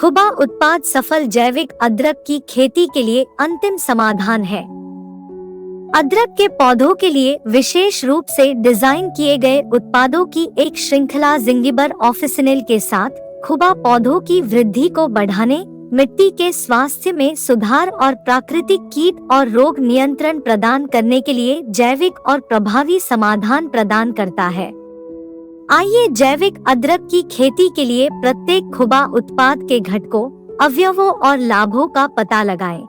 खुबा उत्पाद सफल जैविक अदरक की खेती के लिए अंतिम समाधान है। अदरक के पौधों के लिए विशेष रूप से डिजाइन किए गए उत्पादों की एक श्रृंखला जिंगिबर ऑफिसिनल के साथ खुबा पौधों की वृद्धि को बढ़ाने, मिट्टी के स्वास्थ्य में सुधार और प्राकृतिक कीट और रोग नियंत्रण प्रदान करने के लिए जैविक और प्रभावी समाधान प्रदान करता है। आइए जैविक अदरक की खेती के लिए प्रत्येक खुबा उत्पाद के घटकों, अवयवों और लाभों का पता लगाएं।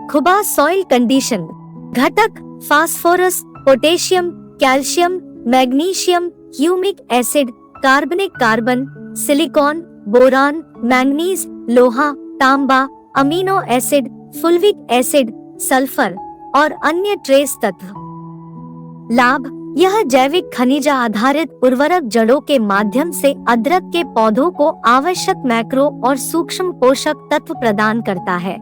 खुबा सॉइल कंडीशन घटक phosphorus, potassium, calcium, magnesium, humic acid, कार्बनिक कार्बन, सिलिकॉन, बोरान, मैंगनीज, लोहा, तांबा, amino acid, fulvic acid, sulphur और अन्य ट्रेस तत्व। लाभ: यह जैविक खनिज आधारित उर्वरक जड़ों के माध्यम से अदरक के पौधों को आवश्यक मैक्रो और सूक्ष्म पोषक तत्व प्रदान करता है।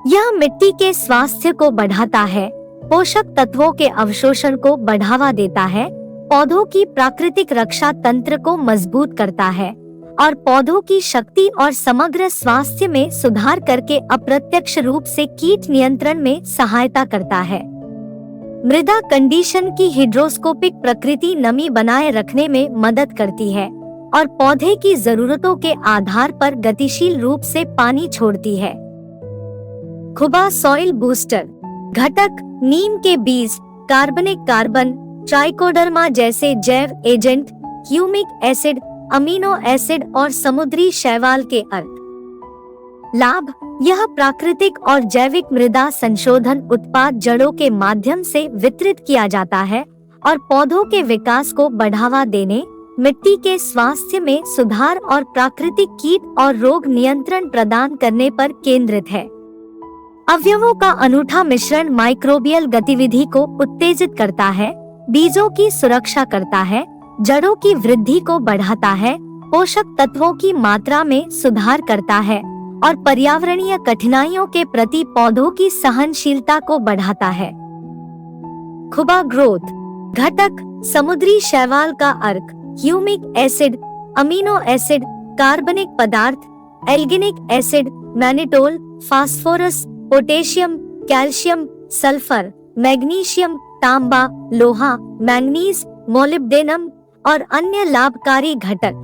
यह मिट्टी के स्वास्थ्य को बढ़ाता है, पोषक तत्वों के अवशोषण को बढ़ावा देता है, पौधों की प्राकृतिक रक्षा तंत्र को मजबूत करता है और पौधों की शक्ति और समग्र स्वास्थ्य में सुधार करके अप्रत्यक्ष रूप से कीट नियंत्रण में सहायता करता है। मृदा कंडीशन की हिड्रोस्कोपिक प्रकृति नमी बनाए रखने में मदद करती है और पौधे की जरूरतों के आधार पर गतिशील रूप से पानी छोड़ती है। खुबा सॉइल बूस्टर घटक नीम के बीज, कार्बनिक कार्बन, ट्राइकोडर्मा जैसे जैव agent, humic acid, amino acid और समुद्री शैवाल के अर्क। लाभ: यह प्राकृतिक और जैविक मृदा संशोधन उत्पाद जड़ों के माध्यम से वितरित किया जाता है और पौधों के विकास को बढ़ावा देने, मिट्टी के स्वास्थ्य में सुधार और प्राकृतिक कीट और रोग नियंत्रण प्रदान करने पर केंद्रित है। अवयवों का अनूठा मिश्रण माइक्रोबियल गतिविधि को उत्तेजित करता है, बीजों की सुरक्षा करता है, जड़ों की वृद्धि को बढ़ाता है, पोषक तत्वों की मात्रा में सुधार करता है और पर्यावरणीय कठिनाइयों के प्रति पौधों की सहनशीलता को बढ़ाता है। खुबा ग्रोथ घटक समुद्री शैवाल का अर्क, ह्यूमिक एसिड, अमीनो एसिड, कार्बनिक पदार्थ, alginic acid, mannitol, phosphorus, potassium, calcium, sulphur, magnesium, तांबा, लोहा, मैंगनीज, मोलिब्डेनम और अन्य लाभकारी घटक।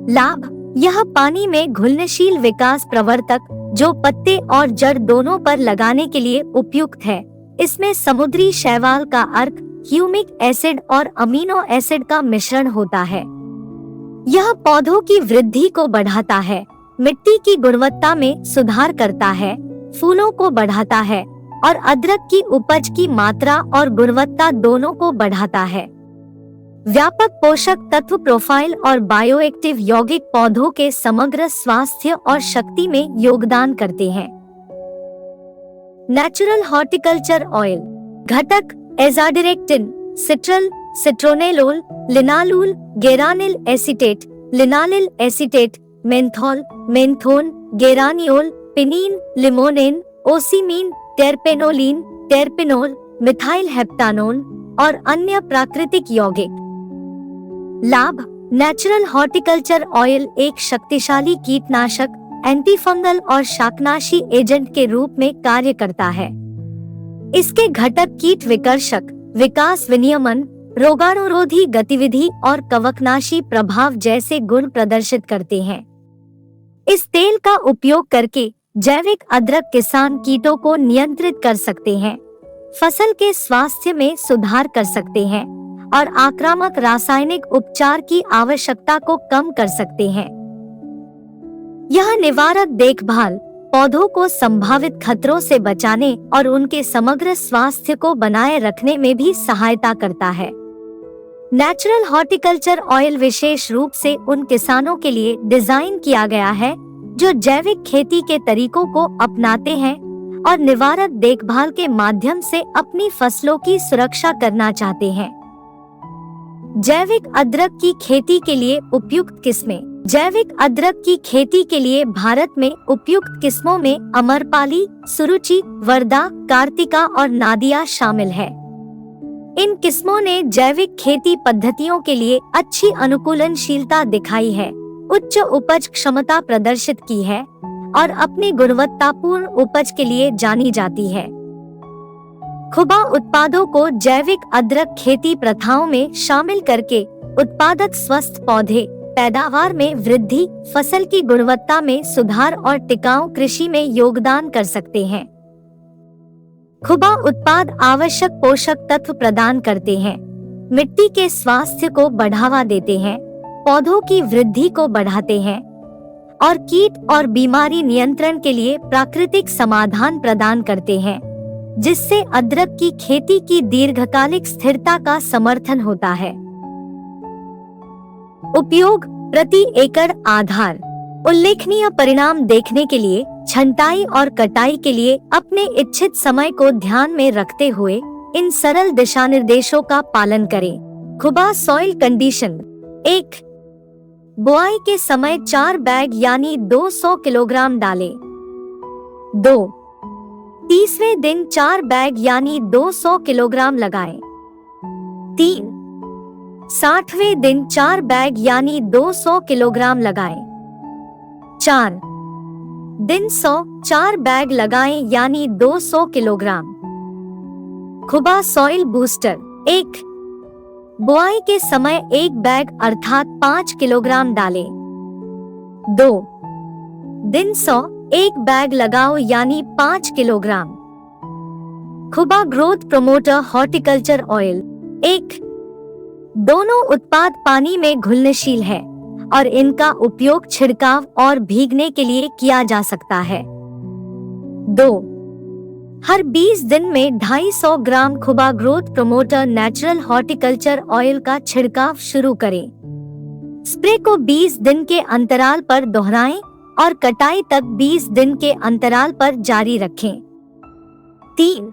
लाभ: यह पानी में घुलनशील विकास प्रवर्तक जो पत्ते और जड़ दोनों पर लगाने के लिए उपयुक्त है। इसमें समुद्री शैवाल का अर्क, ह्यूमिक एसिड और अमीनो एसिड का मिश्रण होता है। यह पौधों की वृद्धि को बढ़ाता है, मिट्टी की गुणवत्ता में सुधार करता है, फूलों को बढ़ाता है और अदरक की उपज की मात्रा और गुणवत्ता दोनों को बढ़ाता है। व्यापक पोषक तत्व प्रोफाइल और बायोएक्टिव यौगिक पौधों के समग्र स्वास्थ्य और शक्ति में योगदान करते हैं। नेचुरल हॉर्टिकल्चर ऑयल घटक azadirachtin, citral, citronellol, linalool, geranyl acetate, linalyl acetate, menthol, menthone, geraniol, pinene, limonene, ocimene, terpinolene, terpineol, methyl heptanone और अन्य प्राकृतिक यौगिक। लाभ: नेचुरल हॉर्टिकल्चर ऑयल एक शक्तिशाली कीटनाशक, एंटीफंगल और शाकनाशी एजेंट के रूप में कार्य करता है। इसके घटक कीट विकर्षक, विकास विनियमन, रोगाणुरोधी गतिविधि और कवकनाशी प्रभाव जैसे गुण प्रदर्शित करते हैं। इस तेल का उपयोग करके जैविक अदरक किसान कीटों को नियंत्रित कर सकते हैं, फसल के स्वास्थ्य में सुधार कर सकते हैं और आक्रामक रासायनिक उपचार की आवश्यकता को कम कर सकते हैं। यह निवारक देखभाल, पौधों को संभावित खतरों से बचाने और उनके समग्र स्वास्थ्य को बनाए रखने में भी सहायता करता है। नेचुरल हॉर्टिकल्चर ऑयल विशेष रूप से उन किसानों के लिए डिजाइन किया गया है जो जैविक खेती के तरीकों को अपनाते हैं और निवारक देखभाल के माध्यम से अपनी फसलों की सुरक्षा करना चाहते हैं। जैविक अदरक की खेती के लिए उपयुक्त किस्में। जैविक अदरक की खेती के लिए भारत में उपयुक्त किस्मों में अमरपाली, सुरुचि, वर्दा, कार्तिका और नादिया शामिल है। इन किस्मों ने जैविक खेती पद्धतियों के लिए अच्छी अनुकूलनशीलता दिखाई है। उच्च उपज क्षमता प्रदर्शित की है और अपनी गुणवत्तापूर्ण उपज के लिए जानी जाती है। खुबा उत्पादों को जैविक अदरक खेती प्रथाओं में शामिल करके उत्पादक स्वस्थ पौधे, पैदावार में वृद्धि, फसल की गुणवत्ता में सुधार और टिकाऊ कृषि में योगदान कर सकते हैं। खुबा उत्पाद आवश्यक पोषक तत्व प्रदान करते हैं, मिट्टी के स्वास्थ्य को बढ़ावा देते हैं, पौधों की वृद्धि को बढ़ाते हैं और कीट और बीमारी नियंत्रण के लिए प्राकृतिक समाधान प्रदान करते हैं, जिससे अदरक की खेती की दीर्घकालिक स्थिरता का समर्थन होता है। उपयोग प्रति एकड़ आधार। उल्लेखनीय परिणाम देखने के लिए छंटाई और कटाई के लिए अपने इच्छित समय को ध्यान में रखते हुए इन सरल दिशानिर्देशों का पालन करें। खुबा सॉइल कंडीशन। 1. बुआई के समय 4 बैग यानी 200 किलोग्राम डालें। 2. 30वें दिन 4 बैग यानी 200 किलोग्राम लगाएं। 3. 60वें दिन 4 बैग यानी 200 किलोग्राम लगाएं। 4. दिन 100 4 बैग लगाएं यानी 200 किलोग्राम। खुबा सॉइल बूस्टर। 1. बुआई के समय 1 बैग अर्थात 5 किलोग्राम डालें। 2. दिन 100 1 बैग लगाओ यानी 5 किलोग्राम। खुबा ग्रोथ प्रोमोटर हॉर्टिकल्चर ऑयल। 1. दोनों उत्पाद पानी में घुलनशील है और इनका उपयोग छिड़काव और भीगने के लिए किया जा सकता है। 2. हर 20 दिन में 250 gram Khuba growth promoter natural horticulture oil का छिड़काव शुरू करें। स्प्रे को 20 दिन के अंतराल पर दोहराएं और कटाई तक 20 दिन के अंतराल पर जारी रखें। 3.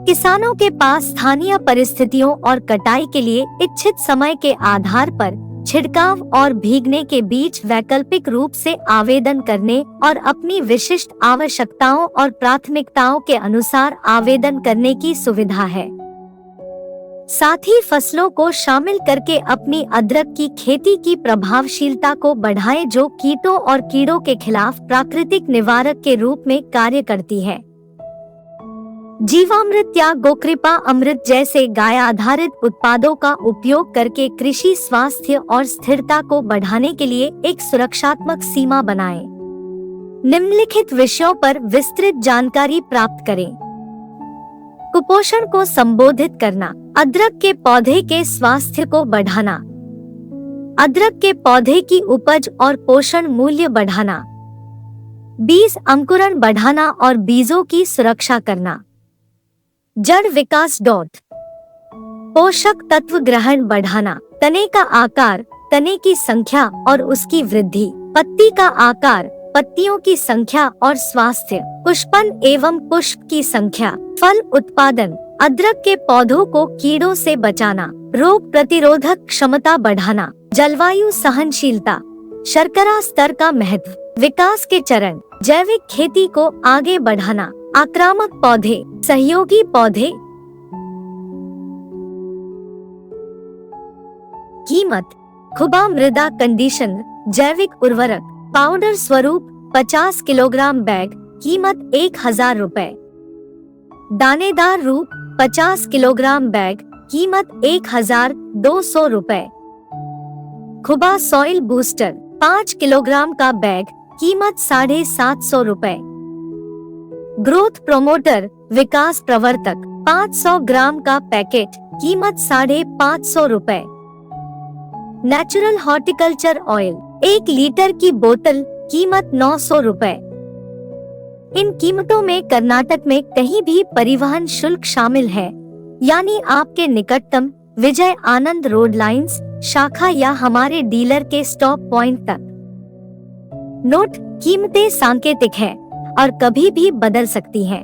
किसानों के पास स्थानीय परिस्थितियों और कटाई के लिए इच्छित समय के आधार पर छिड़काव और भीगने के बीच वैकल्पिक रूप से आवेदन करने और अपनी विशिष्ट आवश्यकताओं और प्राथमिकताओं के अनुसार आवेदन करने की सुविधा है। साथ ही फसलों को शामिल करके अपनी अदरक की खेती की प्रभावशीलता को बढ़ाएं, जो कीटों और कीड़ों के खिलाफ प्राकृतिक निवारक के रूप में कार्य करती है। जीवामृत या गोकृपा अमृत जैसे गाय आधारित उत्पादों का उपयोग करके कृषि स्वास्थ्य और स्थिरता को बढ़ाने के लिए एक सुरक्षात्मक सीमा बनाएं। निम्नलिखित विषयों पर विस्तृत जानकारी प्राप्त करें। कुपोषण को संबोधित करना, अदरक के पौधे के स्वास्थ्य को बढ़ाना, अदरक के पौधे की उपज और पोषण मूल्य बढ़ाना, बीज अंकुरण बढ़ाना और बीजों की सुरक्षा करना, जड़ विकास पोषक तत्व ग्रहण बढ़ाना, तने का आकार, तने की संख्या और उसकी वृद्धि, पत्ती का आकार, पत्तियों की संख्या और स्वास्थ्य, पुष्पन एवं पुष्प की संख्या, फल उत्पादन, अदरक के पौधों को कीड़ों से बचाना, रोग प्रतिरोधक क्षमता बढ़ाना, जलवायु सहनशीलता, शर्करा स्तर का महत्व, विकास के चरण, जैविक खेती को आगे बढ़ाना, आक्रामक पौधे, सहयोगी पौधे। कीमत। खुबा मृदा कंडीशनर जैविक उर्वरक पाउडर स्वरूप 50 किलोग्राम बैग, कीमत 1000 रुपए। दानेदार रूप 50 किलोग्राम बैग, कीमत 1200 रुपए। खुबा सॉइल बूस्टर 5 किलोग्राम का बैग, कीमत 750 रुपए। ग्रोथ प्रोमोटर विकास प्रवर्तक 500 ग्राम का पैकेट, कीमत 550 रुपए। नेचुरल हॉर्टिकल्चर ऑयल 1 लीटर की बोतल, कीमत 900 रुपए। इन कीमतों में कर्नाटक में कहीं भी परिवहन शुल्क शामिल है, यानी आपके निकटतम विजय आनंद रोड लाइंस शाखा या हमारे डीलर के स्टॉप पॉइंट तक। नोट: कीमतें सांकेतिक है और कभी भी बदल सकती हैं,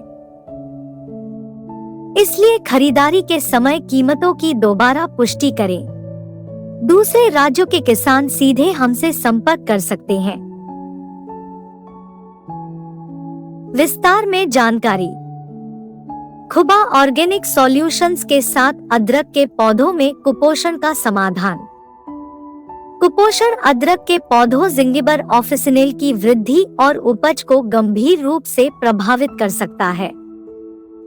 इसलिए खरीदारी के समय कीमतों की दोबारा पुष्टि करें। दूसरे राज्यों के किसान सीधे हमसे संपर्क कर सकते हैं। विस्तार में जानकारी। खुबा ऑर्गेनिक सॉल्यूशंस के साथ अदरक के पौधों में कुपोषण का समाधान। कुपोषण अदरक के पौधों जिंगिबर ऑफिसिनेल की वृद्धि और उपज को गंभीर रूप से प्रभावित कर सकता है।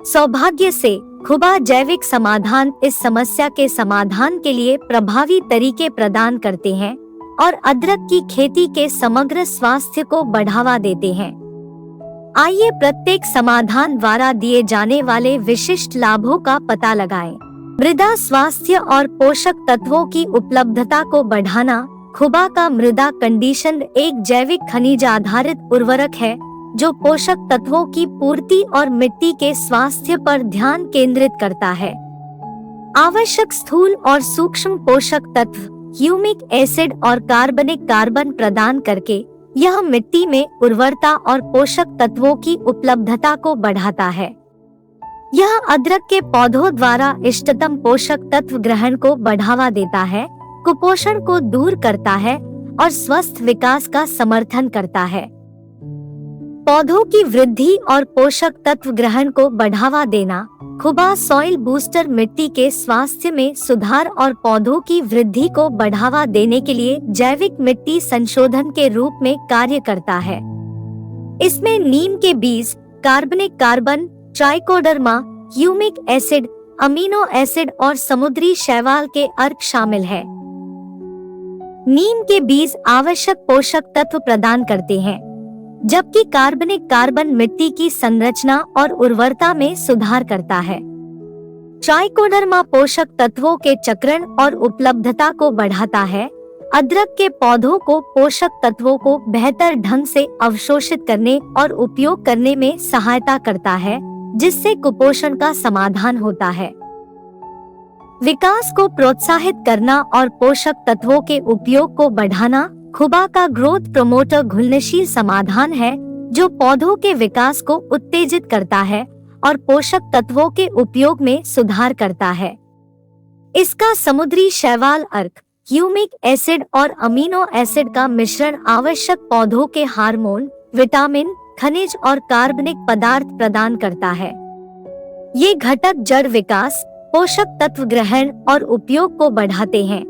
सौभाग्य से खुबा जैविक समाधान इस समस्या के समाधान के लिए प्रभावी तरीके प्रदान करते हैं और अदरक की खेती के समग्र स्वास्थ्य को बढ़ावा देते हैं। आइए प्रत्येक समाधान द्वारा दिए जाने वाले विशिष्ट लाभों का पता लगाएं। मृदा स्वास्थ्य और पोषक तत्वों की उपलब्धता को बढ़ाना। खुबा का मृदा कंडीशनर एक जैविक खनिज आधारित उर्वरक है जो पोषक तत्वों की पूर्ति और मिट्टी के स्वास्थ्य पर ध्यान केंद्रित करता है। आवश्यक स्थूल और सूक्ष्म पोषक तत्व, ह्यूमिक एसिड और कार्बनिक कार्बन प्रदान करके यह मिट्टी में उर्वरता और पोषक तत्वों की उपलब्धता को बढ़ाता है। यह अदरक के पौधों द्वारा इष्टतम पोषक तत्व ग्रहण को बढ़ावा देता है, कुपोषण को दूर करता है और स्वस्थ विकास का समर्थन करता है। पौधों की वृद्धि और पोषक तत्व ग्रहण को बढ़ावा देना। खुबा सॉइल बूस्टर मिट्टी के स्वास्थ्य में सुधार और पौधों की वृद्धि को बढ़ावा देने के लिए जैविक मिट्टी संशोधन के रूप में कार्य करता है। इसमें नीम के बीज, कार्बनिक carbon, trichoderma, humic acid, amino acid और समुद्री शैवाल के अर्क शामिल है। नीम के बीज आवश्यक पोषक तत्व प्रदान करते हैं, जबकि कार्बनिक कार्बन मिट्टी की संरचना और उर्वरता में सुधार करता है। ट्राइकोडर्मा पोषक तत्वों के चक्रण और उपलब्धता को बढ़ाता है। अदरक के पौधों को पोषक तत्वों को बेहतर ढंग से अवशोषित करने और उपयोग करने में सहायता करता है, जिससे कुपोषण का समाधान होता है। विकास को प्रोत्साहित करना और पोषक तत्वों के उपयोग को बढ़ाना। खुबा का ग्रोथ प्रमोटर घुलनशील समाधान है जो पौधों के विकास को उत्तेजित करता है और पोषक तत्वों के उपयोग में सुधार करता है। इसका समुद्री शैवाल अर्क, ह्यूमिक एसिड और अमीनो एसिड का मिश्रण आवश्यक पौधों के हार्मोन, विटामिन, खनिज और कार्बनिक पदार्थ प्रदान करता है। ये घटक जड़ विकास, पोषक तत्व ग्रहण और उपयोग को बढ़ाते हैं।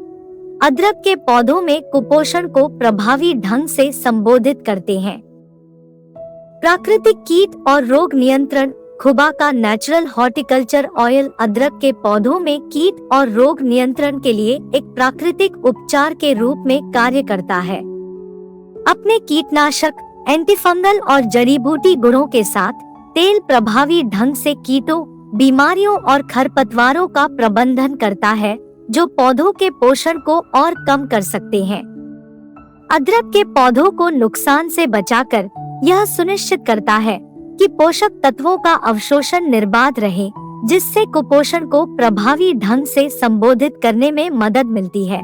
अदरक के पौधों में कुपोषण को प्रभावी ढंग से संबोधित करते हैं। प्राकृतिक कीट और रोग नियंत्रण। खुबा का नेचुरल हॉर्टिकल्चर ऑयल अदरक के पौधों में कीट और रोग नियंत्रण के लिए एक प्राकृतिक उपचार के रूप में कार्य करता है। अपने कीटनाशक, एंटीफंगल और जड़ी बूटी गुणों के साथ तेल प्रभावी ढंग से कीटों, बीमारियों और खरपतवारों का प्रबंधन करता है जो पौधों के पोषण को और कम कर सकते हैं। अदरक के पौधों को नुकसान से बचाकर यह सुनिश्चित करता है कि पोषक तत्वों का अवशोषण निर्बाध रहे, जिससे कुपोषण को प्रभावी ढंग से संबोधित करने में मदद मिलती है।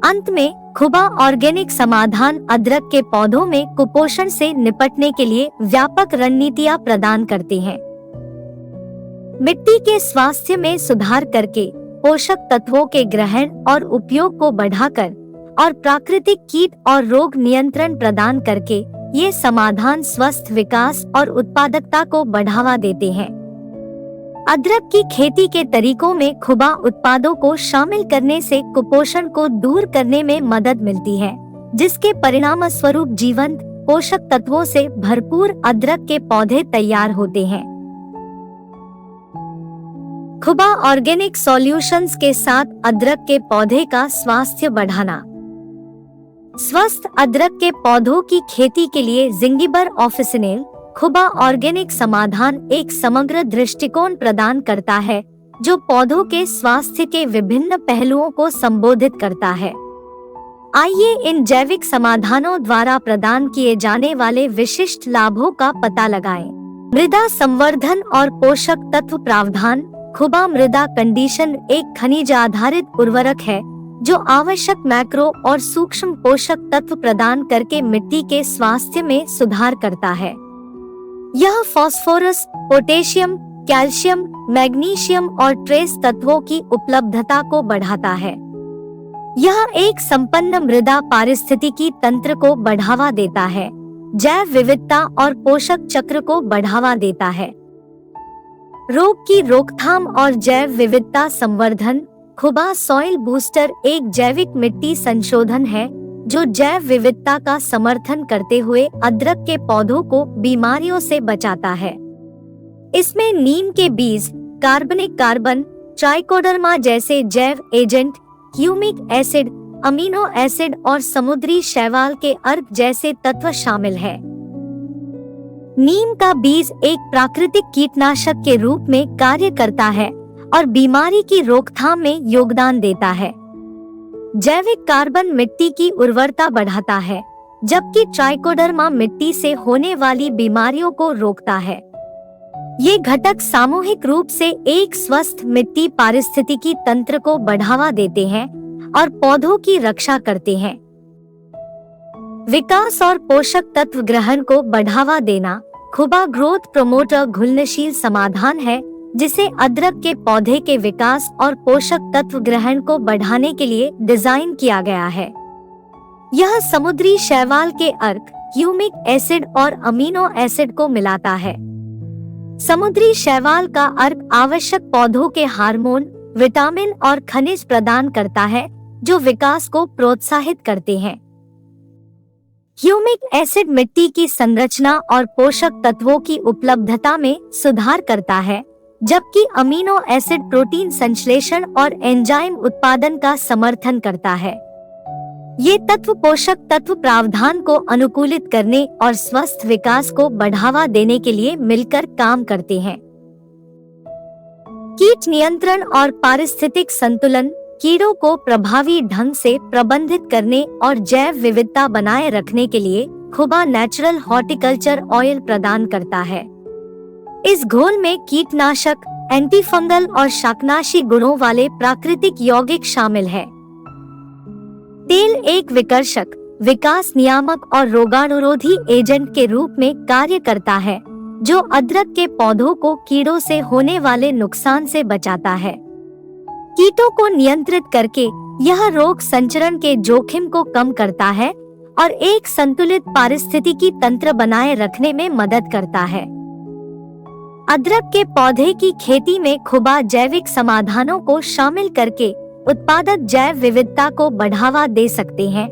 अंत में खुबा ऑर्गेनिक समाधान अदरक के पौधों में कुपोषण से निपटने के लिए व्यापक रणनीतियां प्रदान करते हैं। मिट्टी के स्वास्थ्य में सुधार करके, पोषक तत्वों के ग्रहण और उपयोग को बढ़ाकर और प्राकृतिक कीट और रोग नियंत्रण प्रदान करके ये समाधान स्वस्थ विकास और उत्पादकता को बढ़ावा देते हैं। अदरक की खेती के तरीकों में खुबा उत्पादों को शामिल करने से कुपोषण को दूर करने में मदद मिलती है, जिसके परिणाम स्वरूप जीवंत, पोषक तत्वों से भरपूर अदरक के पौधे तैयार होते हैं। खुबा ऑर्गेनिक सॉल्यूशंस के साथ अदरक के पौधे का स्वास्थ्य बढ़ाना। स्वस्थ अदरक के पौधों की खेती के लिए जिंगिबर ऑफिसिनेल खुबा ऑर्गेनिक समाधान एक समग्र दृष्टिकोण प्रदान करता है जो पौधों के स्वास्थ्य के विभिन्न पहलुओं को संबोधित करता है। आइए इन जैविक समाधानों द्वारा प्रदान किए जाने वाले विशिष्ट लाभों का पता लगाएं। मृदा संवर्धन और पोषक तत्व प्रावधान। खुबा मृदा कंडीशनर एक खनिज आधारित उर्वरक है जो आवश्यक मैक्रो और सूक्ष्म पोषक तत्व प्रदान करके मिट्टी के स्वास्थ्य में सुधार करता है। यह फास्फोरस, पोटेशियम, कैल्शियम, मैग्नीशियम और ट्रेस तत्वों की उपलब्धता को बढ़ाता है। यह एक संपन्न मृदा पारिस्थितिकी तंत्र को बढ़ावा देता है, जैव विविधता और पोषक चक्र को बढ़ावा देता है। रोग की रोकथाम और जैव विविधता संवर्धन। खुबा सॉइल बूस्टर एक जैविक मिट्टी संशोधन है जो जैव विविधता का समर्थन करते हुए अदरक के पौधों को बीमारियों से बचाता है। इसमें नीम के बीज, कार्बनिक कार्बन, ट्राइकोडर्मा जैसे जैव agent, humic acid, amino acid और समुद्री शैवाल के अर्क जैसे तत्व शामिल है। नीम का बीज एक प्राकृतिक कीटनाशक के रूप में कार्य करता है और बीमारी की रोकथाम में योगदान देता है। जैविक कार्बन मिट्टी की उर्वरता बढ़ाता है, जबकि ट्राइकोडर्मा मिट्टी से होने वाली बीमारियों को रोकता है। ये घटक सामूहिक रूप से एक स्वस्थ मिट्टी पारिस्थितिकी तंत्र को बढ़ावा देते हैं और पौधों की रक्षा करते हैं। विकास और पोषक तत्व ग्रहण को बढ़ावा देना खुबा ग्रोथ प्रोमोटर घुलनशील समाधान है जिसे अदरक के पौधे के विकास और पोषक तत्व ग्रहण को बढ़ाने के लिए डिजाइन किया गया है। यह समुद्री शैवाल के अर्क, ह्यूमिक एसिड और अमीनो एसिड को मिलाता है। समुद्री शैवाल का अर्क आवश्यक पौधों के हार्मोन, विटामिन और खनिज प्रदान करता है जो विकास को प्रोत्साहित करते हैं। ह्यूमिक एसिड मिट्टी की संरचना और पोषक तत्वों की उपलब्धता में सुधार करता है, जबकि अमीनो एसिड प्रोटीन संश्लेषण और एंजाइम उत्पादन का समर्थन करता है। ये तत्व पोषक तत्व प्रावधान को अनुकूलित करने और स्वस्थ विकास को बढ़ावा देने के लिए मिलकर काम करते हैं। कीट नियंत्रण और पारिस्थितिक संतुलन कीड़ों को प्रभावी ढंग से प्रबंधित करने और जैव विविधता बनाए रखने के लिए खुबा नेचुरल हॉर्टिकल्चर ऑयल प्रदान करता है। इस घोल में कीटनाशक, एंटीफंगल और शाकनाशी गुणों वाले प्राकृतिक यौगिक शामिल है। तेल एक विकर्षक, विकास नियामक और रोगाणुरोधी एजेंट के रूप में कार्य करता है, जो अदरक के पौधों को कीड़ों से होने वाले नुकसान से बचाता है। कीटों को नियंत्रित करके यह रोग संचरण के जोखिम को कम करता है और एक संतुलित पारिस्थितिकी तंत्र बनाए रखने में मदद करता है। अदरक के पौधे की खेती में खुबा जैविक समाधानों को शामिल करके उत्पादक जैव विविधता को बढ़ावा दे सकते हैं,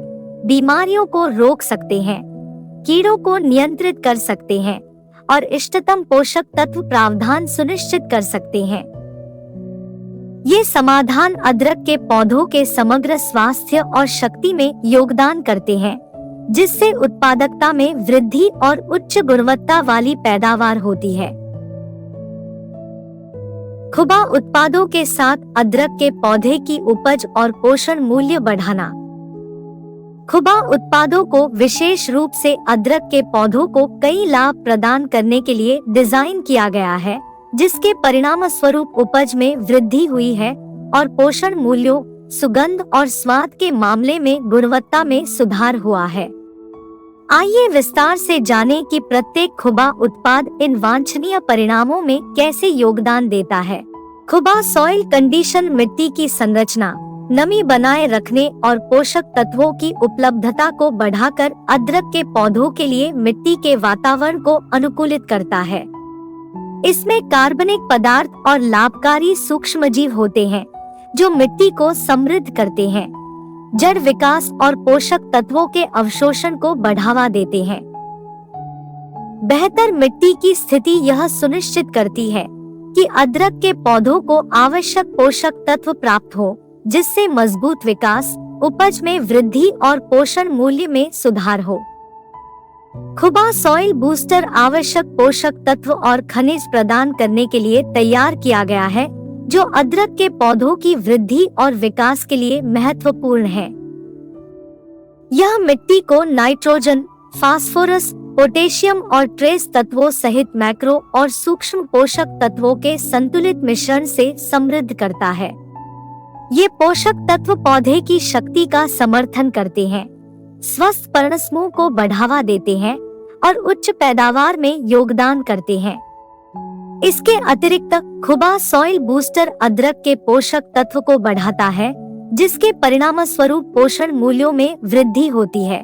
बीमारियों को रोक सकते हैं, कीड़ों को नियंत्रित कर सकते हैं और इष्टतम पोषक तत्व प्रावधान सुनिश्चित कर सकते हैं। ये समाधान अदरक के पौधों के समग्र स्वास्थ्य और शक्ति में योगदान करते हैं, जिससे उत्पादकता में वृद्धि और उच्च गुणवत्ता वाली पैदावार होती है। खुबा उत्पादों के साथ अदरक के पौधे की उपज और पोषण मूल्य बढ़ाना। खुबा उत्पादों को विशेष रूप से अदरक के पौधों को कई लाभ प्रदान करने के लिए डिजाइन किया गया है, जिसके परिणाम स्वरूप उपज में वृद्धि हुई है और पोषण मूल्यों, सुगंध और स्वाद के मामले में गुणवत्ता में सुधार हुआ है। आइए विस्तार से जानें कि प्रत्येक खुबा उत्पाद इन वांछनीय परिणामों में कैसे योगदान देता है। खुबा सॉइल कंडीशन मिट्टी की संरचना, नमी बनाए रखने और पोषक तत्वों की उपलब्धता को बढ़ाकर अदरक के पौधों के लिए मिट्टी के वातावरण को अनुकूलित करता है। इसमें कार्बनिक पदार्थ और लाभकारी सूक्ष्मजीव होते हैं जो मिट्टी को समृद्ध करते हैं, जड़ विकास और पोषक तत्वों के अवशोषण को बढ़ावा देते हैं। बेहतर मिट्टी की स्थिति यह सुनिश्चित करती है कि अदरक के पौधों को आवश्यक पोषक तत्व प्राप्त हो, जिससे मजबूत विकास, उपज में वृद्धि और पोषण मूल्य में सुधार हो। खुबा सॉइल बूस्टर आवश्यक पोषक तत्व और खनिज प्रदान करने के लिए तैयार किया गया है, जो अदरक के पौधों की वृद्धि और विकास के लिए महत्वपूर्ण है। यह मिट्टी को नाइट्रोजन, फास्फोरस, पोटेशियम और ट्रेस तत्वों सहित मैक्रो और सूक्ष्म पोषक तत्वों के संतुलित मिश्रण से समृद्ध करता है। ये पोषक तत्व पौधे की शक्ति का समर्थन करते हैं, स्वस्थ पर्णसमूह को बढ़ावा देते हैं और उच्च पैदावार में योगदान करते हैं। इसके अतिरिक्त खुबा सॉइल बूस्टर अदरक के पोषक तत्व को बढ़ाता है, जिसके परिणाम स्वरूप पोषण मूल्यों में वृद्धि होती है।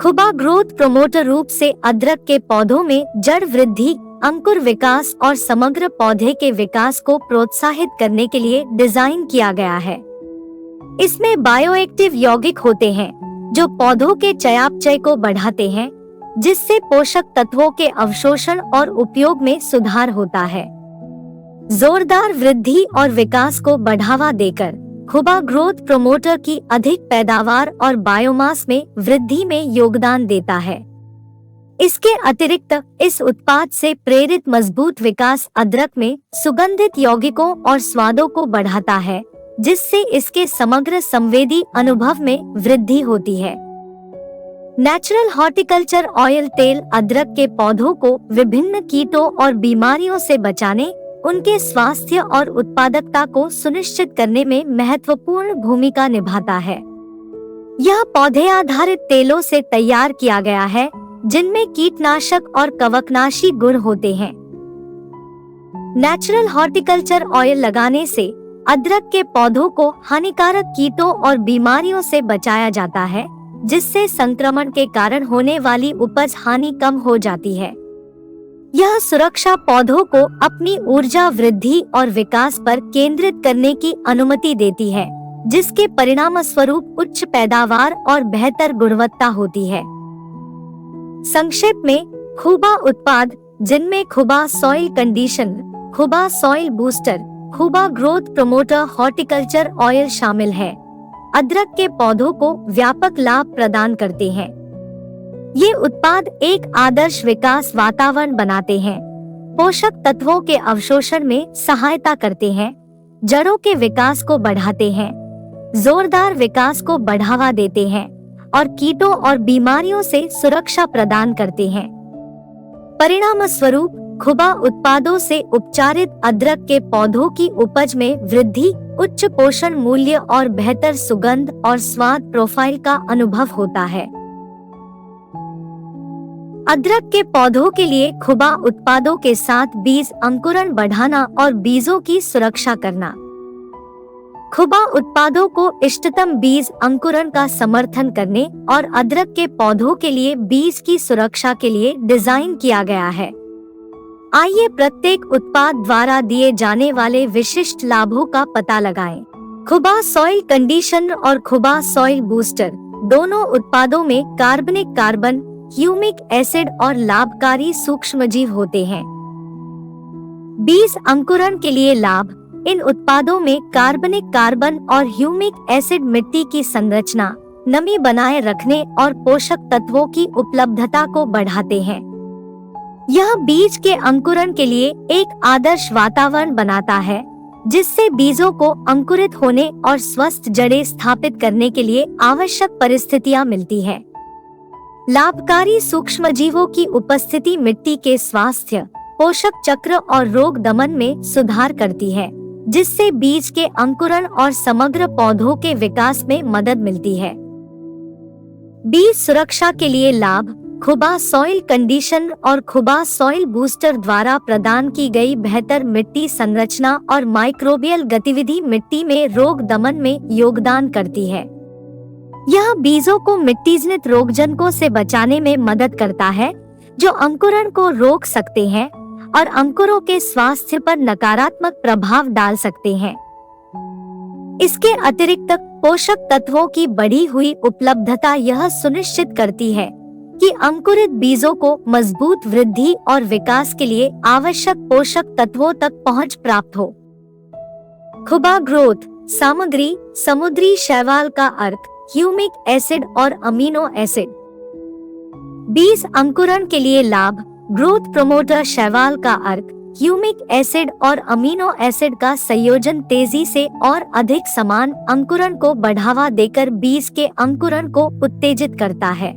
खुबा ग्रोथ प्रोमोटर रूप से अदरक के पौधों में जड़ वृद्धि, अंकुर विकास और समग्र पौधे के विकास को प्रोत्साहित करने के लिए डिजाइन किया गया है। इसमें बायोएक्टिव यौगिक होते हैं जो पौधों के चयापचय को बढ़ाते हैं, जिससे पोषक तत्वों के अवशोषण और उपयोग में सुधार होता है। जोरदार वृद्धि और विकास को बढ़ावा देकर खुबा ग्रोथ प्रोमोटर की अधिक पैदावार और बायोमास में वृद्धि में योगदान देता है। इसके अतिरिक्त इस उत्पाद से प्रेरित मजबूत विकास अदरक में सुगंधित यौगिकों और स्वादों को बढ़ाता है, जिससे इसके समग्र संवेदी अनुभव में वृद्धि होती है। नेचुरल हॉर्टिकल्चर ऑयल तेल अदरक के पौधों को विभिन्न कीटों और बीमारियों से बचाने, उनके स्वास्थ्य और उत्पादकता को सुनिश्चित करने में महत्वपूर्ण भूमिका निभाता है। यह पौधे आधारित तेलों से तैयार किया गया है, जिनमें कीटनाशक और कवकनाशी गुण होते हैं। नेचुरल हॉर्टिकल्चर ऑयल लगाने से अदरक के पौधों को हानिकारक कीटों और बीमारियों से बचाया जाता है, जिससे संक्रमण के कारण होने वाली उपज हानि कम हो जाती है। यह सुरक्षा पौधों को अपनी ऊर्जा वृद्धि और विकास पर केंद्रित करने की अनुमति देती है, जिसके परिणाम स्वरूप उच्च पैदावार और बेहतर गुणवत्ता होती है। संक्षेप में, खुबा उत्पाद, जिनमें खुबा सॉइल कंडीशन, खुबा सॉइल बूस्टर, खुबा ग्रोथ प्रोमोटर हॉर्टिकल्चर ऑयल शामिल है, अदरक के पौधों को व्यापक लाभ प्रदान करते हैं। ये उत्पाद एक आदर्श विकास वातावरण बनाते हैं, पोषक तत्वों के अवशोषण में सहायता करते हैं, जड़ों के विकास को बढ़ाते हैं, जोरदार विकास को बढ़ावा देते हैं और कीटों और बीमारियों से सुरक्षा प्रदान करते हैं। परिणाम स्वरूप खुबा उत्पादों से उपचारित अदरक के पौधों की उपज में वृद्धि, उच्च पोषण मूल्य और बेहतर सुगंध और स्वाद प्रोफाइल का अनुभव होता है। अदरक के पौधों के लिए खुबा उत्पादों के साथ बीज अंकुरण बढ़ाना और बीजों की सुरक्षा करना। खुबा उत्पादों को इष्टतम बीज अंकुरण का समर्थन करने और अदरक के पौधों के लिए बीज की सुरक्षा के लिए डिजाइन किया गया है। आइए प्रत्येक उत्पाद द्वारा दिए जाने वाले विशिष्ट लाभों का पता लगाएं। खुबा सॉइल कंडीशनर और खुबा सॉइल बूस्टर दोनों उत्पादों में कार्बनिक कार्बन, ह्यूमिक एसिड और लाभकारी सूक्ष्मजीव होते हैं। बीज अंकुरण के लिए लाभ। इन उत्पादों में कार्बनिक कार्बन और ह्यूमिक एसिड मिट्टी की संरचना, नमी बनाए रखने और पोषक तत्वों की उपलब्धता को बढ़ाते हैं। यह बीज के अंकुरण के लिए एक आदर्श वातावरण बनाता है, जिससे बीजों को अंकुरित होने और स्वस्थ जड़ें स्थापित करने के लिए आवश्यक परिस्थितियां मिलती है। लाभकारी सूक्ष्मजीवों की उपस्थिति मिट्टी के स्वास्थ्य, पोषक चक्र और रोग दमन में सुधार करती है, जिससे बीज के अंकुरण और समग्र पौधों के विकास में मदद मिलती है। बीज सुरक्षा के लिए लाभ। खुबा सॉइल कंडीशन और खुबा सॉइल बूस्टर द्वारा प्रदान की गई बेहतर मिट्टी संरचना और माइक्रोबियल गतिविधि मिट्टी में रोग दमन में योगदान करती है। यह बीजों को मिट्टीजनित रोगजनकों से बचाने में मदद करता है, जो अंकुरण को रोक सकते हैं और अंकुरों के स्वास्थ्य पर नकारात्मक प्रभाव डाल सकते हैं। इसके अतिरिक्त पोषक तत्वों की बढ़ी हुई उपलब्धता यह सुनिश्चित करती है कि अंकुरित बीजों को मजबूत वृद्धि और विकास के लिए आवश्यक पोषक तत्वों तक पहुंच प्राप्त हो। खुबा ग्रोथ सामग्री। समुद्री शैवाल का अर्क, ह्यूमिक एसिड और अमीनो एसिड। बीज अंकुरण के लिए लाभ। ग्रोथ प्रोमोटर शैवाल का अर्क, ह्यूमिक एसिड और अमीनो एसिड का संयोजन तेजी से और अधिक समान अंकुरण को बढ़ावा देकर बीज के अंकुरण को उत्तेजित करता है।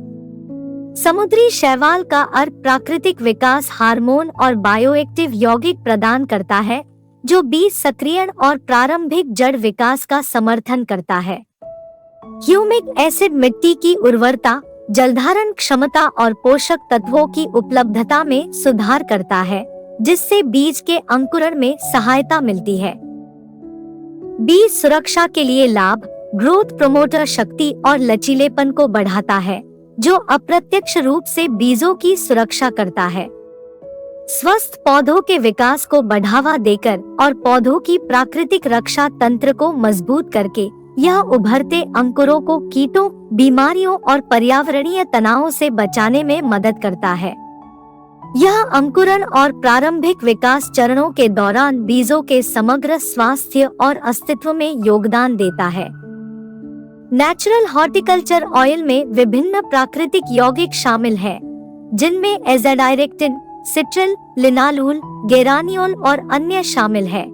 समुद्री शैवाल का अर्क प्राकृतिक विकास हार्मोन और बायोएक्टिव यौगिक प्रदान करता है, जो बीज सक्रियण और प्रारंभिक जड़ विकास का समर्थन करता है। ह्यूमिक एसिड मिट्टी की उर्वरता, जलधारण क्षमता और पोषक तत्वों की उपलब्धता में सुधार करता है, जिससे बीज के अंकुरण में सहायता मिलती है। बीज सुरक्षा के लिए लाभ। ग्रोथ प्रोमोटर शक्ति और लचीलेपन को बढ़ाता है, जो अप्रत्यक्ष रूप से बीजों की सुरक्षा करता है। स्वस्थ पौधों के विकास को बढ़ावा देकर और पौधों की प्राकृतिक रक्षा तंत्र को मजबूत करके यह उभरते अंकुरों को कीटों, बीमारियों और पर्यावरणीय तनावों से बचाने में मदद करता है। यह अंकुरण और प्रारंभिक विकास चरणों के दौरान बीजों के समग्र स्वास्थ्य और अस्तित्व में योगदान देता है। नेचुरल हॉर्टिकल्चर ऑयल में विभिन्न प्राकृतिक यौगिक शामिल हैं, जिनमें एजाडायरेक्टिन, सिट्रल, लिनालूल, गेरानियोल और अन्य शामिल है।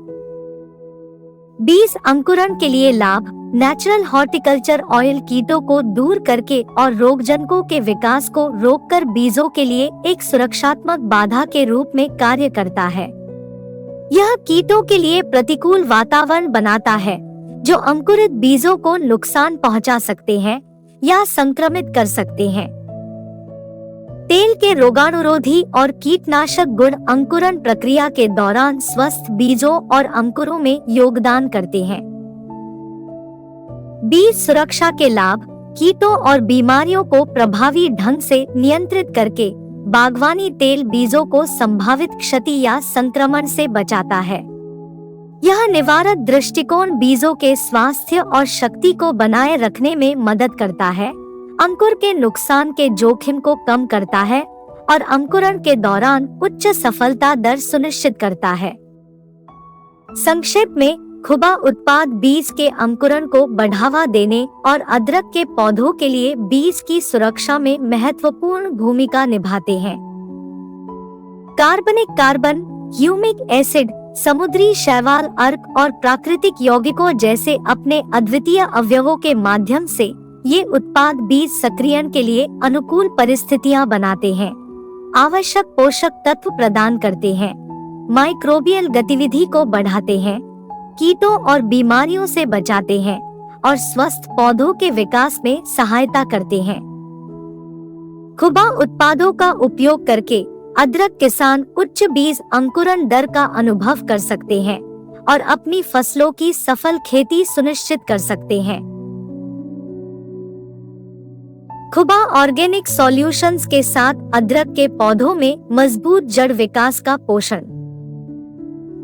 बीज अंकुरण के लिए लाभ। नेचुरल हॉर्टिकल्चर ऑयल कीटों को दूर करके और रोगजनकों के विकास को रोककर बीजों के लिए एक सुरक्षात्मक बाधा के रूप में कार्य करता है। यह कीटों के लिए प्रतिकूल वातावरण बनाता है, जो अंकुरित बीजों को नुकसान पहुंचा सकते हैं या संक्रमित कर सकते हैं। तेल के रोगाणुरोधी और कीटनाशक गुण अंकुरण प्रक्रिया के दौरान स्वस्थ बीजों और अंकुरों में योगदान करते हैं। बीज सुरक्षा के लाभ। कीटों और बीमारियों को प्रभावी ढंग से नियंत्रित करके बागवानी तेल बीजों को संभावित क्षति या संक्रमण से बचाता है। यह निवारक दृष्टिकोण बीजों के स्वास्थ्य और शक्ति को बनाए रखने में मदद करता है, अंकुर के नुकसान के जोखिम को कम करता है और अंकुरण के दौरान उच्च सफलता दर सुनिश्चित करता है। संक्षेप में, खुबा उत्पाद बीज के अंकुरण को बढ़ावा देने और अदरक के पौधों के लिए बीज की सुरक्षा में महत्वपूर्ण भूमिका निभाते हैं। कार्बनिक कार्बन, ह्यूमिक एसिड, समुद्री शैवाल, अर्क और प्राकृतिक यौगिकों जैसे अपने अद्वितीय अवयवों के माध्यम से ये उत्पाद बीज सक्रियण के लिए अनुकूल परिस्थितियां बनाते हैं, आवश्यक पोषक तत्व प्रदान करते हैं, माइक्रोबियल गतिविधि को बढ़ाते हैं, कीटों और बीमारियों से बचाते हैं और स्वस्थ पौधों के विकास में सहायता करते हैं। खुबा उत्पादों का उपयोग करके अदरक किसान उच्च बीज अंकुरण दर का अनुभव कर सकते हैं और अपनी फसलों की सफल खेती सुनिश्चित कर सकते हैं। खुबा ऑर्गेनिक सॉल्यूशंस के साथ अदरक के पौधों में मजबूत जड़ विकास का पोषण।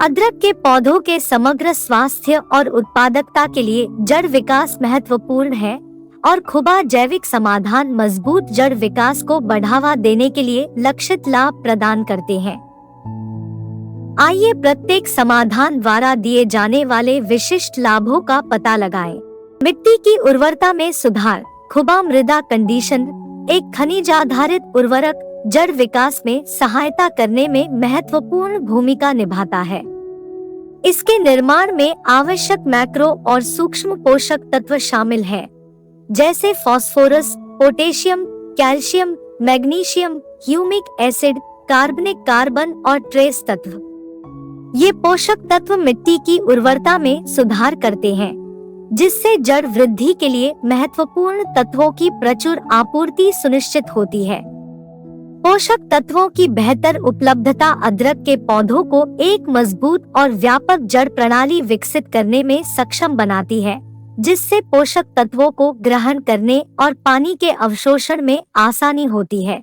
अदरक के पौधों के समग्र स्वास्थ्य और उत्पादकता के लिए जड़ विकास महत्वपूर्ण है और खुबा जैविक समाधान मजबूत जड़ विकास को बढ़ावा देने के लिए लक्षित लाभ प्रदान करते हैं। आइए प्रत्येक समाधान द्वारा दिए जाने वाले विशिष्ट लाभों का पता लगाएं। मिट्टी की उर्वरता में सुधार। खुबा मृदा कंडीशन एक खनिज आधारित उर्वरक जड़ विकास में सहायता करने में महत्वपूर्ण भूमिका निभाता है। इसके निर्माण में आवश्यक मैक्रो और सूक्ष्म पोषक तत्व शामिल हैं, जैसे phosphorus, potassium, calcium, magnesium, humic acid, कार्बनिक कार्बन और ट्रेस तत्व। ये पोषक तत्व मिट्टी की उर्वरता में सुधार करते हैं, जिससे जड़ वृद्धि के लिए महत्वपूर्ण तत्वों की प्रचुर आपूर्ति सुनिश्चित होती है। पोषक तत्वों की बेहतर उपलब्धता अदरक के पौधों को एक मजबूत और व्यापक जड़ प्रणाली विकसित करने में सक्षम बनाती है, जिससे पोषक तत्वों को ग्रहण करने और पानी के अवशोषण में आसानी होती है।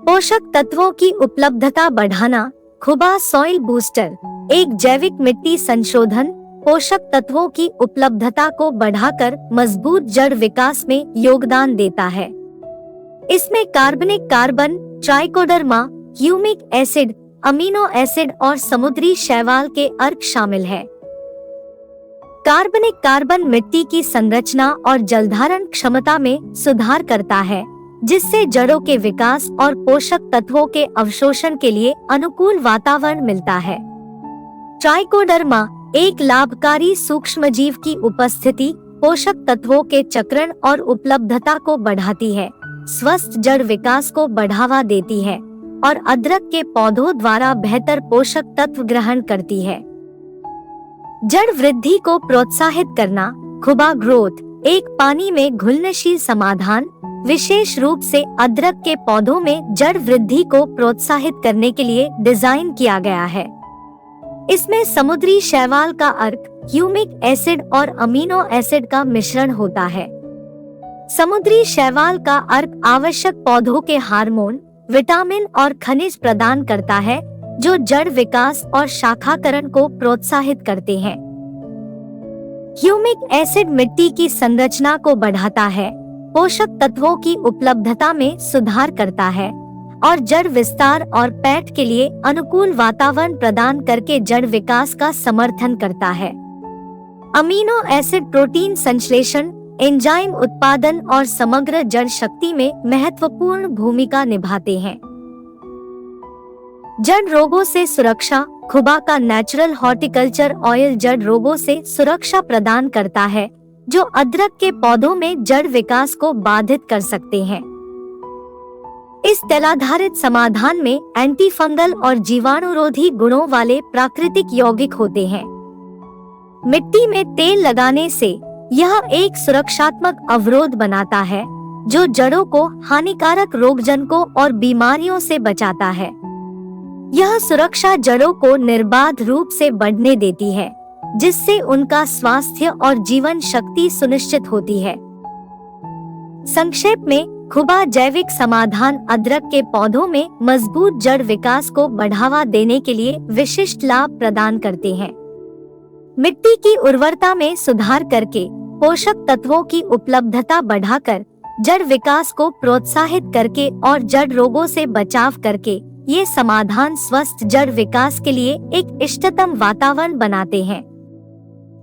पोषक तत्वों की उपलब्धता बढ़ाना। खुबा सॉइल बूस्टर एक जैविक मिट्टी संशोधन पोषक तत्वों की उपलब्धता को बढ़ाकर मजबूत जड़ विकास में योगदान देता है। इसमें कार्बनिक carbon, trichoderma, humic acid, amino acid और समुद्री शैवाल के अर्क शामिल है। कार्बनिक कार्बन मिट्टी की संरचना और जलधारण क्षमता में सुधार करता है, जिससे जड़ों के विकास और पोषक तत्वों के अवशोषण के लिए अनुकूल वातावरण मिलता है। ट्राइकोडर्मा एक लाभकारी सूक्ष्मजीव की उपस्थिति पोषक तत्वों के चक्रण और उपलब्धता को बढ़ाती है, स्वस्थ जड़ विकास को बढ़ावा देती है और अदरक के पौधों द्वारा बेहतर पोषक तत्व ग्रहण करती है। जड़ वृद्धि को प्रोत्साहित करना। खुबा ग्रोथ एक पानी में घुलनशील समाधान विशेष रूप से अदरक के पौधों में जड़ वृद्धि को प्रोत्साहित करने के लिए डिजाइन किया गया है। इसमें समुद्री शैवाल का अर्क, ह्यूमिक एसिड और अमीनो एसिड का मिश्रण होता है। समुद्री शैवाल का अर्क आवश्यक पौधों के हार्मोन, विटामिन और खनिज प्रदान करता है जो जड़ विकास और शाखाकरण को प्रोत्साहित करते हैं। ह्यूमिक एसिड मिट्टी की संरचना को बढ़ाता है, पोषक तत्वों की उपलब्धता में सुधार करता है और जड़ विस्तार और पैठ के लिए अनुकूल वातावरण प्रदान करके जड़ विकास का समर्थन करता है। अमीनो एसिड प्रोटीन संश्लेषण, एंजाइम उत्पादन और समग्र जड़ शक्ति में महत्वपूर्ण भूमिका निभाते हैं। जड़ रोगों से सुरक्षा। खुबा का नेचुरल हॉर्टिकल्चर ऑयल जड़ रोगों से सुरक्षा प्रदान करता है जो अदरक के पौधों में जड़ विकास को बाधित कर सकते हैं। इस तेल आधारित समाधान में एंटी फंगल और जीवाणुरोधी गुणों वाले प्राकृतिक यौगिक होते हैं। मिट्टी में तेल लगाने से यह एक सुरक्षात्मक अवरोध बनाता है जो जड़ों को हानिकारक रोगजनकों और बीमारियों से बचाता है। यह सुरक्षा जड़ों को निर्बाध रूप से बढ़ने देती है, जिससे उनका स्वास्थ्य और जीवन शक्ति सुनिश्चित होती है। संक्षेप में, खुबा जैविक समाधान अदरक के पौधों में मजबूत जड़ विकास को बढ़ावा देने के लिए विशिष्ट लाभ प्रदान करते हैं। मिट्टी की उर्वरता में सुधार करके, पोषक तत्वों की उपलब्धता बढ़ाकर, जड़ विकास को प्रोत्साहित करके और जड़ रोगों से बचाव करके ये समाधान स्वस्थ जड़ विकास के लिए एक इष्टतम वातावरण बनाते हैं।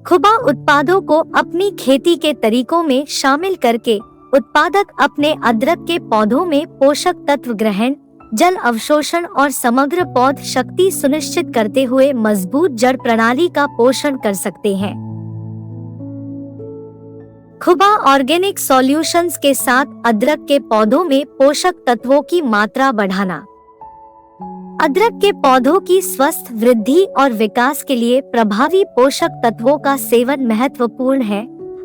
खुबा उत्पादों को अपनी खेती के तरीकों में शामिल करके उत्पादक अपने अदरक के पौधों में पोषक तत्व ग्रहण, जल अवशोषण और समग्र पौध शक्ति सुनिश्चित करते हुए मजबूत जड़ प्रणाली का पोषण कर सकते हैं। खुबा ऑर्गेनिक सॉल्यूशंस के साथ अदरक के पौधों में पोषक तत्वों की मात्रा बढ़ाना। अदरक के पौधों की स्वस्थ वृद्धि और विकास के लिए प्रभावी पोषक तत्वों का सेवन महत्वपूर्ण है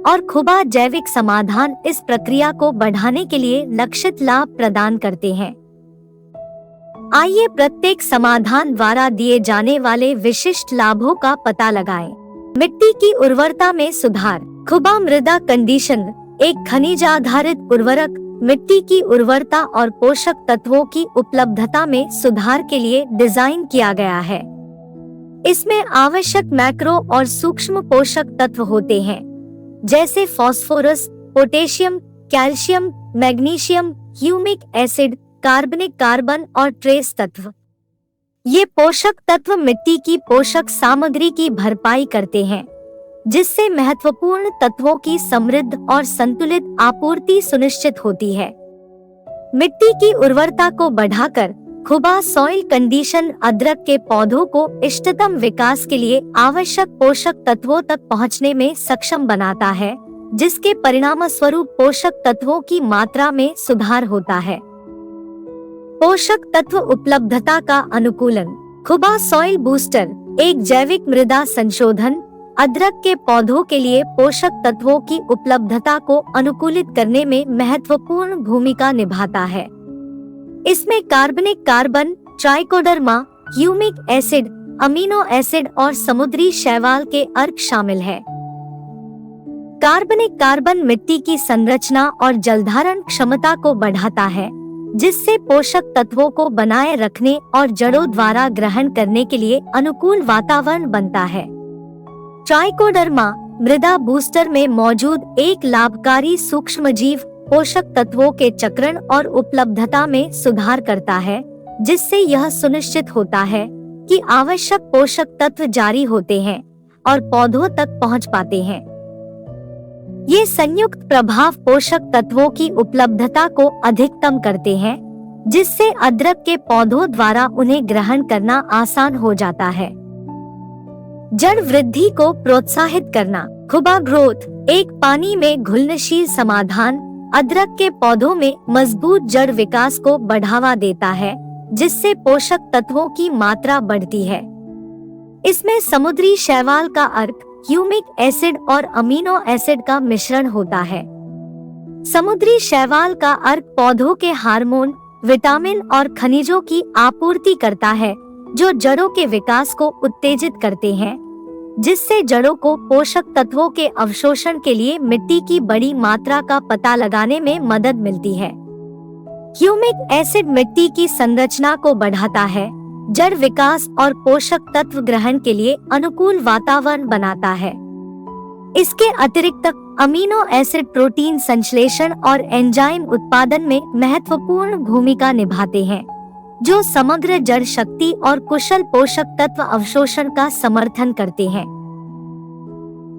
और खुबा जैविक समाधान इस प्रक्रिया को बढ़ाने के लिए लक्षित लाभ प्रदान करते हैं। आइए प्रत्येक समाधान द्वारा दिए जाने वाले विशिष्ट लाभों का पता लगाएं। मिट्टी की उर्वरता में सुधार। खुबा मृदा कंडीशन एक खनिज आधारित उर्वरक मिट्टी की उर्वरता और पोषक तत्वों की उपलब्धता में सुधार के लिए डिजाइन किया गया है। इसमें आवश्यक मैक्रो और सूक्ष्म पोषक तत्व होते हैं, जैसे phosphorus, potassium, calcium, magnesium, humic acid, कार्बनिक कार्बन और ट्रेस तत्व। ये पोषक तत्व मिट्टी की पोषक सामग्री की भरपाई करते हैं, जिससे महत्वपूर्ण तत्वों की समृद्ध और संतुलित आपूर्ति सुनिश्चित होती है। मिट्टी की उर्वरता को बढ़ाकर खुबा सॉइल कंडीशन अदरक के पौधों को इष्टतम विकास के लिए आवश्यक पोषक तत्वों तक पहुंचने में सक्षम बनाता है, जिसके परिणामस्वरूप पोषक तत्वों की मात्रा में सुधार होता है। पोषक तत्व उपलब्धता का अनुकूलन। खुबा सॉइल बूस्टर एक जैविक मृदा संशोधन अदरक के पौधों के लिए पोषक तत्वों की उपलब्धता को अनुकूलित करने में महत्वपूर्ण भूमिका निभाता है। इसमें कार्बनिक carbon, trichoderma, humic acid, amino acid और समुद्री शैवाल के अर्क शामिल है। कार्बनिक कार्बन मिट्टी की संरचना और जलधारण क्षमता को बढ़ाता है, जिससे पोषक तत्वों को बनाए रखने और जड़ों द्वारा ग्रहण करने के लिए अनुकूल वातावरण बनता है। ट्राइकोडर्मा मृदा बूस्टर में मौजूद एक लाभकारी सूक्ष्मजीव पोषक तत्वों के चक्रण और उपलब्धता में सुधार करता है, जिससे यह सुनिश्चित होता है कि आवश्यक पोषक तत्व जारी होते हैं और पौधों तक पहुंच पाते हैं। ये संयुक्त प्रभाव पोषक तत्वों की उपलब्धता को अधिकतम करते हैं, जिससे अदरक के पौधों द्वारा उन्हें ग्रहण करना आसान हो जाता है। जड़ वृद्धि को प्रोत्साहित करना। खुबा ग्रोथ एक पानी में घुलनशील समाधान अदरक के पौधों में मजबूत जड़ विकास को बढ़ावा देता है, जिससे पोषक तत्वों की मात्रा बढ़ती है। इसमें समुद्री शैवाल का अर्क, ह्यूमिक एसिड और अमीनो एसिड का मिश्रण होता है। समुद्री शैवाल का अर्क पौधों के हार्मोन, विटामिन और खनिजों की आपूर्ति करता है, जो जड़ों के विकास को उत्तेजित करते हैं, जिससे जड़ों को पोषक तत्वों के अवशोषण के लिए मिट्टी की बड़ी मात्रा का पता लगाने में मदद मिलती है। ह्यूमिक एसिड मिट्टी की संरचना को बढ़ाता है, जड़ विकास और पोषक तत्व ग्रहण के लिए अनुकूल वातावरण बनाता है। इसके अतिरिक्त अमीनो एसिड प्रोटीन संश्लेषण और एंजाइम उत्पादन में महत्वपूर्ण भूमिका निभाते हैं, जो समग्र जड़ शक्ति और कुशल पोषक तत्व अवशोषण का समर्थन करते हैं।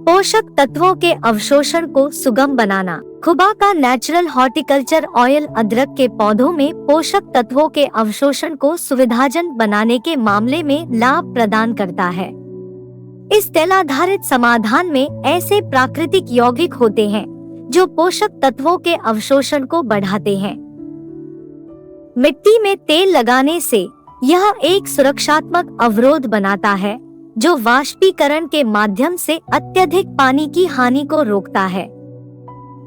पोषक तत्वों के अवशोषण को सुगम बनाना। खुबा का नेचुरल हॉर्टिकल्चर ऑयल अदरक के पौधों में पोषक तत्वों के अवशोषण को सुविधाजनक बनाने के मामले में लाभ प्रदान करता है। इस तेल आधारित समाधान में ऐसे प्राकृतिक यौगिक होते हैं जो पोषक तत्वों के अवशोषण को बढ़ाते हैं। मिट्टी में तेल लगाने से यह एक सुरक्षात्मक अवरोध बनाता है जो वाष्पीकरण के माध्यम से अत्यधिक पानी की हानि को रोकता है।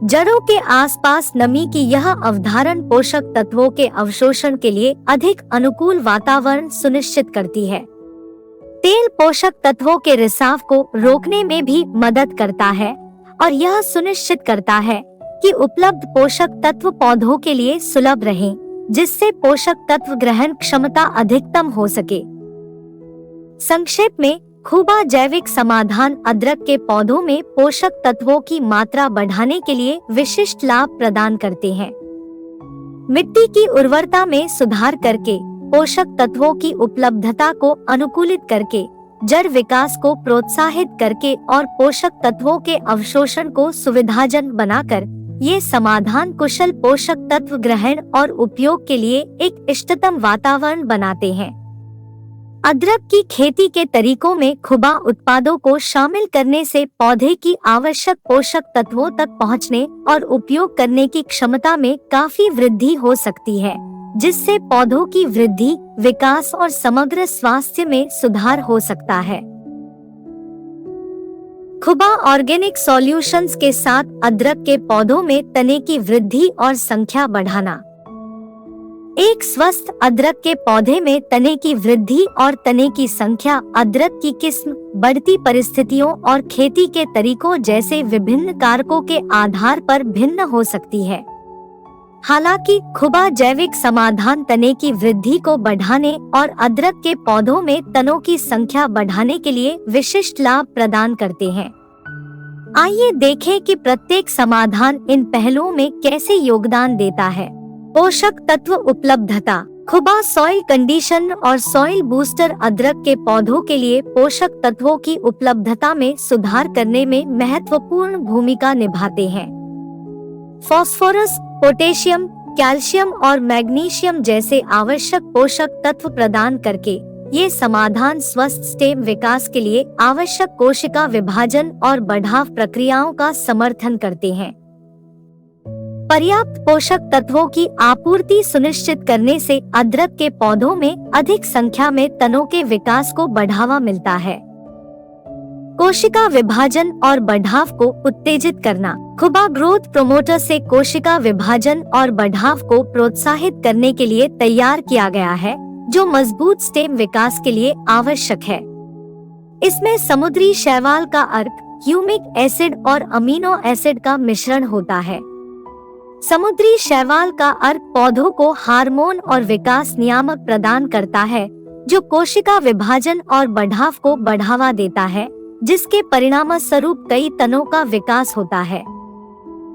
जड़ों के आसपास नमी की यह अवधारण पोषक तत्वों के अवशोषण के लिए अधिक अनुकूल वातावरण सुनिश्चित करती है। तेल पोषक तत्वों के रिसाव को रोकने में भी मदद करता है और यह सुनिश्चित करता है कि उपलब्ध पोषक तत्व पौधों के लिए सुलभ रहें, जिससे पोषक तत्व ग्रहण क्षमता अधिकतम हो सके। संक्षेप में, खुबा जैविक समाधान अदरक के पौधों में पोषक तत्वों की मात्रा बढ़ाने के लिए विशिष्ट लाभ प्रदान करते हैं। मिट्टी की उर्वरता में सुधार करके, पोषक तत्वों की उपलब्धता को अनुकूलित करके, जड़ विकास को प्रोत्साहित करके और पोषक तत्वों के अवशोषण को सुविधाजनक बनाकर, ये समाधान कुशल पोषक तत्व ग्रहण और उपयोग के लिए एक इष्टतम वातावरण बनाते हैं। अदरक की खेती के तरीकों में खुबा उत्पादों को शामिल करने से पौधे की आवश्यक पोषक तत्वों तक पहुंचने और उपयोग करने की क्षमता में काफी वृद्धि हो सकती है, जिससे पौधों की वृद्धि, विकास और समग्र स्वास्थ्य में सुधार हो सकता है। खुबा ऑर्गेनिक सॉल्यूशंस के साथ अदरक के पौधों में तने की वृद्धि और संख्या बढ़ाना। एक स्वस्थ अदरक के पौधे में तने की वृद्धि और तने की संख्या अदरक की किस्म, बढ़ती परिस्थितियों और खेती के तरीकों जैसे विभिन्न कारकों के आधार पर भिन्न हो सकती है। हालांकि खुबा जैविक समाधान तने की वृद्धि को बढ़ाने और अदरक के पौधों में तनों की संख्या बढ़ाने के लिए विशिष्ट लाभ प्रदान करते हैं। आइए देखें कि प्रत्येक समाधान इन पहलुओं में कैसे योगदान देता है। पोषक तत्व उपलब्धता। खुबा सॉइल कंडीशन और सॉइल बूस्टर अदरक के पौधों के लिए पोषक तत्वों की उपलब्धता में सुधार करने में महत्वपूर्ण भूमिका निभाते हैं। फास्फोरस, पोटेशियम, कैल्शियम और मैग्नीशियम जैसे आवश्यक पोषक तत्व प्रदान करके ये समाधान स्वस्थ स्टेम विकास के लिए आवश्यक कोशिका विभाजन और बढ़ाव प्रक्रियाओं का समर्थन करते हैं। पर्याप्त पोषक तत्वों की आपूर्ति सुनिश्चित करने से अदरक के पौधों में अधिक संख्या में तनों के विकास को बढ़ावा मिलता है। कोशिका विभाजन और बढ़ाव को उत्तेजित करना। खुबा ग्रोथ प्रोमोटर से कोशिका विभाजन और बढ़ाव को प्रोत्साहित करने के लिए तैयार किया गया है, जो मजबूत स्टेम विकास के लिए आवश्यक है। इसमें समुद्री शैवाल का अर्क, ह्यूमिक एसिड और अमीनो एसिड का मिश्रण होता है। समुद्री शैवाल का अर्क पौधों को हार्मोन और विकास नियामक प्रदान करता है, जो कोशिका विभाजन और बढ़ाव को बढ़ावा देता है, जिसके परिणामस्वरूप कई तनों का विकास होता है।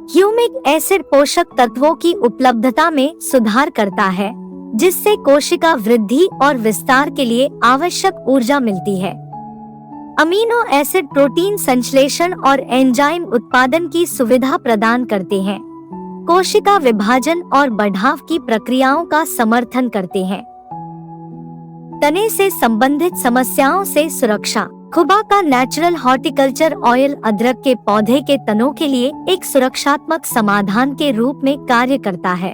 ह्यूमिक एसिड पोषक तत्वों की उपलब्धता में सुधार करता है, जिससे कोशिका वृद्धि और विस्तार के लिए आवश्यक ऊर्जा मिलती है। अमीनो एसिड प्रोटीन संश्लेषण और एंजाइम उत्पादन की सुविधा प्रदान करते हैं, कोशिका विभाजन और बढ़ाव की प्रक्रियाओं का समर्थन करते हैं। तने से संबंधित समस्याओं से सुरक्षा। खुबा का नेचुरल हॉर्टिकल्चर ऑयल अदरक के पौधे के तनों के लिए एक सुरक्षात्मक समाधान के रूप में कार्य करता है।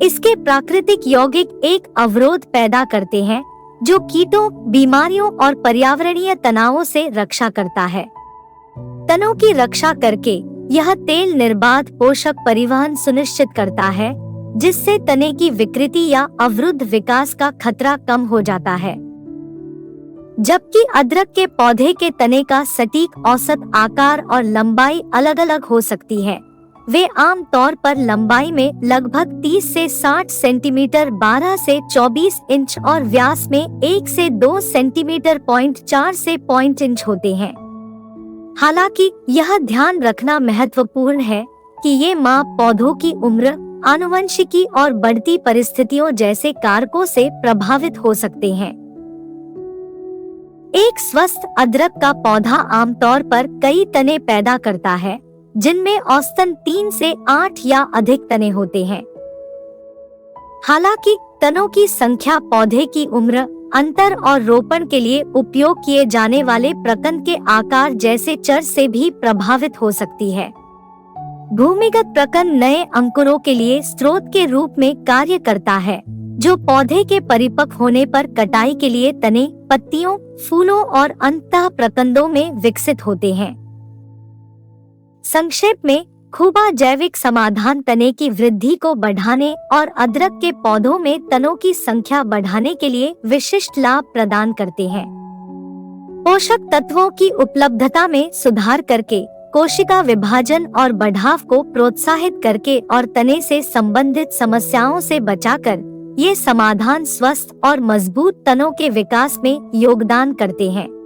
इसके प्राकृतिक यौगिक एक अवरोध पैदा करते हैं, जो कीटों, बीमारियों और पर्यावरणीय तनावों से रक्षा करता है। तनों की रक्षा करके यह तेल निर्बाध पोषक परिवहन सुनिश्चित करता है, जिससे तने की विकृति या अवरुद्ध विकास का खतरा कम हो जाता है। जबकि अदरक के पौधे के तने का सटीक औसत आकार और लंबाई अलग अलग हो सकती है, वे आम तौर पर लंबाई में लगभग 30 से 60 सेंटीमीटर 12 से 24 इंच और व्यास में 1 से 2 सेंटीमीटर 0.4 से 0.5 इंच होते हैं। हालांकि यह ध्यान रखना महत्वपूर्ण है कि ये माप पौधों की उम्र, आनुवंशिकी और बढ़ती परिस्थितियों जैसे कारकों से प्रभावित हो सकते हैं। एक स्वस्थ अदरक का पौधा आमतौर पर कई तने पैदा करता है, जिनमें औसतन 3 से 8 या अधिक तने होते हैं। हालांकि तनों की संख्या पौधे की उम्र, अंतर और रोपण के लिए उपयोग किए जाने वाले प्रकंद के आकार जैसे चर से भी प्रभावित हो सकती है। भूमिगत प्रकंद नए अंकुरों के लिए स्रोत के रूप में कार्य करता है, जो पौधे के परिपक्व होने पर कटाई के लिए तने, पत्तियों, फूलों और अंततः प्रकंदों में विकसित होते हैं। संक्षेप में, खुबा जैविक समाधान तने की वृद्धि को बढ़ाने और अदरक के पौधों में तनों की संख्या बढ़ाने के लिए विशिष्ट लाभ प्रदान करते हैं। पोषक तत्वों की उपलब्धता में सुधार करके, कोशिका विभाजन और बढ़ाव को प्रोत्साहित करके और तने से संबंधित समस्याओं से बचाकर, ये समाधान स्वस्थ और मजबूत तनों के विकास में योगदान करते हैं।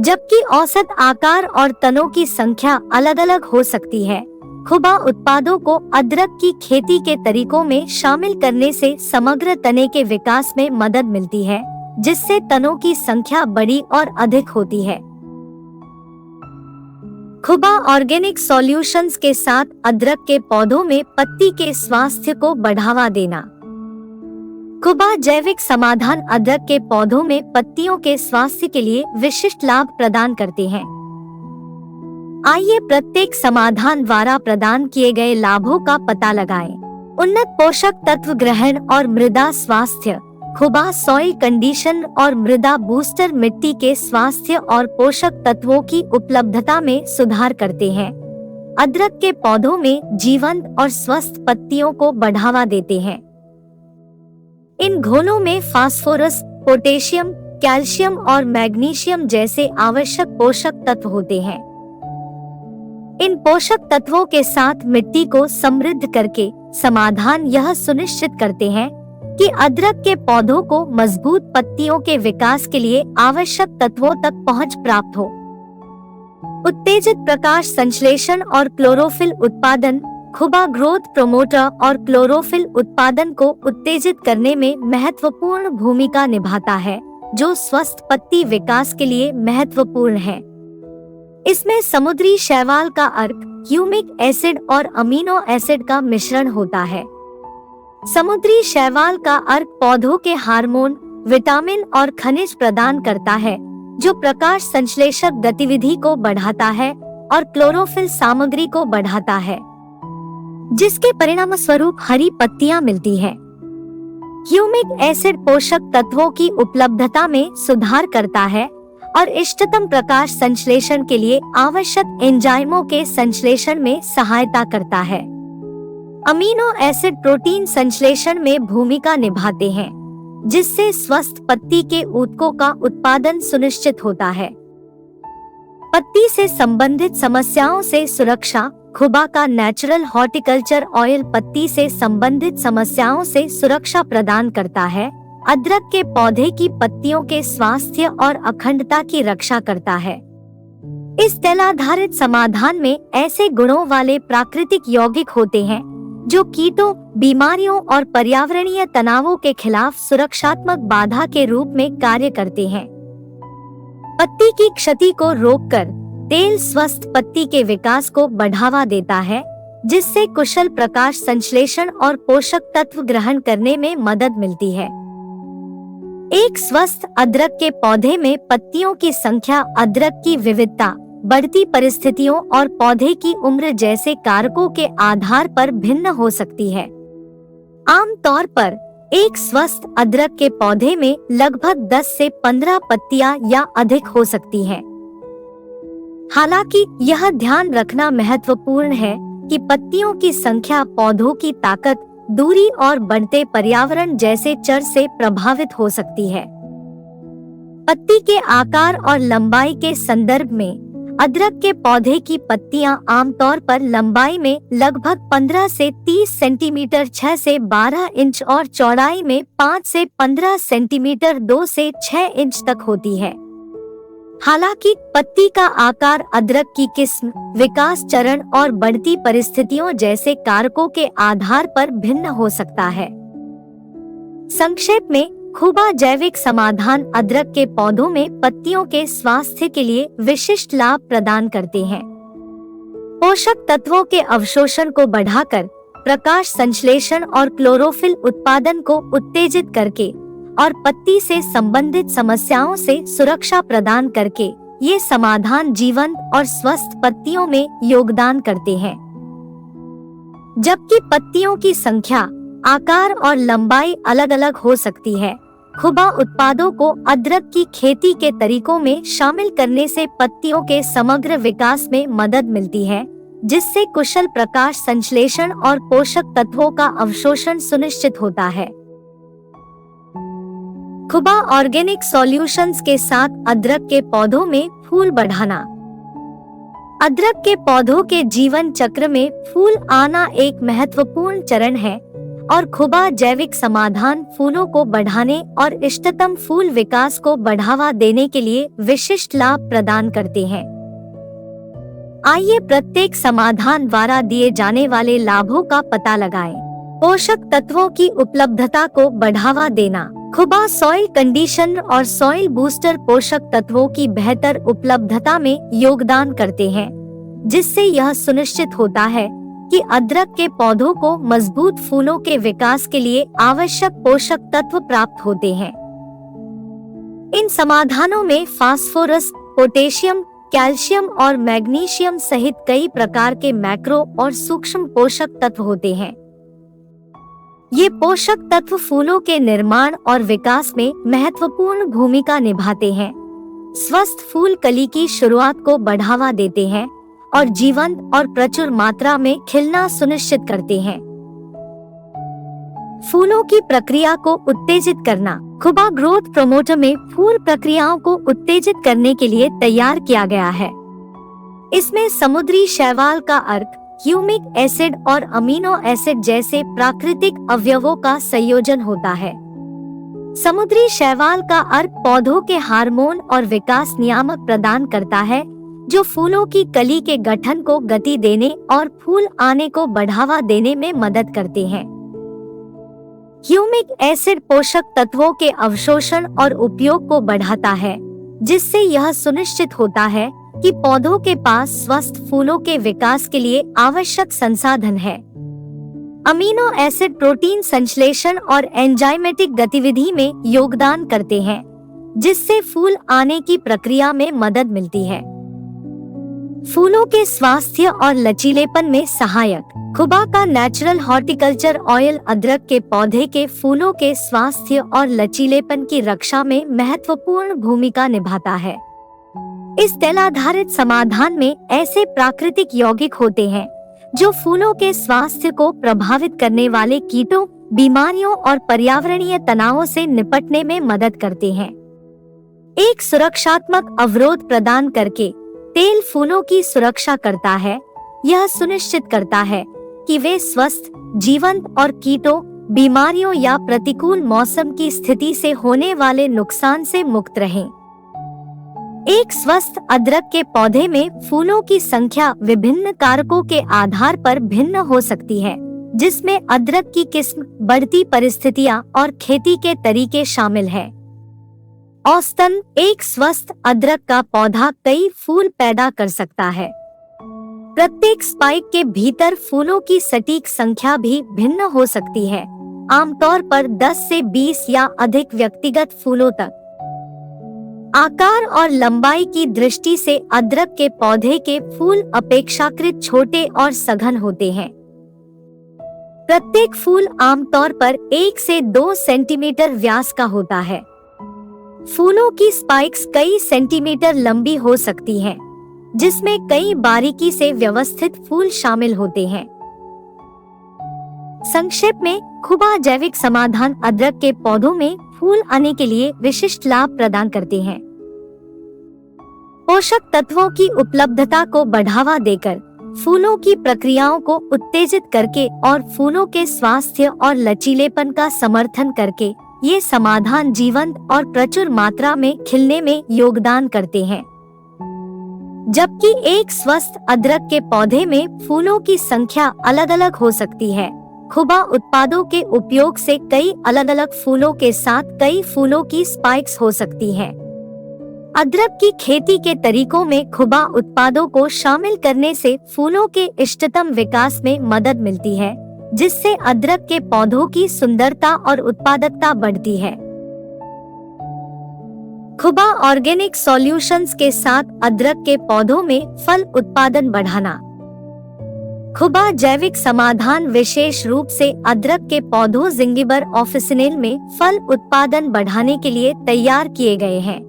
जबकि औसत आकार और तनों की संख्या अलग-अलग हो सकती है, खुबा उत्पादों को अदरक की खेती के तरीकों में शामिल करने से समग्र तने के विकास में मदद मिलती है, जिससे तनों की संख्या बड़ी और अधिक होती है। खुबा ऑर्गेनिक सॉल्यूशंस के साथ अदरक के पौधों में पत्ती के स्वास्थ्य को बढ़ावा देना। खुबा जैविक समाधान अदरक के पौधों में पत्तियों के स्वास्थ्य के लिए विशिष्ट लाभ प्रदान करते हैं। आइए प्रत्येक समाधान द्वारा प्रदान किए गए लाभों का पता लगाएं। उन्नत पोषक तत्व ग्रहण और मृदा स्वास्थ्य। खुबा सॉइल कंडीशन और मृदा बूस्टर मिट्टी के स्वास्थ्य और पोषक तत्वों की उपलब्धता में सुधार करते हैं। अदरक के पौधों में जीवंत और स्वस्थ पत्तियों को बढ़ावा देते हैं। इन घोलों में फास्फोरस, पोटेशियम, कैल्शियम और मैग्नीशियम जैसे आवश्यक पोषक तत्व होते हैं। इन पोषक तत्वों के साथ मिट्टी को समृद्ध करके समाधान यह सुनिश्चित करते हैं कि अदरक के पौधों को मजबूत पत्तियों के विकास के लिए आवश्यक तत्वों तक पहुंच प्राप्त हो। उत्तेजित प्रकाश संश्लेषण और क्लोरोफिल उत्पादन। खुबा ग्रोथ प्रोमोटर और क्लोरोफिल उत्पादन को उत्तेजित करने में महत्वपूर्ण भूमिका निभाता है, जो स्वस्थ पत्ती विकास के लिए महत्वपूर्ण है। इसमें समुद्री शैवाल का अर्क, ह्यूमिक एसिड और अमीनो एसिड का मिश्रण होता है। समुद्री शैवाल का अर्क पौधों के हार्मोन, विटामिन और खनिज प्रदान करता है, जो प्रकाश संश्लेषक गतिविधि को बढ़ाता है और क्लोरोफिल सामग्री को बढ़ाता है, जिसके परिणाम स्वरूप हरी पत्तियां मिलती है। ह्यूमिक एसिड पोषक तत्वों की उपलब्धता में सुधार करता है और इष्टतम प्रकाश संश्लेषण के लिए आवश्यक एंजाइमों के संश्लेषण में सहायता करता है। अमीनो एसिड प्रोटीन संश्लेषण में भूमिका निभाते हैं, जिससे स्वस्थ पत्ती के ऊतकों का उत्पादन सुनिश्चित होता है। पत्ती से संबंधित समस्याओं से सुरक्षा। खुबा का नेचुरल हॉर्टिकल्चर ऑयल पत्ती से संबंधित समस्याओं से सुरक्षा प्रदान करता है। अदरक के पौधे की पत्तियों के स्वास्थ्य और अखंडता की रक्षा करता है। इस तेल आधारित समाधान में ऐसे गुणों वाले प्राकृतिक यौगिक होते हैं जो कीटों, बीमारियों और पर्यावरणीय तनावों के खिलाफ सुरक्षात्मक बाधा के रूप में कार्य करते हैं। पत्ती की क्षति को रोककर तेल स्वस्थ पत्ती के विकास को बढ़ावा देता है, जिससे कुशल प्रकाश संश्लेषण और पोषक तत्व ग्रहण करने में मदद मिलती है। एक स्वस्थ अदरक के पौधे में पत्तियों की संख्या अदरक की विविधता, बढ़ती परिस्थितियों और पौधे की उम्र जैसे कारकों के आधार पर भिन्न हो सकती है। आमतौर पर एक स्वस्थ अदरक के पौधे में लगभग 10 से 15 पत्तियां या अधिक हो सकती हैं। हालांकि यह ध्यान रखना महत्वपूर्ण है कि पत्तियों की संख्या पौधों की ताकत, दूरी और बढ़ते पर्यावरण जैसे चर से प्रभावित हो सकती है। पत्ती के आकार और लंबाई के संदर्भ में अदरक के पौधे की पत्तियां आमतौर पर लंबाई में लगभग 15 से 30 सेंटीमीटर 6 से 12 इंच और चौड़ाई में 5 से 15 सेंटीमीटर 2 से 6 इंच तक होती है। हालांकि पत्ती का आकार अदरक की किस्म, विकास चरण और बढ़ती परिस्थितियों जैसे कारकों के आधार पर भिन्न हो सकता है। संक्षेप में, खुबा जैविक समाधान अदरक के पौधों में पत्तियों के स्वास्थ्य के लिए विशिष्ट लाभ प्रदान करते हैं। पोषक तत्वों के अवशोषण को बढ़ाकर, प्रकाश संश्लेषण और क्लोरोफिल उत्पादन को उत्तेजित करके और पत्ती से संबंधित समस्याओं से सुरक्षा प्रदान करके ये समाधान जीवंत और स्वस्थ पत्तियों में योगदान करते हैं। जबकि पत्तियों की संख्या, आकार और लंबाई अलग-अलग हो सकती है, खुबा उत्पादों को अदरक की खेती के तरीकों में शामिल करने से पत्तियों के समग्र विकास में मदद मिलती है, जिससे कुशल प्रकाश संश्लेषण और पोषक तत्वों का अवशोषण सुनिश्चित होता है। खुबा ऑर्गेनिक सॉल्यूशंस के साथ अदरक के पौधों में फूल बढ़ाना। अदरक के पौधों के जीवन चक्र में फूल आना एक महत्वपूर्ण चरण है और खुबा जैविक समाधान फूलों को बढ़ाने और इष्टतम फूल विकास को बढ़ावा देने के लिए विशिष्ट लाभ प्रदान करते हैं। आइए प्रत्येक समाधान द्वारा दिए जाने वाले लाभों का पता लगाएं। पोषक तत्वों की उपलब्धता को बढ़ावा देना। खुबा सॉइल कंडीशनर और सॉइल बूस्टर पोषक तत्वों की बेहतर उपलब्धता में योगदान करते हैं, जिससे यह सुनिश्चित होता है कि अदरक के पौधों को मजबूत फूलों के विकास के लिए आवश्यक पोषक तत्व प्राप्त होते हैं। इन समाधानों में फास्फोरस, पोटेशियम, कैल्शियम और मैग्नीशियम सहित कई प्रकार के मैक्रो और सूक्ष्म पोषक तत्व होते हैं। ये पोषक तत्व फूलों के निर्माण और विकास में महत्वपूर्ण भूमिका निभाते हैं, स्वस्थ फूल कली की शुरुआत को बढ़ावा देते हैं और जीवंत और प्रचुर मात्रा में खिलना सुनिश्चित करते हैं। फूलों की प्रक्रिया को उत्तेजित करना। खुबा ग्रोथ प्रमोटर में फूल प्रक्रियाओं को उत्तेजित करने के लिए तैयार किया गया है। इसमें समुद्री शैवाल का अर्क, ह्यूमिक एसिड और अमीनो एसिड जैसे प्राकृतिक अवयवों का संयोजन होता है। समुद्री शैवाल का अर्क पौधों के हार्मोन और विकास नियामक प्रदान करता है, जो फूलों की कली के गठन को गति देने और फूल आने को बढ़ावा देने में मदद करते हैं। ह्यूमिक एसिड पोषक तत्वों के अवशोषण और उपयोग को बढ़ाता है, जिससे यह सुनिश्चित होता है कि पौधों के पास स्वस्थ फूलों के विकास के लिए आवश्यक संसाधन है। अमीनो एसिड प्रोटीन संश्लेषण और एंजाइमेटिक गतिविधि में योगदान करते हैं, जिससे फूल आने की प्रक्रिया में मदद मिलती है। फूलों के स्वास्थ्य और लचीलेपन में सहायक। खुबा का नेचुरल हॉर्टिकल्चर ऑयल अदरक के पौधे के फूलों के स्वास्थ्य और लचीलेपन की रक्षा में महत्वपूर्ण भूमिका निभाता है। इस तेल आधारित समाधान में ऐसे प्राकृतिक यौगिक होते हैं जो फूलों के स्वास्थ्य को प्रभावित करने वाले कीटों, बीमारियों और पर्यावरणीय तनावों से निपटने में मदद करते हैं। एक सुरक्षात्मक अवरोध प्रदान करके तेल फूलों की सुरक्षा करता है। यह सुनिश्चित करता है कि वे स्वस्थ, जीवंत और कीटों, बीमारियों या प्रतिकूल मौसम की स्थिति से होने वाले नुकसान से मुक्त रहें। एक स्वस्थ अदरक के पौधे में फूलों की संख्या विभिन्न कारकों के आधार पर भिन्न हो सकती है, जिसमें अदरक की किस्म, बढ़ती परिस्थितियां और खेती के तरीके शामिल हैं। औसतन एक स्वस्थ अदरक का पौधा कई फूल पैदा कर सकता है। प्रत्येक स्पाइक के भीतर फूलों की सटीक संख्या भी भिन्न हो सकती है, आमतौर पर 10 से 20 या अधिक व्यक्तिगत फूलों तक। आकार और लंबाई की दृष्टि से अदरक के पौधे के फूल अपेक्षाकृत छोटे और सघन होते हैं। प्रत्येक फूल आमतौर पर 1 से 2 सेंटीमीटर व्यास का होता है। फूलों की स्पाइक्स कई सेंटीमीटर लंबी हो सकती हैं, जिसमें कई बारीकी से व्यवस्थित फूल शामिल होते हैं। संक्षेप में, खुबा जैविक समाधान अदरक के पौधों में फूल आने के लिए विशिष्ट लाभ प्रदान करते हैं। पोषक तत्वों की उपलब्धता को बढ़ावा देकर, फूलों की प्रक्रियाओं को उत्तेजित करके और फूलों के स्वास्थ्य और लचीलेपन का समर्थन करके ये समाधान जीवंत और प्रचुर मात्रा में खिलने में योगदान करते हैं। जबकि एक स्वस्थ अदरक के पौधे में फूलों की संख्या अलग अलग हो सकती है, खुबा उत्पादों के उपयोग से कई अलग अलग फूलों के साथ कई फूलों की स्पाइक्स हो सकती हैं। अदरक की खेती के तरीकों में खुबा उत्पादों को शामिल करने से फूलों के इष्टतम विकास में मदद मिलती है, जिससे अदरक के पौधों की सुंदरता और उत्पादकता बढ़ती है। खुबा ऑर्गेनिक सॉल्यूशंस के साथ अदरक के पौधों में फल उत्पादन बढ़ाना। खुबा जैविक समाधान विशेष रूप से अदरक के पौधों जिंगिबर ऑफिसिनेल में फल उत्पादन बढ़ाने के लिए तैयार किए गए हैं।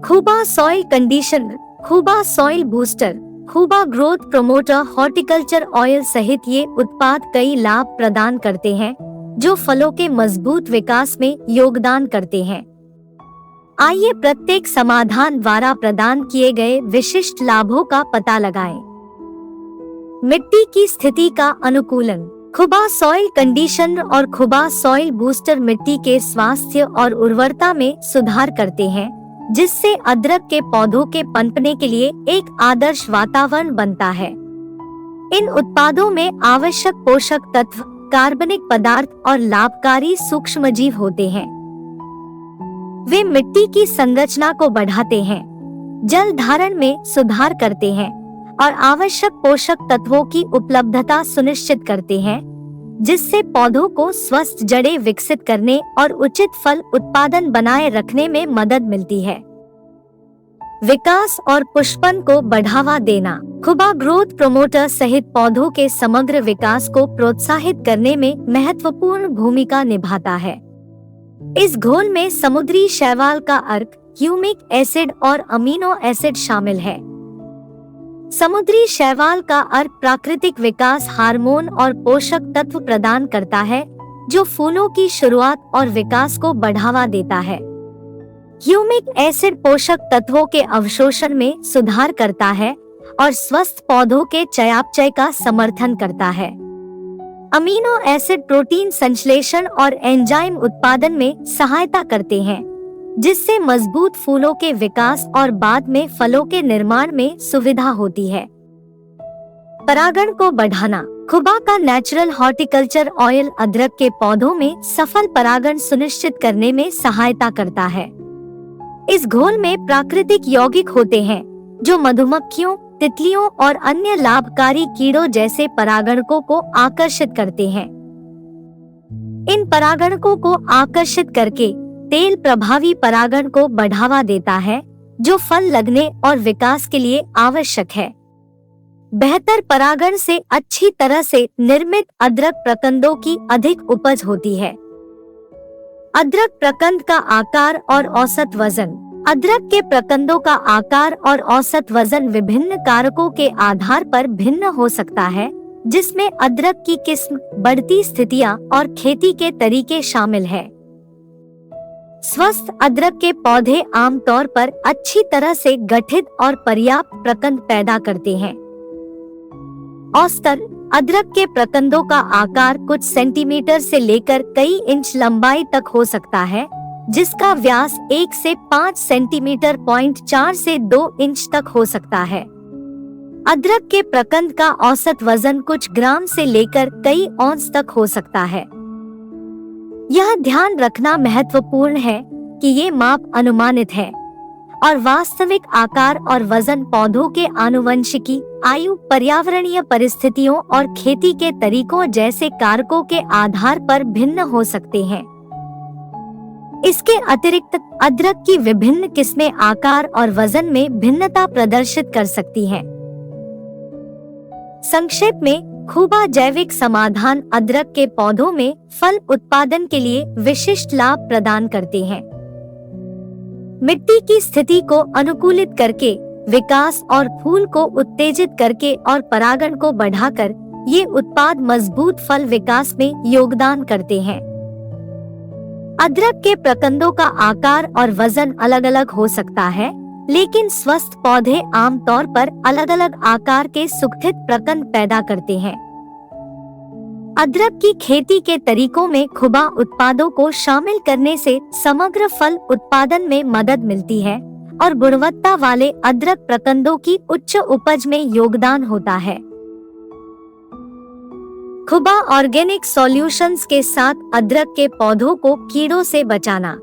खुबा सॉइल कंडीशनर, खुबा सॉइल बूस्टर, खुबा ग्रोथ प्रोमोटर हॉर्टिकल्चर ऑयल सहित ये उत्पाद कई लाभ प्रदान करते हैं जो फलों के मजबूत विकास में योगदान करते हैं। आइए प्रत्येक समाधान द्वारा प्रदान किए गए विशिष्ट लाभों का पता लगाएं। मिट्टी की स्थिति का अनुकूलन। खुबा सॉइल कंडीशनर और खुबा सॉइल बूस्टर मिट्टी के स्वास्थ्य और उर्वरता में सुधार करते हैं, जिससे अदरक के पौधों के पनपने के लिए एक आदर्श वातावरण बनता है। इन उत्पादों में आवश्यक पोषक तत्व, कार्बनिक पदार्थ और लाभकारी सूक्ष्मजीव होते हैं। वे मिट्टी की संरचना को बढ़ाते हैं, जल धारण में सुधार करते हैं और आवश्यक पोषक तत्वों की उपलब्धता सुनिश्चित करते हैं, जिससे पौधों को स्वस्थ जड़ें विकसित करने और उचित फल उत्पादन बनाए रखने में मदद मिलती है। विकास और पुष्पन को बढ़ावा देना। खुबा ग्रोथ प्रोमोटर सहित पौधों के समग्र विकास को प्रोत्साहित करने में महत्वपूर्ण भूमिका निभाता है। इस घोल में समुद्री शैवाल का अर्क, ह्यूमिक एसिड और अमीनो एसिड शामिल है। समुद्री शैवाल का अर्क प्राकृतिक विकास हार्मोन और पोषक तत्व प्रदान करता है, जो फूलों की शुरुआत और विकास को बढ़ावा देता है। ह्यूमिक एसिड पोषक तत्वों के अवशोषण में सुधार करता है और स्वस्थ पौधों के चयापचय का समर्थन करता है। अमीनो एसिड प्रोटीन संश्लेषण और एंजाइम उत्पादन में सहायता करते हैं, जिससे मजबूत फूलों के विकास और बाद में फलों के निर्माण में सुविधा होती है। परागण को बढ़ाना। खुबा का नेचुरल हॉर्टिकल्चर ऑयल अदरक के पौधों में सफल परागण सुनिश्चित करने में सहायता करता है। इस घोल में प्राकृतिक यौगिक होते हैं जो मधुमक्खियों, तितलियों और अन्य लाभकारी कीड़ों जैसे परागणकों को आकर्षित करते हैं। इन परागणकों को आकर्षित करके तेल प्रभावी परागण को बढ़ावा देता है, जो फल लगने और विकास के लिए आवश्यक है। बेहतर परागण से अच्छी तरह से निर्मित अदरक प्रकंदों की अधिक उपज होती है। अदरक प्रकंद का आकार और औसत वजन। अदरक के प्रकंदों का आकार और औसत वजन विभिन्न कारकों के आधार पर भिन्न हो सकता है, जिसमें अदरक की किस्म, बढ़ती स्थितियां और खेती के तरीके शामिल है। स्वस्थ अदरक के पौधे आमतौर पर अच्छी तरह से गठित और पर्याप्त प्रकंद पैदा करते हैं। औसतन अदरक के प्रकंदों का आकार कुछ सेंटीमीटर से लेकर कई इंच लंबाई तक हो सकता है, जिसका व्यास 1 से 5 सेंटीमीटर 0.4 से 2 इंच तक हो सकता है। अदरक के प्रकंद का औसत वजन कुछ ग्राम से लेकर कई औंस तक हो सकता है। यह ध्यान रखना महत्वपूर्ण है कि ये माप अनुमानित है और वास्तविक आकार और वजन पौधों के आनुवंशिकी, आयु, पर्यावरणीय परिस्थितियों और खेती के तरीकों जैसे कारकों के आधार पर भिन्न हो सकते हैं। इसके अतिरिक्त अदरक की विभिन्न किस्में आकार और वजन में भिन्नता प्रदर्शित कर सकती हैं। संक्षेप में, खुबा जैविक समाधान अदरक के पौधों में फल उत्पादन के लिए विशिष्ट लाभ प्रदान करते हैं। मिट्टी की स्थिति को अनुकूलित करके, विकास और फूल को उत्तेजित करके और परागण को बढ़ाकर ये उत्पाद मजबूत फल विकास में योगदान करते हैं। अदरक के प्रकंदों का आकार और वजन अलग अलग हो सकता है, लेकिन स्वस्थ पौधे आमतौर पर अलग अलग आकार के सुगठित प्रकंद पैदा करते हैं। अदरक की खेती के तरीकों में खुबा उत्पादों को शामिल करने से समग्र फल उत्पादन में मदद मिलती है और गुणवत्ता वाले अदरक प्रकंदों की उच्च उपज में योगदान होता है। खुबा ऑर्गेनिक सॉल्यूशंस के साथ अदरक के पौधों को कीड़ों से बचाना।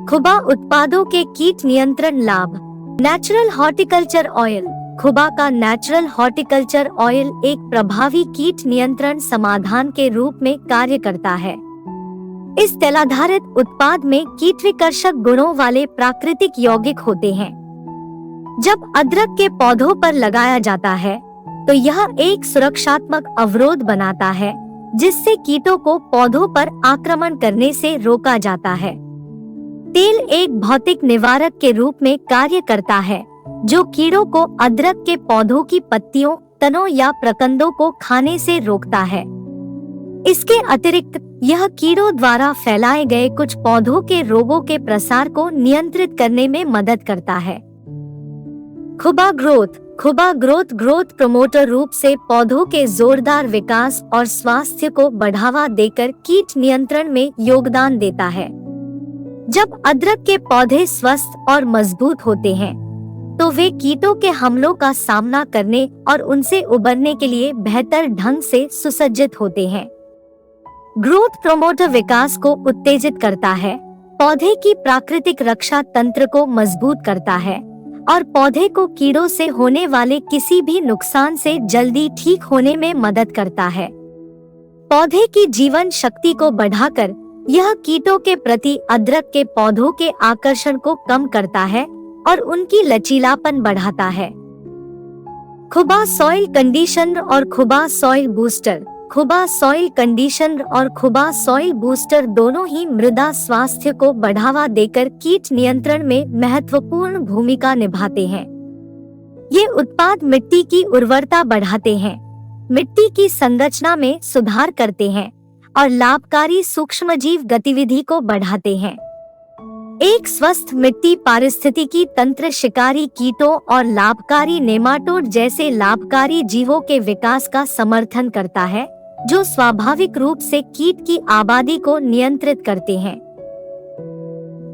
खुबा उत्पादों के कीट नियंत्रण लाभ। Natural horticulture oil. खुबा का नेचुरल हॉर्टिकल्चर ऑयल एक प्रभावी कीट नियंत्रण समाधान के रूप में कार्य करता है। इस तैलाधारित उत्पाद में कीटविकर्षक गुणों वाले प्राकृतिक यौगिक होते हैं। जब अदरक के पौधों पर लगाया जाता है तो यह एक सुरक्षात्मक अवरोध बनाता है जिससे कीटों को पौधों पर आक्रमण करने से रोका जाता है। तेल एक भौतिक निवारक के रूप में कार्य करता है जो कीड़ों को अदरक के पौधों की पत्तियों, तनों या प्रकंदों को खाने से रोकता है। इसके अतिरिक्त यह कीड़ों द्वारा फैलाए गए कुछ पौधों के रोगों के प्रसार को नियंत्रित करने में मदद करता है। खुबा ग्रोथ। खुबा ग्रोथ प्रमोटर रूप से पौधों के जोरदार विकास और स्वास्थ्य को बढ़ावा देकर कीट नियंत्रण में योगदान देता है। जब अदरक के पौधे स्वस्थ और मजबूत होते हैं तो वे कीटों के हमलों का सामना करने और उनसे उबरने के लिए बेहतर ढंग से सुसज्जित होते हैं। ग्रोथ प्रमोटर विकास को उत्तेजित करता है, पौधे की प्राकृतिक रक्षा तंत्र को मजबूत करता है और पौधे को कीड़ों से होने वाले किसी भी नुकसान से जल्दी ठीक होने में मदद करता है। पौधे की जीवन शक्ति को बढ़ाकर यह कीटों के प्रति अदरक के पौधों के आकर्षण को कम करता है और उनकी लचीलापन बढ़ाता है। खुबा सॉइल कंडीशनर और खुबा सॉइल बूस्टर। खुबा सॉइल कंडीशनर और खुबा सॉइल बूस्टर दोनों ही मृदा स्वास्थ्य को बढ़ावा देकर कीट नियंत्रण में महत्वपूर्ण भूमिका निभाते हैं। ये उत्पाद मिट्टी की उर्वरता बढ़ाते हैं, मिट्टी की संरचना में सुधार करते हैं और लाभकारी सूक्ष्मजीव गतिविधि को बढ़ाते हैं। एक स्वस्थ मिट्टी पारिस्थितिकी तंत्र शिकारी कीटों और लाभकारी नेमाटोड जैसे लाभकारी जीवों के विकास का समर्थन करता है जो स्वाभाविक रूप से कीट की आबादी को नियंत्रित करते हैं।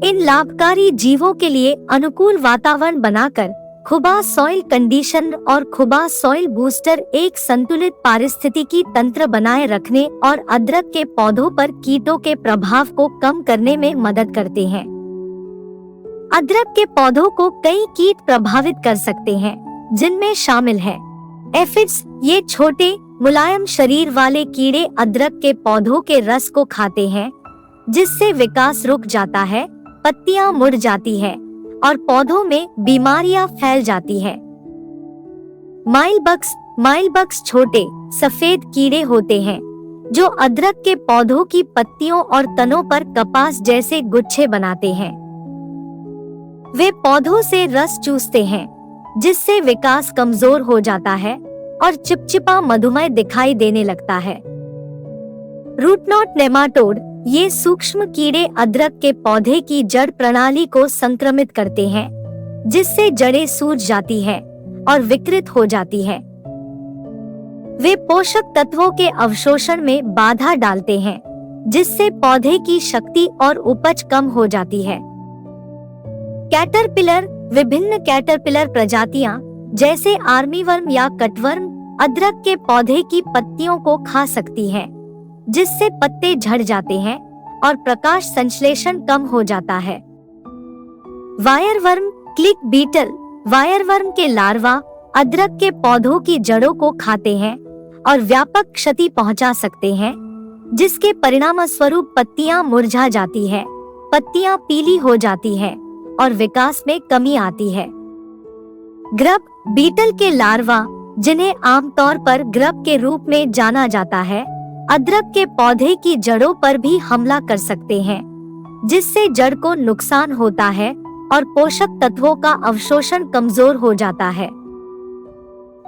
इन लाभकारी जीवों के लिए अनुकूल वातावरण बनाकर खुबा सॉइल कंडीशनर और खुबा सॉइल बूस्टर एक संतुलित पारिस्थितिकी तंत्र बनाए रखने और अदरक के पौधों पर कीटों के प्रभाव को कम करने में मदद करते हैं। अदरक के पौधों को कई कीट प्रभावित कर सकते हैं जिनमें शामिल है एफिड्स। ये छोटे मुलायम शरीर वाले कीड़े अदरक के पौधों के रस को खाते हैं जिससे विकास रुक जाता है, पत्तियां मुड़ जाती है और पौधों में बीमारियां फैल जाती है। माइलबग्स छोटे सफेद कीड़े होते हैं जो अदरक के पौधों की पत्तियों और तनों पर कपास जैसे गुच्छे बनाते हैं। वे पौधों से रस चूसते हैं जिससे विकास कमजोर हो जाता है और चिपचिपा मधुमेह दिखाई देने लगता है। रूटनॉट नेमाटोड। ये सूक्ष्म कीड़े अदरक के पौधे की जड़ प्रणाली को संक्रमित करते हैं जिससे जड़ें सूज जाती हैं और विकृत हो जाती हैं। वे पोषक तत्वों के अवशोषण में बाधा डालते हैं जिससे पौधे की शक्ति और उपज कम हो जाती है। कैटरपिलर। विभिन्न कैटरपिलर प्रजातियां जैसे आर्मीवर्म या कटवर्म अदरक के पौधे की पत्तियों को खा सकती हैं जिससे पत्ते झड़ जाते हैं और प्रकाश संश्लेषण कम हो जाता है। वायरवर्म। Click beetle. वायरवर्म के लार्वा अदरक के पौधों की जड़ों को खाते हैं और व्यापक क्षति पहुंचा सकते हैं जिसके परिणामस्वरूप पत्तियां मुरझा जाती है, पत्तियां पीली हो जाती है और विकास में कमी आती है। ग्रब। बीटल के लार्वा जिन्हें आमतौर पर ग्रब के रूप में जाना जाता है अदरक के पौधे की जड़ों पर भी हमला कर सकते हैं जिससे जड़ को नुकसान होता है और पोषक तत्वों का अवशोषण कमजोर हो जाता है।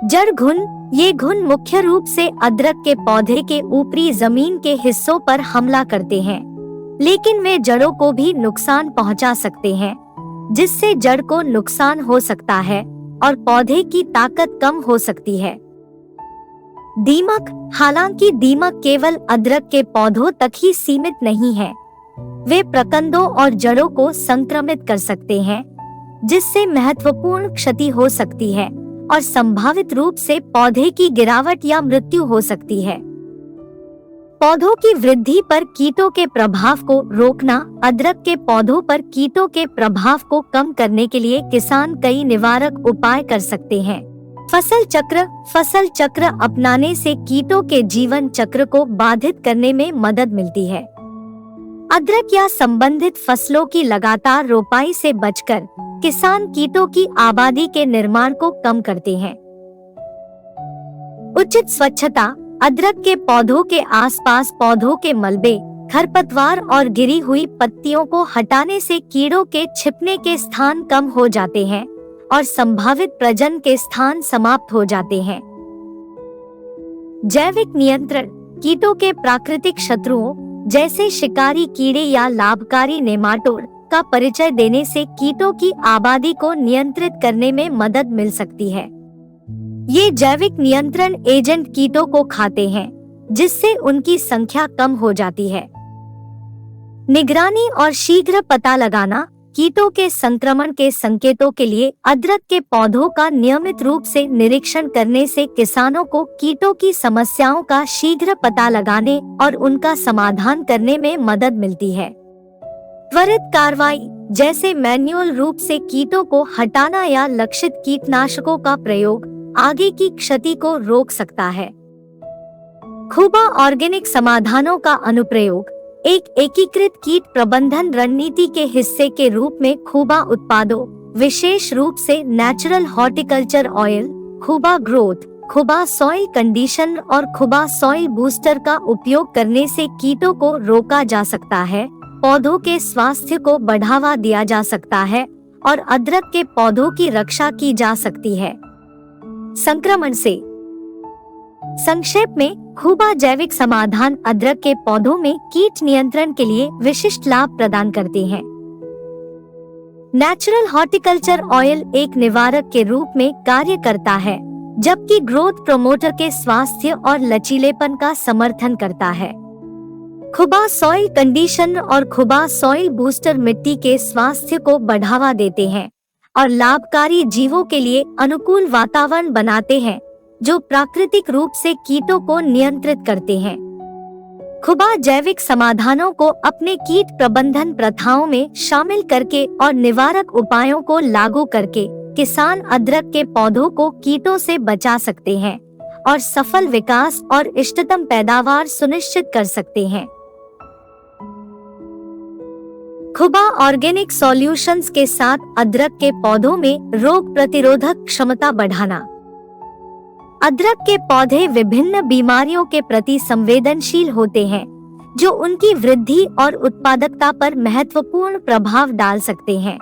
जड़ घुन। ये घुन मुख्य रूप से अदरक के पौधे के ऊपरी जमीन के हिस्सों पर हमला करते हैं लेकिन वे जड़ों को भी नुकसान पहुंचा सकते हैं जिससे जड़ को नुकसान हो सकता है और पौधे की ताकत कम हो सकती है। दीमक। हालांकि दीमक केवल अदरक के पौधों तक ही सीमित नहीं है, वे प्रकंदों और जड़ों को संक्रमित कर सकते हैं, जिससे महत्वपूर्ण क्षति हो सकती है और संभावित रूप से पौधे की गिरावट या मृत्यु हो सकती है। पौधों की वृद्धि पर कीटों के प्रभाव को रोकना। अदरक के पौधों पर कीटों के प्रभाव को कम करने के लिए किसान कई निवारक उपाय कर सकते हैं। फसल चक्र अपनाने से कीटों के जीवन चक्र को बाधित करने में मदद मिलती है। अदरक या संबंधित फसलों की लगातार रोपाई से बचकर किसान कीटों की आबादी के निर्माण को कम करते हैं। उचित स्वच्छता। अदरक के पौधों के आसपास पौधों के मलबे, खरपतवार और गिरी हुई पत्तियों को हटाने से कीड़ों के छिपने के स्थान कम हो जाते हैं और संभावित प्रजनन के स्थान समाप्त हो जाते हैं। जैविक नियंत्रण। कीटों के प्राकृतिक शत्रुओं जैसे शिकारी कीड़े या लाभकारी नेमाटोड का परिचय देने से कीटों की आबादी को नियंत्रित करने में मदद मिल सकती है। ये जैविक नियंत्रण एजेंट कीटों को खाते हैं, जिससे उनकी संख्या कम हो जाती है। निगरानी और शीघ्र पता लगाना। कीटों के संक्रमण के संकेतों के लिए अदरक के पौधों का नियमित रूप से निरीक्षण करने से किसानों को कीटों की समस्याओं का शीघ्र पता लगाने और उनका समाधान करने में मदद मिलती है। त्वरित कार्रवाई जैसे मैन्युअल रूप से कीटों को हटाना या लक्षित कीटनाशकों का प्रयोग आगे की क्षति को रोक सकता है। खुबा ऑर्गेनिक समाधानों का अनुप्रयोग। एक एकीकृत कीट प्रबंधन रणनीति के हिस्से के रूप में खुबा उत्पादों, विशेष रूप से नेचुरल हॉर्टिकल्चर ऑयल, खुबा ग्रोथ, खुबा सॉइल कंडीशन और खुबा सॉइल बूस्टर का उपयोग करने से कीटों को रोका जा सकता है, पौधों के स्वास्थ्य को बढ़ावा दिया जा सकता है और अदरक के पौधों की रक्षा की जा सकती है। संक्रमण से। संक्षेप में, खुबा जैविक समाधान अदरक के पौधों में कीट नियंत्रण के लिए विशिष्ट लाभ प्रदान करते हैं। नेचुरल हॉर्टिकल्चर ऑयल एक निवारक के रूप में कार्य करता है, जबकि ग्रोथ प्रोमोटर के स्वास्थ्य और लचीलेपन का समर्थन करता है। खुबा सॉइल कंडीशन और खुबा सॉइल बूस्टर मिट्टी के स्वास्थ्य को बढ़ावा देते हैं और लाभकारी जीवों के लिए अनुकूल वातावरण बनाते हैं, जो प्राकृतिक रूप से कीटों को नियंत्रित करते हैं। खुबा जैविक समाधानों को अपने कीट प्रबंधन प्रथाओं में शामिल करके और निवारक उपायों को लागू करके किसान अदरक के पौधों को कीटों से बचा सकते हैं और सफल विकास और इष्टतम पैदावार सुनिश्चित कर सकते हैं। खुबा ऑर्गेनिक सॉल्यूशंस के साथ अदरक के पौधों में रोग प्रतिरोधक क्षमता बढ़ाना। अदरक के पौधे विभिन्न बीमारियों के प्रति संवेदनशील होते हैं, जो उनकी वृद्धि और उत्पादकता पर महत्वपूर्ण प्रभाव डाल सकते हैं।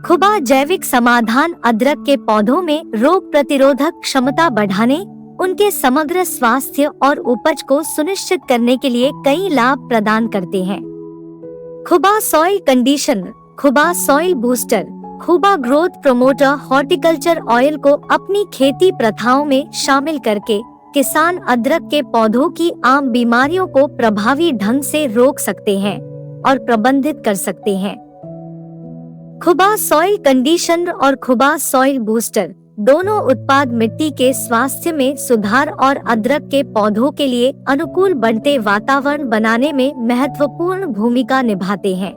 खुबा जैविक समाधान अदरक के पौधों में रोग प्रतिरोधक क्षमता बढ़ाने, उनके समग्र स्वास्थ्य और उपज को सुनिश्चित करने के लिए कई लाभ प्रदान करते हैं। खुबा सॉइल कंडीशनर, खुबा सॉइल बूस्टर, खुबा ग्रोथ प्रोमोटर हॉर्टिकल्चर ऑयल को अपनी खेती प्रथाओं में शामिल करके किसान अदरक के पौधों की आम बीमारियों को प्रभावी ढंग से रोक सकते हैं और प्रबंधित कर सकते हैं। खुबा सॉइल कंडीशनर और खुबा सॉइल बूस्टर दोनों उत्पाद मिट्टी के स्वास्थ्य में सुधार और अदरक के पौधों के लिए अनुकूल बढ़ते वातावरण बनाने में महत्वपूर्ण भूमिका निभाते हैं।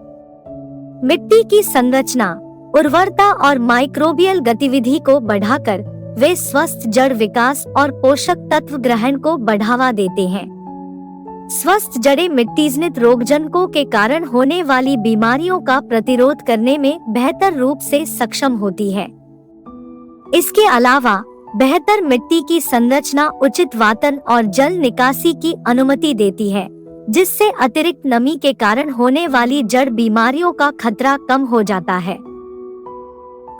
मिट्टी की संरचना, उर्वरता और माइक्रोबियल गतिविधि को बढ़ाकर वे स्वस्थ जड़ विकास और पोषक तत्व ग्रहण को बढ़ावा देते हैं। स्वस्थ जड़ें मिट्टीजनित रोगजनकों के कारण होने वाली बीमारियों का प्रतिरोध करने में बेहतर रूप से सक्षम होती है। इसके अलावा बेहतर मिट्टी की संरचना उचित वातन और जल निकासी की अनुमति देती है, जिससे अतिरिक्त नमी के कारण होने वाली जड़ बीमारियों का खतरा कम हो जाता है।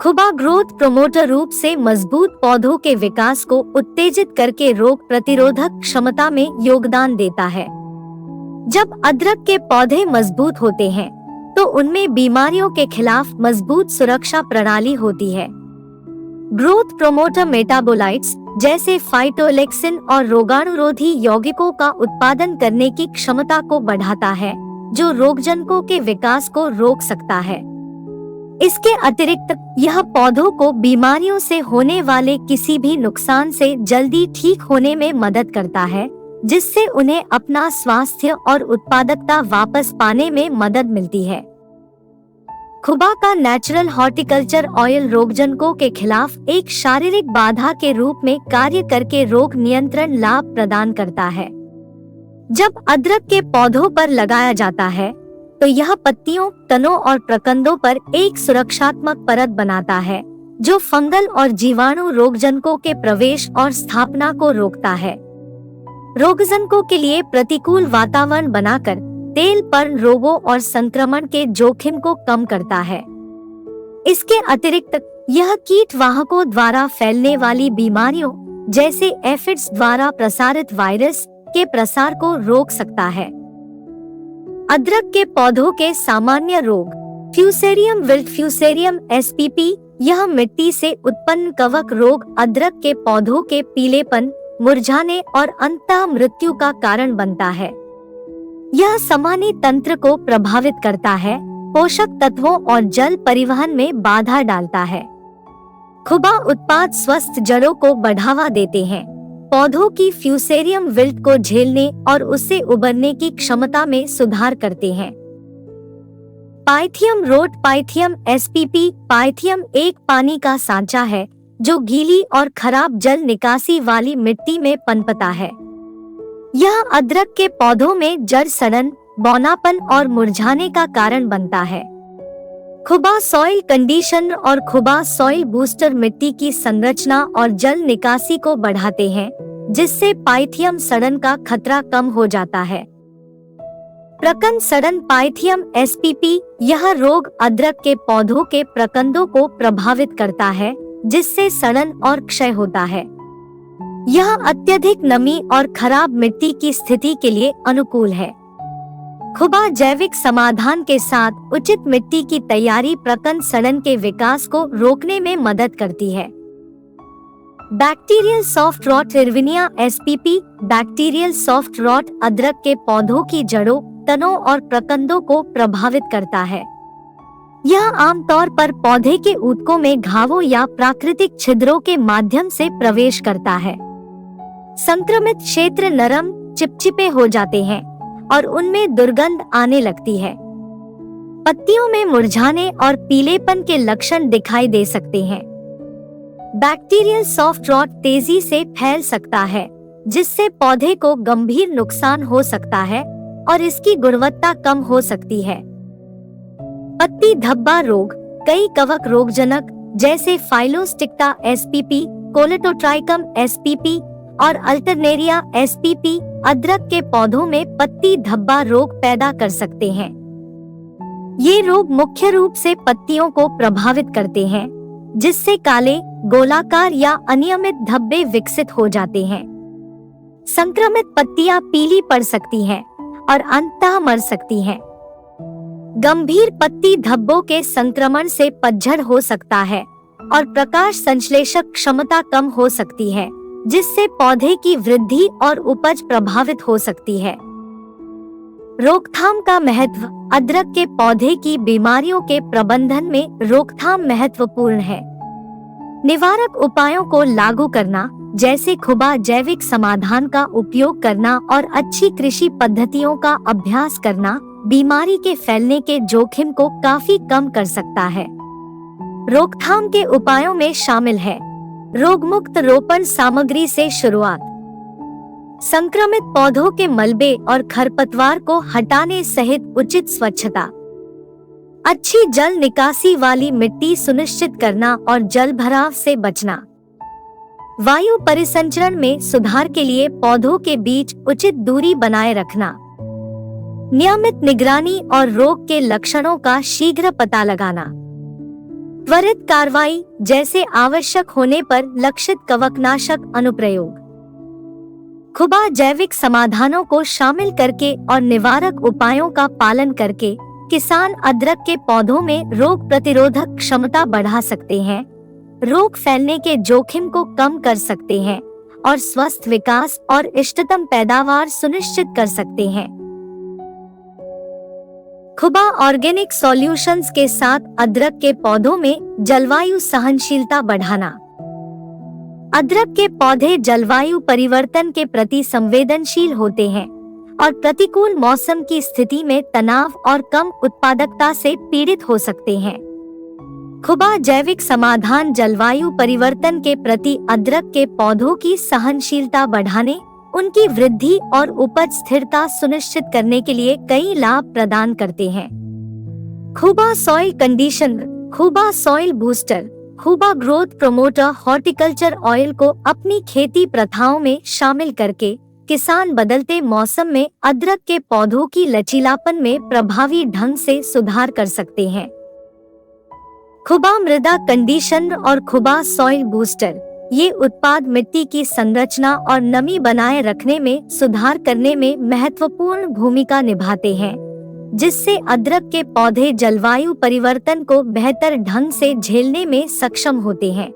खुबा ग्रोथ प्रोमोटर रूप से मजबूत पौधों के विकास को उत्तेजित करके रोग प्रतिरोधक क्षमता में योगदान देता है। जब अदरक के पौधे मजबूत होते हैं, तो उनमें बीमारियों के खिलाफ मजबूत सुरक्षा प्रणाली होती है। ग्रोथ प्रोमोटर मेटाबोलाइट्स जैसे फाइटोलेक्सिन और रोगाणुरोधी यौगिकों का उत्पादन करने की क्षमता को बढ़ाता है, जो रोगजनकों के विकास को रोक सकता है। इसके अतिरिक्त यह पौधों को बीमारियों से होने वाले किसी भी नुकसान से जल्दी ठीक होने में मदद करता है, जिससे उन्हें अपना स्वास्थ्य और उत्पादकता वापस पाने में मदद मिलती है। खुबा का नेचुरल हॉर्टिकल्चर ऑयल रोगजनकों के खिलाफ एक शारीरिक बाधा के रूप में कार्य करके रोग नियंत्रण लाभ प्रदान करता है। जब अदरक के पौधों पर लगाया जाता है तो यह पत्तियों, तनों और प्रकंदों पर एक सुरक्षात्मक परत बनाता है, जो फंगल और जीवाणु रोगजनकों के प्रवेश और स्थापना को रोकता है। रोगजनकों के लिए प्रतिकूल वातावरण बनाकर तेल पर्न रोगों और संक्रमण के जोखिम को कम करता है। इसके अतिरिक्त यह कीट वाहकों द्वारा फैलने वाली बीमारियों जैसे एफिड्स द्वारा प्रसारित वायरस के प्रसार को रोक सकता है। अदरक के पौधों के सामान्य रोग। फ्यूसेरियम विल्ट फ्यूसेरियम एसपीपी, यह मिट्टी से उत्पन्न कवक रोग अदरक के पौधों के पीलेपन, मुरझाने और अंततः मृत्यु का कारण बनता है। यह समानी तंत्र को प्रभावित करता है, पोषक तत्वों और जल परिवहन में बाधा डालता है। खुबा उत्पाद स्वस्थ जड़ों को बढ़ावा देते हैं, पौधों की फ्यूसेरियम विल्ट को झेलने और उससे उबरने की क्षमता में सुधार करते हैं। Pythium rot Pythium SPP, Pythium एक पानी का सांचा है जो गीली और खराब जल निकासी वाली मिट्टी में पनपता है। यह अदरक के पौधों में जड़ सड़न, बौनापन और मुरझाने का कारण बनता है। खुबा सॉइल कंडीशनर और खुबा सॉइल बूस्टर मिट्टी की संरचना और जल निकासी को बढ़ाते हैं, जिससे पाइथियम सड़न का खतरा कम हो जाता है। प्रकंद सड़न पाइथियम एसपीपी, यह रोग अदरक के पौधों के प्रकंदों को प्रभावित करता है, जिससे सड़न और क्षय होता है। यह अत्यधिक नमी और खराब मिट्टी की स्थिति के लिए अनुकूल है। खुबा जैविक समाधान के साथ उचित मिट्टी की तैयारी प्रकंद सड़न के विकास को रोकने में मदद करती है। Bacterial soft rot Erwinia SPP, bacterial soft rot अदरक के पौधों की जड़ों, तनों और प्रकंदों को प्रभावित करता है। यह आमतौर पर पौधे के ऊतकों में घावों या प्राकृतिक छिद्रों के माध्यम से प्रवेश करता है। संक्रमित क्षेत्र नरम, चिपचिपे हो जाते हैं और उनमें दुर्गंध आने लगती है। पत्तियों में मुरझाने और पीलेपन के लक्षण दिखाई दे सकते हैं। बैक्टीरियल सॉफ्ट रॉट तेजी से फैल सकता है, जिससे पौधे को गंभीर नुकसान हो सकता है और इसकी गुणवत्ता कम हो सकती है। पत्ती धब्बा रोग, कई कवक रोगजनक जैसे फाइलोस्टिक्टा एसपीपी, कोलेटोट्राइकम एसपीपी और अल्टरनेरिया एसपीपी अदरक के पौधों में पत्ती धब्बा रोग पैदा कर सकते हैं। ये रोग मुख्य रूप से पत्तियों को प्रभावित करते हैं, जिससे काले, गोलाकार या अनियमित धब्बे विकसित हो जाते हैं। संक्रमित पत्तियां पीली पड़ सकती हैं और अंततः मर सकती हैं। गंभीर पत्ती धब्बों के संक्रमण से पतझड़ हो सकता है और प्रकाश संश्लेषक क्षमता कम हो सकती है, जिससे पौधे की वृद्धि और उपज प्रभावित हो सकती है। रोकथाम का महत्व। अदरक के पौधे की बीमारियों के प्रबंधन में रोकथाम महत्वपूर्ण है। निवारक उपायों को लागू करना, जैसे खुबा जैविक समाधान का उपयोग करना और अच्छी कृषि पद्धतियों का अभ्यास करना, बीमारी के फैलने के जोखिम को काफी कम कर सकता है। रोकथाम के उपायों में शामिल है रोगमुक्त रोपण सामग्री से शुरुआत, संक्रमित पौधों के मलबे और खरपतवार को हटाने सहित उचित स्वच्छता, अच्छी जल निकासी वाली मिट्टी सुनिश्चित करना और जल भराव से बचना, वायु परिसंचरण में सुधार के लिए पौधों के बीच उचित दूरी बनाए रखना, नियमित निगरानी और रोग के लक्षणों का शीघ्र पता लगाना, त्वरित कार्रवाई जैसे आवश्यक होने पर लक्षित कवकनाशक अनुप्रयोग। खुबा जैविक समाधानों को शामिल करके और निवारक उपायों का पालन करके किसान अदरक के पौधों में रोग प्रतिरोधक क्षमता बढ़ा सकते हैं, रोग फैलने के जोखिम को कम कर सकते हैं और स्वस्थ विकास और इष्टतम पैदावार सुनिश्चित कर सकते हैं। खुबा ऑर्गेनिक सॉल्यूशंस के साथ अदरक के पौधों में जलवायु सहनशीलता बढ़ाना। अदरक के पौधे जलवायु परिवर्तन के प्रति संवेदनशील होते हैं और प्रतिकूल मौसम की स्थिति में तनाव और कम उत्पादकता से पीड़ित हो सकते हैं। खुबा जैविक समाधान जलवायु परिवर्तन के प्रति अदरक के पौधों की सहनशीलता बढ़ाने, उनकी वृद्धि और उपज स्थिरता सुनिश्चित करने के लिए कई लाभ प्रदान करते हैं। खुबा सॉइल कंडीशनर, खुबा सॉइल बूस्टर, खुबा ग्रोथ प्रोमोटर हॉर्टिकल्चर ऑयल को अपनी खेती प्रथाओं में शामिल करके किसान बदलते मौसम में अदरक के पौधों की लचीलापन में प्रभावी ढंग से सुधार कर सकते हैं। खुबा मृदा कंडीशनर और खुबा सॉइल बूस्टर, ये उत्पाद मिट्टी की संरचना और नमी बनाए रखने में सुधार करने में महत्वपूर्ण भूमिका निभाते हैं, जिससे अदरक के पौधे जलवायु परिवर्तन को बेहतर ढंग से झेलने में सक्षम होते हैं।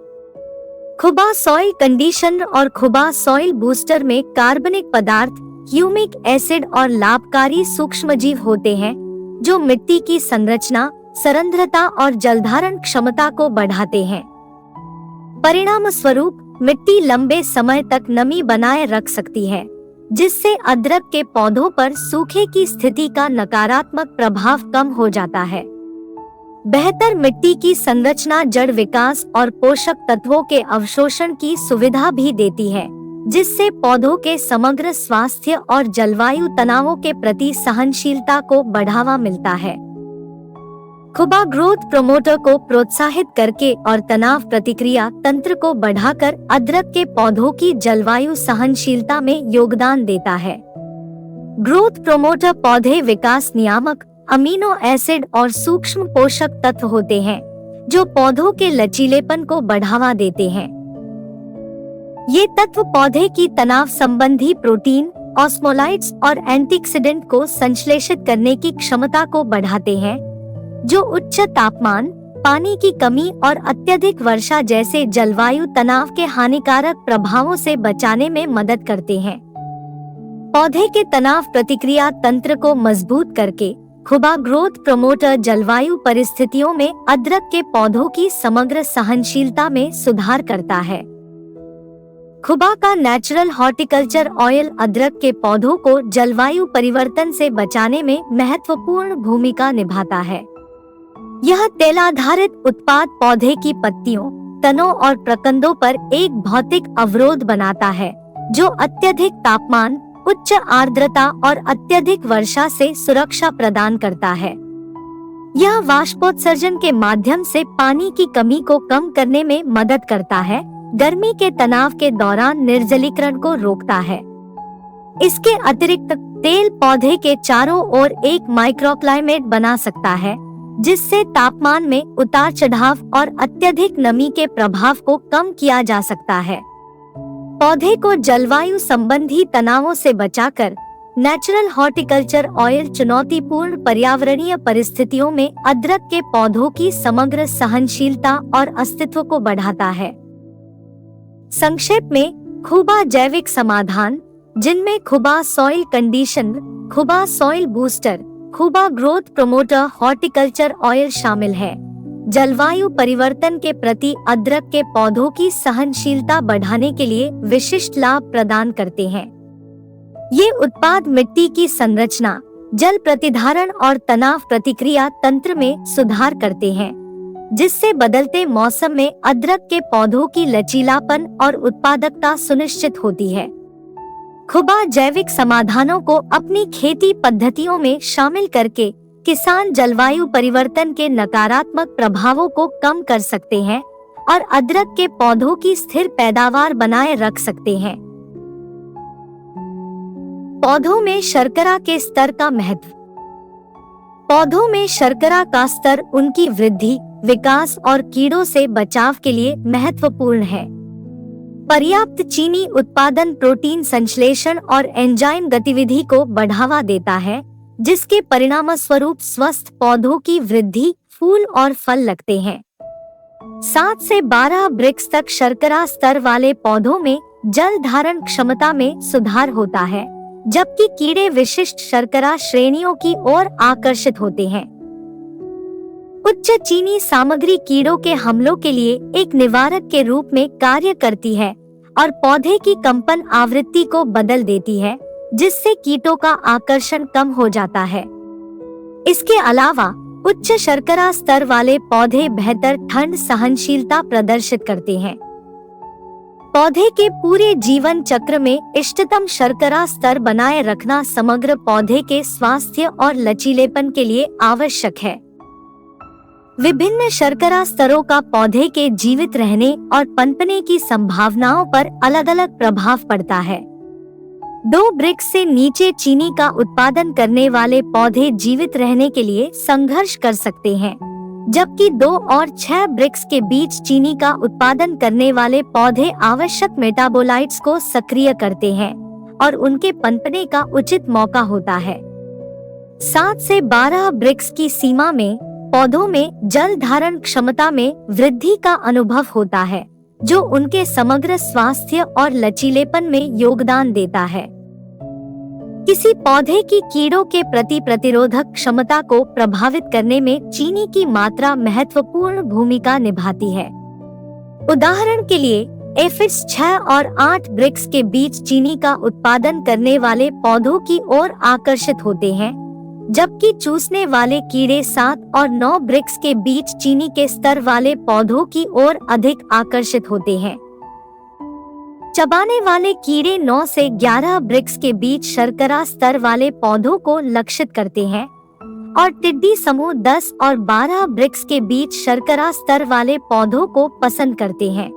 खुबा सॉइल कंडीशनर और खुबा सॉइल बूस्टर में कार्बनिक पदार्थ, ह्यूमिक एसिड और लाभकारी सूक्ष्मजीव होते हैं, जो मिट्टी की संरचना, सरंध्रता और जलधारण क्षमता को बढ़ाते हैं। परिणाम स्वरूप मिट्टी लंबे समय तक नमी बनाए रख सकती है, जिससे अदरक के पौधों पर सूखे की स्थिति का नकारात्मक प्रभाव कम हो जाता है। बेहतर मिट्टी की संरचना जड़ विकास और पोषक तत्वों के अवशोषण की सुविधा भी देती है, जिससे पौधों के समग्र स्वास्थ्य और जलवायु तनावों के प्रति सहनशीलता को बढ़ावा मिलता है। खुबा ग्रोथ प्रोमोटर को प्रोत्साहित करके और तनाव प्रतिक्रिया तंत्र को बढ़ाकर अदरक के पौधों की जलवायु सहनशीलता में योगदान देता है। ग्रोथ प्रोमोटर पौधे विकास नियामक, अमीनो एसिड और सूक्ष्म पोषक तत्व होते हैं, जो पौधों के लचीलेपन को बढ़ावा देते हैं। ये तत्व पौधे की तनाव संबंधी प्रोटीन, ऑस्मोलाइट्स और एंटीऑक्सीडेंट को संश्लेषित करने की क्षमता को बढ़ाते हैं, जो उच्च तापमान, पानी की कमी और अत्यधिक वर्षा जैसे जलवायु तनाव के हानिकारक प्रभावों से बचाने में मदद करते हैं। पौधे के तनाव प्रतिक्रिया तंत्र को मजबूत करके खुबा ग्रोथ प्रोमोटर जलवायु परिस्थितियों में अदरक के पौधों की समग्र सहनशीलता में सुधार करता है। खुबा का नेचुरल हॉर्टिकल्चर ऑयल अदरक के पौधों को जलवायु परिवर्तन से बचाने में महत्वपूर्ण भूमिका निभाता है। यह तेल आधारित उत्पाद पौधे की पत्तियों, तनों और प्रकंदों पर एक भौतिक अवरोध बनाता है, जो अत्यधिक तापमान, उच्च आर्द्रता और अत्यधिक वर्षा से सुरक्षा प्रदान करता है। यह वाष्पोत्सर्जन के माध्यम से पानी की कमी को कम करने में मदद करता है, गर्मी के तनाव के दौरान निर्जलीकरण को रोकता है। इसके अतिरिक्त तेल पौधे के चारों ओर एक माइक्रोक्लाइमेट बना सकता है, जिससे तापमान में उतार चढ़ाव और अत्यधिक नमी के प्रभाव को कम किया जा सकता है। पौधे को जलवायु संबंधी तनावों से बचाकर नेचुरल हॉर्टिकल्चर ऑयल चुनौतीपूर्ण पर्यावरणीय परिस्थितियों में अदरक के पौधों की समग्र सहनशीलता और अस्तित्व को बढ़ाता है। संक्षेप में, खुबा जैविक समाधान, जिनमें खुबा सॉइल कंडीशनर, खुबा सॉइल बूस्टर, खुबा ग्रोथ प्रोमोटर हॉर्टिकल्चर ऑयल शामिल है, जलवायु परिवर्तन के प्रति अदरक के पौधों की सहनशीलता बढ़ाने के लिए विशिष्ट लाभ प्रदान करते हैं। ये उत्पाद मिट्टी की संरचना, जल प्रतिधारण और तनाव प्रतिक्रिया तंत्र में सुधार करते हैं, जिससे बदलते मौसम में अदरक के पौधों की लचीलापन और उत्पादकता सुनिश्चित होती है। खुबा जैविक समाधानों को अपनी खेती पद्धतियों में शामिल करके किसान जलवायु परिवर्तन के नकारात्मक प्रभावों को कम कर सकते हैं और अदरक के पौधों की स्थिर पैदावार बनाए रख सकते हैं। पौधों में शर्करा के स्तर का महत्व। पौधों में शर्करा का स्तर उनकी वृद्धि, विकास और कीड़ों से बचाव के लिए महत्वपूर्ण है। पर्याप्त चीनी उत्पादन प्रोटीन संश्लेषण और एंजाइम गतिविधि को बढ़ावा देता है, जिसके परिणामस्वरूप स्वस्थ पौधों की वृद्धि, फूल और फल लगते हैं। 7 से 12 ब्रिक्स तक शर्करा स्तर वाले पौधों में जल धारण क्षमता में सुधार होता है, जबकि कीड़े विशिष्ट शर्करा श्रेणियों की ओर आकर्षित होते हैं। उच्च चीनी सामग्री कीड़ों के हमलों के लिए एक निवारक के रूप में कार्य करती है और पौधे की कंपन आवृत्ति को बदल देती है, जिससे कीटों का आकर्षण कम हो जाता है। इसके अलावा उच्च शर्करा स्तर वाले पौधे बेहतर ठंड सहनशीलता प्रदर्शित करते हैं। पौधे के पूरे जीवन चक्र में इष्टतम शर्करा स्तर बनाए रखना समग्र पौधे के स्वास्थ्य और लचीलेपन के लिए आवश्यक है। विभिन्न शर्करा स्तरों का पौधे के जीवित रहने और पनपने की संभावनाओं पर अलग-अलग प्रभाव पड़ता है। 2 ब्रिक्स से नीचे चीनी का उत्पादन करने वाले पौधे जीवित रहने के लिए संघर्ष कर सकते हैं, जबकि 2 और 6 ब्रिक्स के बीच चीनी का उत्पादन करने वाले पौधे आवश्यक मेटाबोलाइट्स को सक्रिय करते हैं और उनके पनपने का उचित मौका होता है। 7 से 12 ब्रिक्स की सीमा में पौधों में जल धारण क्षमता में वृद्धि का अनुभव होता है, जो उनके समग्र स्वास्थ्य और लचीलेपन में योगदान देता है। किसी पौधे की कीड़ों के प्रति प्रतिरोधक क्षमता को प्रभावित करने में चीनी की मात्रा महत्वपूर्ण भूमिका निभाती है। उदाहरण के लिए एफिड्स 6 और 8 ब्रिक्स के बीच चीनी का उत्पादन करने वाले पौधों की ओर आकर्षित होते हैं, जबकि चूसने वाले कीड़े 7 और 9 ब्रिक्स के बीच चीनी के स्तर वाले पौधों की ओर अधिक आकर्षित होते हैं। चबाने वाले कीड़े 9 से 11 ब्रिक्स के बीच शर्करा स्तर वाले पौधों को लक्षित करते हैं और टिड्डी समूह 10 और 12 ब्रिक्स के बीच शर्करा स्तर वाले पौधों को पसंद करते हैं।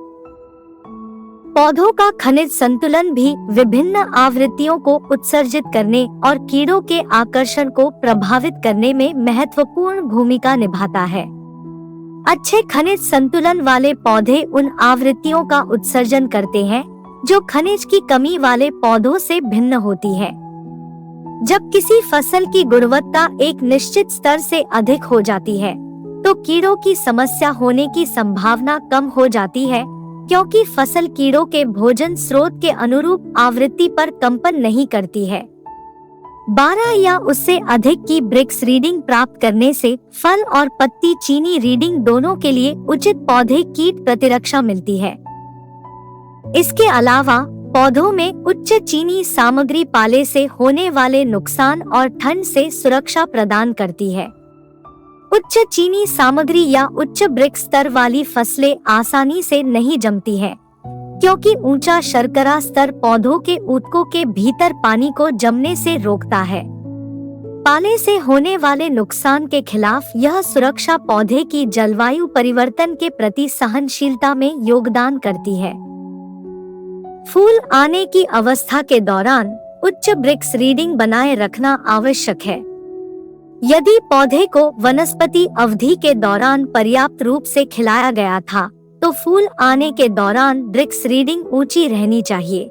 पौधों का खनिज संतुलन भी विभिन्न आवृत्तियों को उत्सर्जित करने और कीड़ों के आकर्षण को प्रभावित करने में महत्वपूर्ण भूमिका निभाता है। अच्छे खनिज संतुलन वाले पौधे उन आवृत्तियों का उत्सर्जन करते हैं जो खनिज की कमी वाले पौधों से भिन्न होती है। जब किसी फसल की गुणवत्ता एक निश्चित स्तर से अधिक हो जाती है, तो कीड़ों की समस्या होने की संभावना कम हो जाती है, क्योंकि फसल कीड़ों के भोजन स्रोत के अनुरूप आवृत्ति पर कंपन नहीं करती है। 12 या उससे अधिक की ब्रिक्स रीडिंग प्राप्त करने से फल और पत्ती चीनी रीडिंग दोनों के लिए उचित पौधे कीट प्रतिरक्षा मिलती है। इसके अलावा पौधों में उच्च चीनी सामग्री पाले से होने वाले नुकसान और ठंड से सुरक्षा प्रदान करती है। उच्च चीनी सामग्री या उच्च ब्रिक्स स्तर वाली फसलें आसानी से नहीं जमती हैं, क्योंकि ऊंचा शर्करा स्तर पौधों के ऊतकों के भीतर पानी को जमने से रोकता है। पाले से होने वाले नुकसान के खिलाफ यह सुरक्षा पौधे की जलवायु परिवर्तन के प्रति सहनशीलता में योगदान करती है। फूल आने की अवस्था के दौरान उच्च ब्रिक्स रीडिंग बनाए रखना आवश्यक है। यदि पौधे को वनस्पति अवधि के दौरान पर्याप्त रूप से खिलाया गया था, तो फूल आने के दौरान ब्रिक्स रीडिंग ऊंची रहनी चाहिए।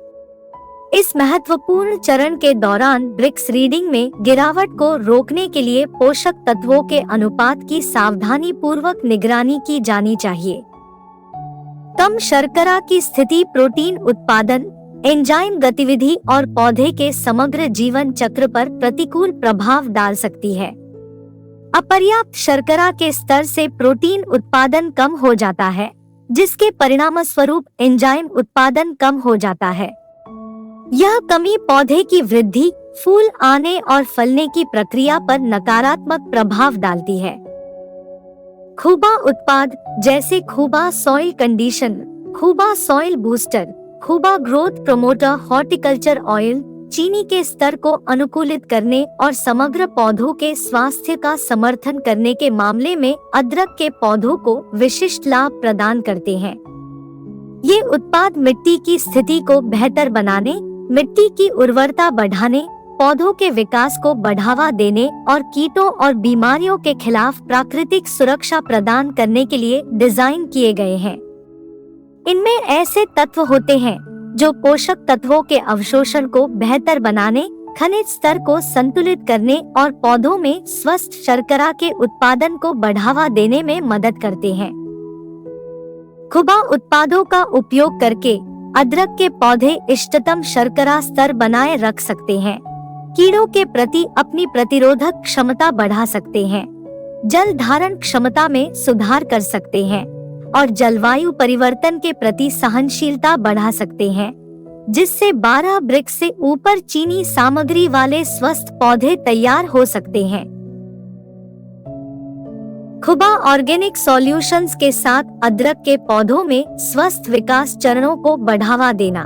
इस महत्वपूर्ण चरण के दौरान ब्रिक्स रीडिंग में गिरावट को रोकने के लिए पोषक तत्वों के अनुपात की सावधानी पूर्वक निगरानी की जानी चाहिए। कम शर्करा की स्थिति प्रोटीन उत्पादन, एंजाइम गतिविधि और पौधे के समग्र जीवन चक्र पर प्रतिकूल प्रभाव डाल सकती है। अपर्याप्त शर्करा के स्तर से प्रोटीन उत्पादन कम हो जाता है, जिसके परिणामस्वरूप एंजाइम उत्पादन कम हो जाता है। यह कमी पौधे की वृद्धि, फूल आने और फलने की प्रक्रिया पर नकारात्मक प्रभाव डालती है। खूबा उत्पाद जैसे खूबा soil condition, खूबा soil booster, खूबा growth promoter horticulture oil चीनी के स्तर को अनुकूलित करने और समग्र पौधों के स्वास्थ्य का समर्थन करने के मामले में अदरक के पौधों को विशिष्ट लाभ प्रदान करते हैं। ये उत्पाद मिट्टी की स्थिति को बेहतर बनाने, मिट्टी की उर्वरता बढ़ाने, पौधों के विकास को बढ़ावा देने और कीटों और बीमारियों के खिलाफ प्राकृतिक सुरक्षा प्रदान करने के लिए डिजाइन किए गए हैं। इनमें ऐसे तत्व होते हैं जो पोषक तत्वों के अवशोषण को बेहतर बनाने, खनिज स्तर को संतुलित करने और पौधों में स्वस्थ शर्करा के उत्पादन को बढ़ावा देने में मदद करते हैं। खुबा उत्पादों का उपयोग करके अदरक के पौधे इष्टतम शर्करा स्तर बनाए रख सकते हैं, कीड़ों के प्रति अपनी प्रतिरोधक क्षमता बढ़ा सकते हैं, जल धारण क्षमता में सुधार कर सकते हैं और जलवायु परिवर्तन के प्रति सहनशीलता बढ़ा सकते हैं, जिससे 12 ब्रिक से ऊपर चीनी सामग्री वाले स्वस्थ पौधे तैयार हो सकते हैं। खुबा ऑर्गेनिक सॉल्यूशंस के साथ अदरक के पौधों में स्वस्थ विकास चरणों को बढ़ावा देना।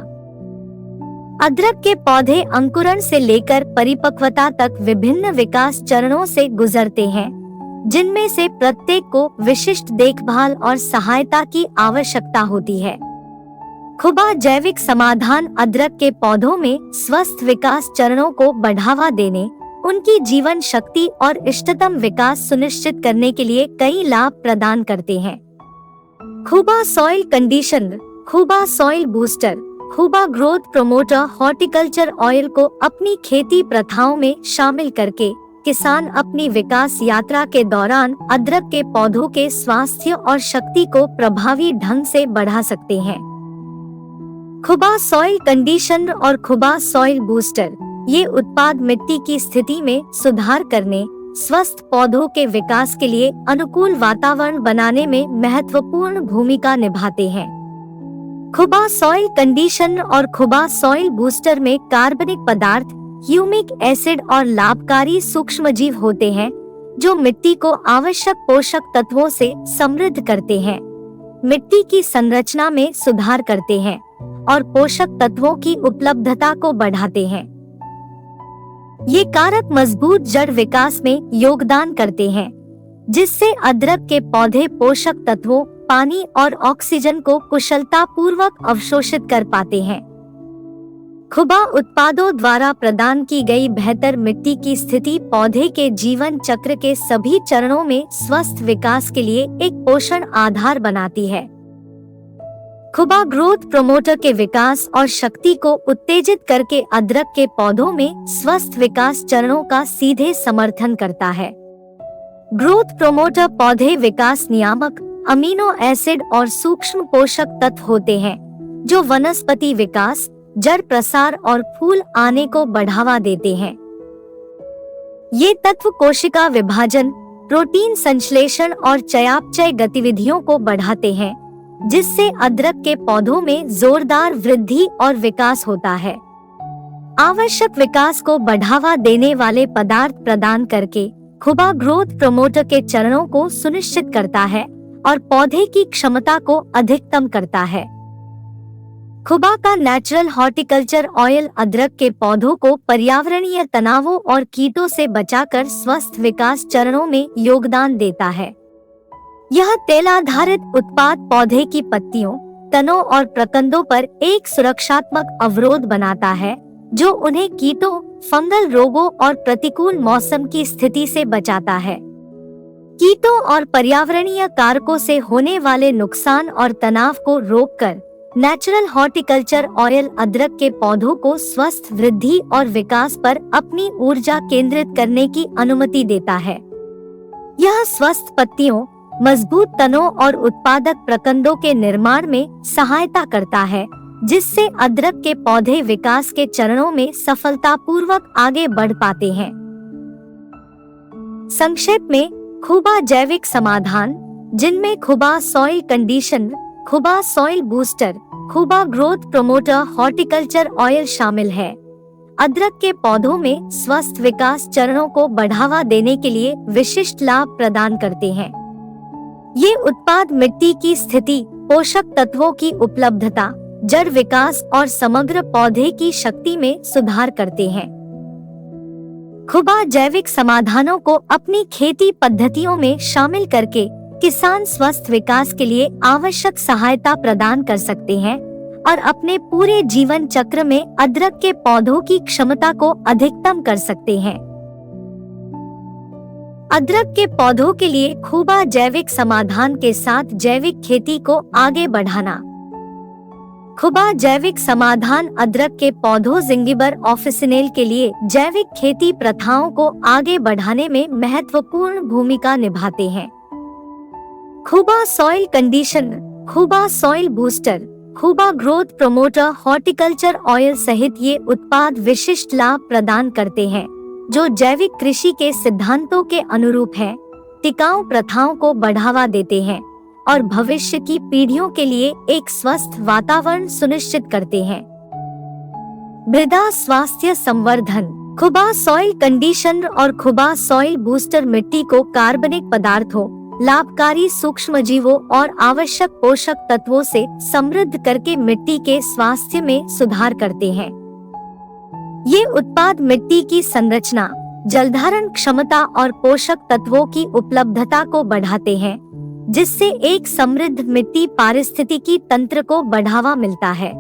अदरक के पौधे अंकुरण से लेकर परिपक्वता तक विभिन्न विकास चरणों से गुजरते हैं, जिनमें से प्रत्येक को विशिष्ट देखभाल और सहायता की आवश्यकता होती है। खुबा जैविक समाधान अदरक के पौधों में स्वस्थ विकास चरणों को बढ़ावा देने, उनकी जीवन शक्ति और इष्टतम विकास सुनिश्चित करने के लिए कई लाभ प्रदान करते हैं। खुबा सॉइल कंडीशनर, खुबा सॉइल बूस्टर, खुबा ग्रोथ प्रोमोटर हॉर्टिकल्चर ऑयल को अपनी खेती प्रथाओं में शामिल करके किसान अपनी विकास यात्रा के दौरान अदरक के पौधों के स्वास्थ्य और शक्ति को प्रभावी ढंग से बढ़ा सकते हैं। खुबा सॉइल कंडीशनर और खुबा सॉइल बूस्टर, ये उत्पाद मिट्टी की स्थिति में सुधार करने, स्वस्थ पौधों के विकास के लिए अनुकूल वातावरण बनाने में महत्वपूर्ण भूमिका निभाते हैं। खुबा सॉइल कंडीशनर और खुबा सॉइल बूस्टर में कार्बनिक पदार्थ, ह्यूमिक एसिड और लाभकारी सूक्ष्मजीव होते हैं, जो मिट्टी को आवश्यक पोषक तत्वों से समृद्ध करते हैं, मिट्टी की संरचना में सुधार करते हैं और पोषक तत्वों की उपलब्धता को बढ़ाते हैं। ये कारक मजबूत जड़ विकास में योगदान करते हैं, जिससे अदरक के पौधे पोषक तत्वों, पानी और ऑक्सीजन को कुशलता पूर्वक अवशोषित कर पाते हैं। खुबा उत्पादों द्वारा प्रदान की गई बेहतर मिट्टी की स्थिति पौधे के जीवन चक्र के सभी चरणों में स्वस्थ विकास के लिए एक पोषण आधार बनाती है। खुबा ग्रोथ प्रोमोटर के विकास और शक्ति को उत्तेजित करके अदरक के पौधों में स्वस्थ विकास चरणों का सीधे समर्थन करता है। ग्रोथ प्रोमोटर पौधे विकास नियामक, अमीनो एसिड और सूक्ष्म पोषक तत्व होते हैं, जो वनस्पति विकास, जड़ प्रसार और फूल आने को बढ़ावा देते हैं। ये तत्व कोशिका विभाजन, प्रोटीन संश्लेषण और चयापचय गतिविधियों को बढ़ाते हैं, जिससे अदरक के पौधों में जोरदार वृद्धि और विकास होता है। आवश्यक विकास को बढ़ावा देने वाले पदार्थ प्रदान करके खुबा ग्रोथ प्रोमोटर के चरणों को सुनिश्चित करता है और पौधे की क्षमता को अधिकतम करता है। खुबा का नेचुरल हॉर्टिकल्चर ऑयल अदरक के पौधों को पर्यावरणीय तनावों और कीटों से बचाकर स्वस्थ विकास चरणों में योगदान देता है। यह तेल आधारित उत्पाद पौधे की पत्तियों, तनों और प्रकंदों पर एक सुरक्षात्मक अवरोध बनाता है, जो उन्हें कीटों, फंगल रोगों और प्रतिकूल मौसम की स्थिति से बचाता है। कीटों और पर्यावरणीय कारकों से होने वाले नुकसान और तनाव को रोककर नेचुरल हॉर्टिकल्चर ऑयल अदरक के पौधों को स्वस्थ वृद्धि और विकास पर अपनी ऊर्जा केंद्रित करने की अनुमति देता है। यह स्वस्थ पत्तियों, मजबूत तनों और उत्पादक प्रकंदों के निर्माण में सहायता करता है, जिससे अदरक के पौधे विकास के चरणों में सफलतापूर्वक आगे बढ़ पाते हैं। संक्षेप में, खुबा जैविक समाधान, जिनमें खुबा सॉइल कंडीशनर, खुबा सॉइल बूस्टर, खुबा ग्रोथ प्रोमोटर हॉर्टिकल्चर ऑयल शामिल है, अदरक के पौधों में स्वस्थ विकास चरणों को बढ़ावा देने के लिए विशिष्ट लाभ प्रदान करते हैं। ये उत्पाद मिट्टी की स्थिति, पोषक तत्वों की उपलब्धता, जड़ विकास और समग्र पौधे की शक्ति में सुधार करते हैं। खुबा जैविक समाधानों को अपनी खेती पद्धतियों में शामिल करके किसान स्वस्थ विकास के लिए आवश्यक सहायता प्रदान कर सकते हैं और अपने पूरे जीवन चक्र में अदरक के पौधों की क्षमता को अधिकतम कर सकते हैं। अदरक के पौधों के लिए खुबा जैविक समाधान के साथ जैविक खेती को आगे बढ़ाना। खुबा जैविक समाधान अदरक के पौधों जिंगिबर ऑफिसिनेल के लिए जैविक खेती प्रथाओं को आगे बढ़ाने में महत्वपूर्ण भूमिका निभाते हैं। खुबा सॉइल कंडीशनर, खुबा सॉइल बूस्टर, खुबा ग्रोथ प्रमोटर हॉर्टिकल्चर ऑयल सहित ये उत्पाद विशिष्ट लाभ प्रदान करते हैं जो जैविक कृषि के सिद्धांतों के अनुरूप हैं, टिकाऊ प्रथाओं को बढ़ावा देते हैं और भविष्य की पीढ़ियों के लिए एक स्वस्थ वातावरण सुनिश्चित करते हैं। मृदा स्वास्थ्य संवर्धन, खुबा सॉइल कंडीशनर और खुबा सॉइल बूस्टर मिट्टी को कार्बनिक पदार्थों, लाभकारी सूक्ष्मजीवों और आवश्यक पोषक तत्वों से समृद्ध करके मिट्टी के स्वास्थ्य में सुधार करते हैं। ये उत्पाद मिट्टी की संरचना, जलधारण क्षमता और पोषक तत्वों की उपलब्धता को बढ़ाते हैं, जिससे एक समृद्ध मिट्टी पारिस्थितिकी तंत्र को बढ़ावा मिलता है।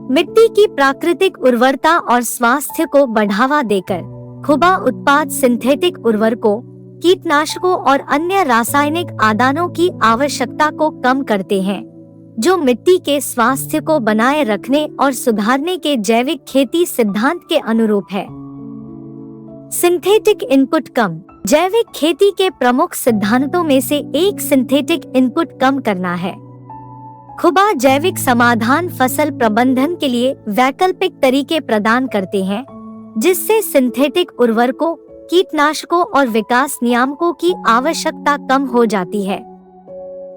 मिट्टी की प्राकृतिक उर्वरता और स्वास्थ्य को बढ़ावा देकर खुबा उत्पाद सिंथेटिक उर्वरकों, कीटनाशकों और अन्य रासायनिक आदानों की आवश्यकता को कम करते हैं, जो मिट्टी के स्वास्थ्य को बनाए रखने और सुधारने के जैविक खेती सिद्धांत के अनुरूप है। सिंथेटिक इनपुट कम, जैविक खेती के प्रमुख सिद्धांतों में से एक सिंथेटिक इनपुट कम करना है। खुबा जैविक समाधान फसल प्रबंधन के लिए वैकल्पिक तरीके प्रदान करते हैं, जिससे सिंथेटिक उर्वरकों, कीटनाशकों और विकास नियामकों की आवश्यकता कम हो जाती है।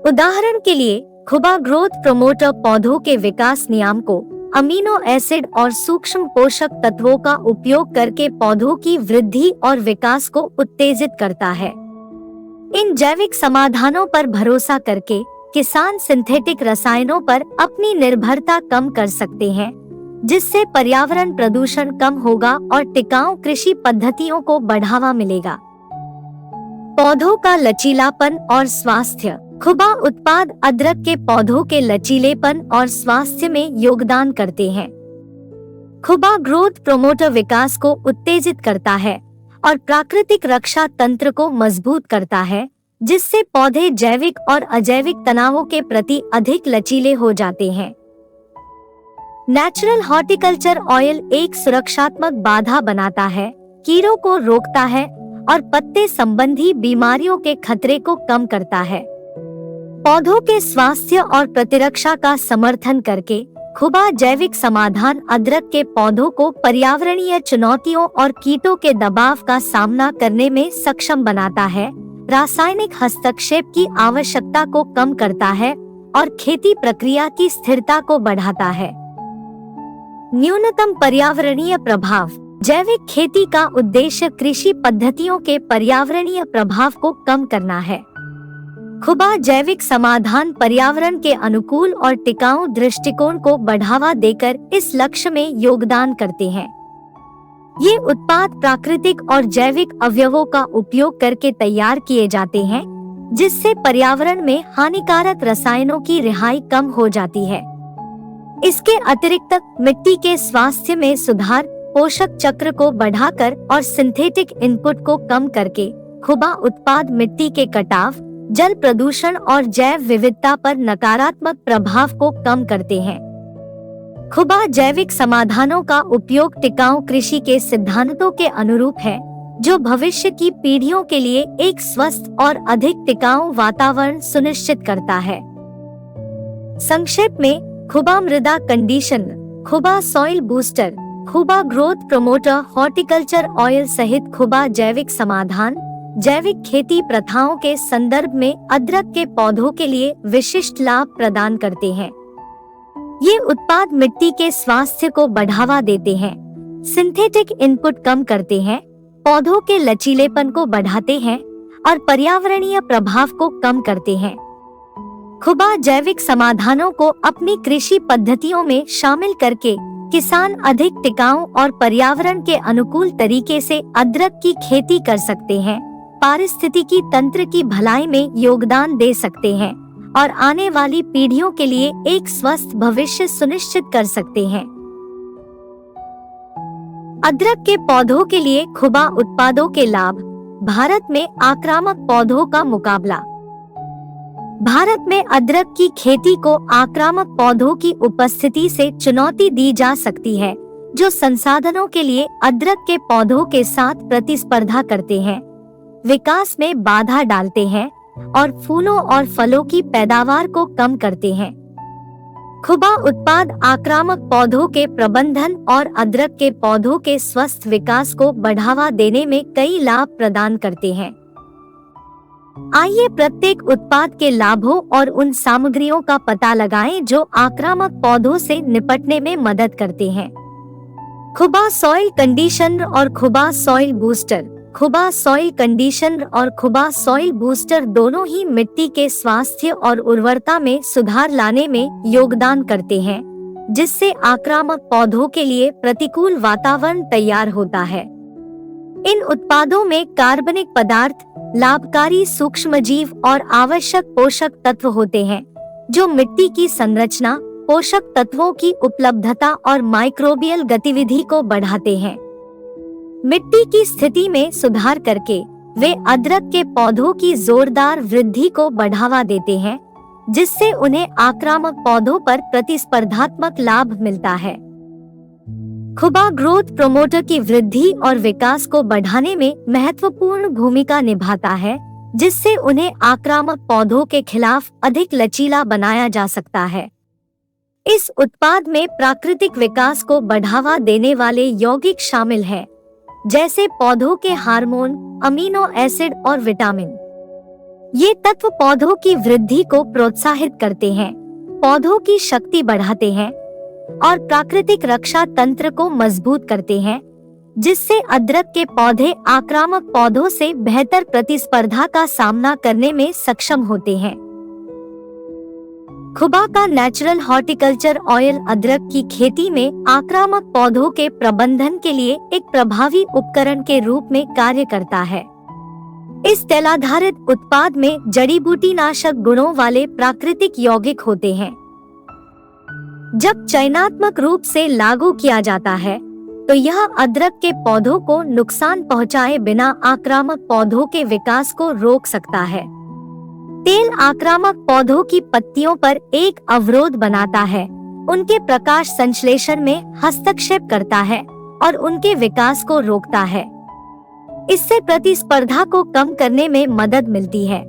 उदाहरण के लिए खुबा ग्रोथ प्रमोटर पौधों के विकास नियामकों, अमीनो एसिड और सूक्ष्म पोषक तत्वों का उपयोग करके पौधों की वृद्धि और विकास को उत्तेजित करता है। इन जैविक समाधानों पर भरोसा करके किसान सिंथेटिक रसायनों पर अपनी निर्भरता कम कर सकते हैं, जिससे पर्यावरण प्रदूषण कम होगा और टिकाऊ कृषि पद्धतियों को बढ़ावा मिलेगा। पौधों का लचीलापन और स्वास्थ्य, खुबा उत्पाद अदरक के पौधों के लचीलेपन और स्वास्थ्य में योगदान करते हैं। खुबा ग्रोथ प्रमोटर विकास को उत्तेजित करता है और प्राकृतिक रक्षा तंत्र को मजबूत करता है, जिससे पौधे जैविक और अजैविक तनावों के प्रति अधिक लचीले हो जाते हैं। नेचुरल हॉर्टिकल्चर ऑयल एक सुरक्षात्मक बाधा बनाता है, कीड़ों को रोकता है और पत्ते संबंधी बीमारियों के खतरे को कम करता है। पौधों के स्वास्थ्य और प्रतिरक्षा का समर्थन करके खुबा जैविक समाधान अदरक के पौधों को पर्यावरणीय चुनौतियों और कीटों के दबाव का सामना करने में सक्षम बनाता है, रासायनिक हस्तक्षेप की आवश्यकता को कम करता है और खेती प्रक्रिया की स्थिरता को बढ़ाता है। न्यूनतम पर्यावरणीय प्रभाव, जैविक खेती का उद्देश्य कृषि पद्धतियों के पर्यावरणीय प्रभाव को कम करना है। खुबा जैविक समाधान पर्यावरण के अनुकूल और टिकाऊ दृष्टिकोण को बढ़ावा देकर इस लक्ष्य में योगदान करते हैं। ये उत्पाद प्राकृतिक और जैविक अवयवों का उपयोग करके तैयार किए जाते हैं, जिससे पर्यावरण में हानिकारक रसायनों की रिहाई कम हो जाती है। इसके अतिरिक्त मिट्टी के स्वास्थ्य में सुधार, पोषक चक्र को बढ़ाकर और सिंथेटिक इनपुट को कम करके खुबा उत्पाद मिट्टी के कटाव, जल प्रदूषण और जैव विविधता पर नकारात्मक प्रभाव को कम करते हैं। खुबा जैविक समाधानों का उपयोग टिकाऊ कृषि के सिद्धांतों के अनुरूप है, जो भविष्य की पीढ़ियों के लिए एक स्वस्थ और अधिक टिकाऊ वातावरण सुनिश्चित करता है। संक्षेप में, खुबा मृदा कंडीशनर, खुबा सॉइल बूस्टर, खुबा ग्रोथ प्रमोटर हॉर्टिकल्चर ऑयल सहित खुबा जैविक समाधान जैविक खेती प्रथाओं के संदर्भ में अदरक के पौधों के लिए विशिष्ट लाभ प्रदान करते हैं। ये उत्पाद मिट्टी के स्वास्थ्य को बढ़ावा देते हैं, सिंथेटिक इनपुट कम करते हैं, पौधों के लचीलेपन को बढ़ाते हैं और पर्यावरणीय प्रभाव को कम करते हैं। खुबा जैविक समाधानों को अपनी कृषि पद्धतियों में शामिल करके किसान अधिक टिकाऊ और पर्यावरण के अनुकूल तरीके से अदरक की खेती कर सकते हैं, पारिस्थितिकी तंत्र की भलाई में योगदान दे सकते हैं और आने वाली पीढ़ियों के लिए एक स्वस्थ भविष्य सुनिश्चित कर सकते हैं। अदरक के पौधों के लिए खुबा उत्पादों के लाभ। भारत में आक्रामक पौधों का मुकाबला। भारत में अदरक की खेती को आक्रामक पौधों की उपस्थिति से चुनौती दी जा सकती है, जो संसाधनों के लिए अदरक के पौधों के साथ प्रतिस्पर्धा करते हैं, विकास में बाधा डालते हैं और फूलों और फलों की पैदावार को कम करते हैं। खुबा उत्पाद आक्रामक पौधों के प्रबंधन और अदरक के पौधों के स्वस्थ विकास को बढ़ावा देने में कई लाभ प्रदान करते हैं। आइए प्रत्येक उत्पाद के लाभों और उन सामग्रियों का पता लगाएं जो आक्रामक पौधों से निपटने में मदद करते हैं। खुबा सॉइल कंडीशनर और खुबा सॉइल बूस्टर। खुबा सॉइल कंडीशनर और खुबा सॉइल बूस्टर दोनों ही मिट्टी के स्वास्थ्य और उर्वरता में सुधार लाने में योगदान करते हैं, जिससे आक्रामक पौधों के लिए प्रतिकूल वातावरण तैयार होता है। इन उत्पादों में कार्बनिक पदार्थ, लाभकारी सूक्ष्मजीव और आवश्यक पोषक तत्व होते हैं, जो मिट्टी की संरचना, पोषक तत्वों की उपलब्धता और माइक्रोबियल गतिविधि को बढ़ाते हैं। मिट्टी की स्थिति में सुधार करके वे अदरक के पौधों की जोरदार वृद्धि को बढ़ावा देते हैं, जिससे उन्हें आक्रामक पौधों पर प्रतिस्पर्धात्मक लाभ मिलता है। खुबा ग्रोथ प्रोमोटर की वृद्धि और विकास को बढ़ाने में महत्वपूर्ण भूमिका निभाता है, जिससे उन्हें आक्रामक पौधों के खिलाफ अधिक लचीला बनाया जा सकता है। इस उत्पाद में प्राकृतिक विकास को बढ़ावा देने वाले यौगिक शामिल हैं, जैसे पौधों के हार्मोन, अमीनो एसिड और विटामिन। ये तत्व पौधों की वृद्धि को प्रोत्साहित करते हैं, पौधों की शक्ति बढ़ाते हैं और प्राकृतिक रक्षा तंत्र को मजबूत करते हैं, जिससे अदरक के पौधे आक्रामक पौधों से बेहतर प्रतिस्पर्धा का सामना करने में सक्षम होते हैं। खुबा का नेचुरल हॉर्टिकल्चर ऑयल अदरक की खेती में आक्रामक पौधों के प्रबंधन के लिए एक प्रभावी उपकरण के रूप में कार्य करता है। इस तेल आधारित उत्पाद में जड़ी बूटी नाशक गुणों वाले प्राकृतिक यौगिक होते हैं। जब चयनात्मक रूप से लागू किया जाता है, तो यह अदरक के पौधों को नुकसान पहुंचाए बिना आक्रामक पौधों के विकास को रोक सकता है। तेल आक्रामक पौधों की पत्तियों पर एक अवरोध बनाता है, उनके प्रकाश संश्लेषण में हस्तक्षेप करता है और उनके विकास को रोकता है। इससे प्रतिस्पर्धा को कम करने में मदद मिलती है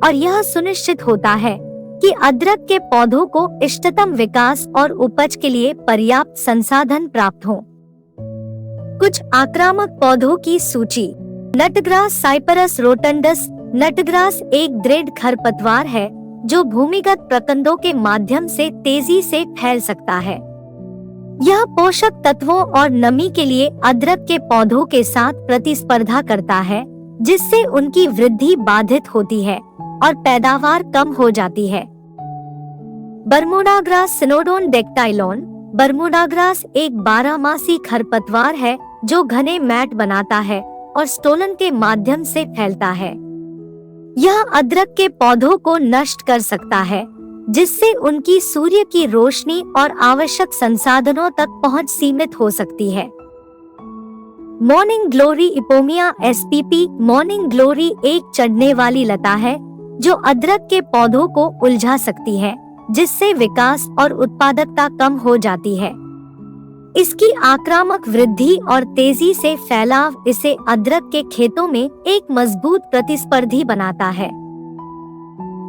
और यह सुनिश्चित होता है कि अदरक के पौधों को इष्टतम विकास और उपज के लिए पर्याप्त संसाधन प्राप्त हो। कुछ आक्रामक पौधों की सूची। Nutgrass Cyperus रोटंडस। नटग्रास एक दृढ़ खरपतवार है जो भूमिगत प्रकंदों के माध्यम से तेजी से फैल सकता है। यह पोषक तत्वों और नमी के लिए अदरक के पौधों के साथ प्रतिस्पर्धा करता है, जिससे उनकी वृद्धि बाधित होती है और पैदावार कम हो जाती है। Bermuda grass cynodon dactylon. Bermuda grass एक 12मासी खरपतवार है जो घने मैट बनाता है और स्टोलन के माध्यम से फैलता है। यह अदरक के पौधों को नष्ट कर सकता है, जिससे उनकी सूर्य की रोशनी और आवश्यक संसाधनों तक पहुंच सीमित हो सकती है। Morning glory Ipomoea SPP. Morning glory एक चढ़ने वाली लता है जो अदरक के पौधों को उलझा सकती है, जिससे विकास और उत्पादकता कम हो जाती है। इसकी आक्रामक वृद्धि और तेजी से फैलाव इसे अदरक के खेतों में एक मजबूत प्रतिस्पर्धी बनाता है।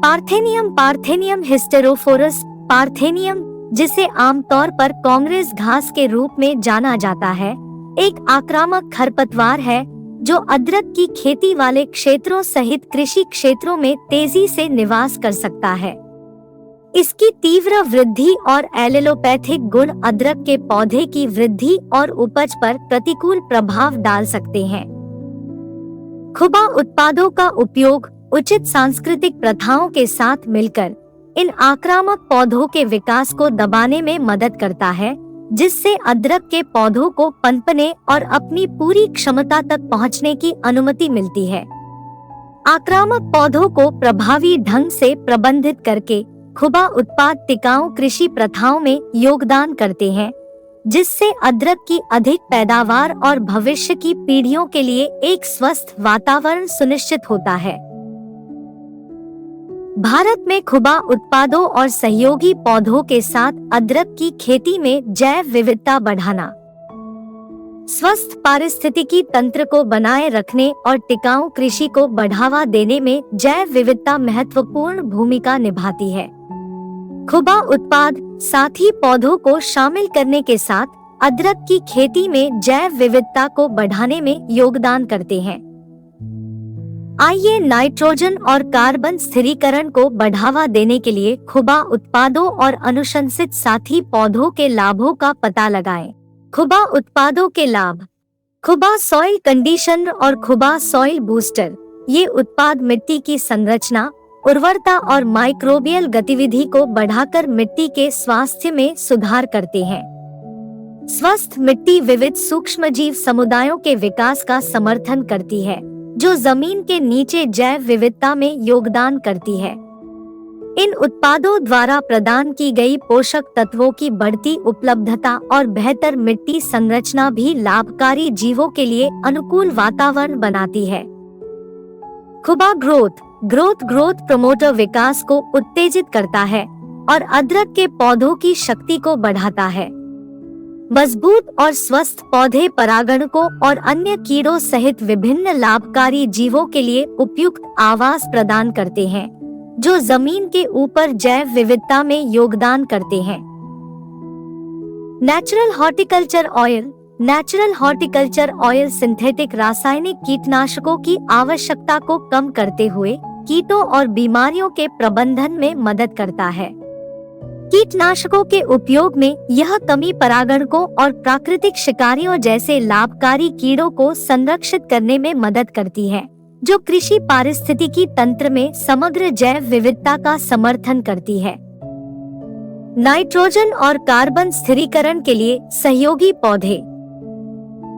पार्थेनियम। Parthenium hysterophorus. पार्थेनियम, जिसे आमतौर पर कांग्रेस घास के रूप में जाना जाता है, एक आक्रामक खरपतवार है जो अदरक की खेती वाले क्षेत्रों सहित कृषि क्षेत्रों में तेजी से निवास कर सकता है। इसकी तीव्र वृद्धि और एलेलोपैथिक गुण अदरक के पौधे की वृद्धि और उपज पर प्रतिकूल प्रभाव डाल सकते हैं। खुबा उत्पादों का उपयोग उचित सांस्कृतिक प्रथाओं के साथ मिलकर इन आक्रामक पौधों के विकास को दबाने में मदद करता है, जिससे अदरक के पौधों को पनपने और अपनी पूरी क्षमता तक पहुंचने की अनुमति मिलती है। आक्रामक पौधों को प्रभावी ढंग से प्रबंधित करके खुबा उत्पाद टिकाऊ कृषि प्रथाओं में योगदान करते हैं, जिससे अदरक की अधिक पैदावार और भविष्य की पीढ़ियों के लिए एक स्वस्थ वातावरण सुनिश्चित होता है। भारत में खुबा उत्पादों और सहयोगी पौधों के साथ अदरक की खेती में जैव विविधता बढ़ाना स्वस्थ पारिस्थितिकी तंत्र को बनाए रखने और टिकाऊ कृषि को बढ़ावा देने में जैव विविधता महत्वपूर्ण भूमिका निभाती है। खुबा उत्पाद साथी पौधों को शामिल करने के साथ अदरक की खेती में जैव विविधता को बढ़ाने में योगदान करते हैं। आइए नाइट्रोजन और कार्बन स्थिरीकरण को बढ़ावा देने के लिए खुबा उत्पादों और अनुशंसित साथी पौधों के लाभों का पता लगाएं। खुबा उत्पादों के लाभ। खुबा सॉइल कंडीशनर और खुबा सॉइल बूस्टर ये उत्पाद मिट्टी की संरचना, उर्वरता और माइक्रोबियल गतिविधि को बढ़ाकर मिट्टी के स्वास्थ्य में सुधार करते हैं। स्वस्थ मिट्टी विविध सूक्ष्मजीव समुदायों के विकास का समर्थन करती है, जो जमीन के नीचे जैव विविधता में योगदान करती है। इन उत्पादों द्वारा प्रदान की गई पोषक तत्वों की बढ़ती उपलब्धता और बेहतर मिट्टी संरचना भी लाभकारी जीवों के लिए अनुकूल वातावरण बनाती है। खुबा ग्रोथ प्रमोटर विकास को उत्तेजित करता है और अदरक के पौधों की शक्ति को बढ़ाता है। मजबूत और स्वस्थ पौधे परागण को और अन्य कीड़ों सहित विभिन्न लाभकारी जीवों के लिए उपयुक्त आवास प्रदान करते हैं, जो जमीन के ऊपर जैव विविधता में योगदान करते हैं। नेचुरल हॉर्टिकल्चर ऑयल सिंथेटिक रासायनिक कीटनाशकों की आवश्यकता को कम करते हुए कीटों और बीमारियों के प्रबंधन में मदद करता है। कीटनाशकों के उपयोग में यह कमी परागण को और प्राकृतिक शिकारियों जैसे लाभकारी कीड़ों को संरक्षित करने में मदद करती है, जो कृषि पारिस्थितिकी तंत्र में समग्र जैव विविधता का समर्थन करती है। नाइट्रोजन और कार्बन स्थिरीकरण के लिए सहयोगी पौधे।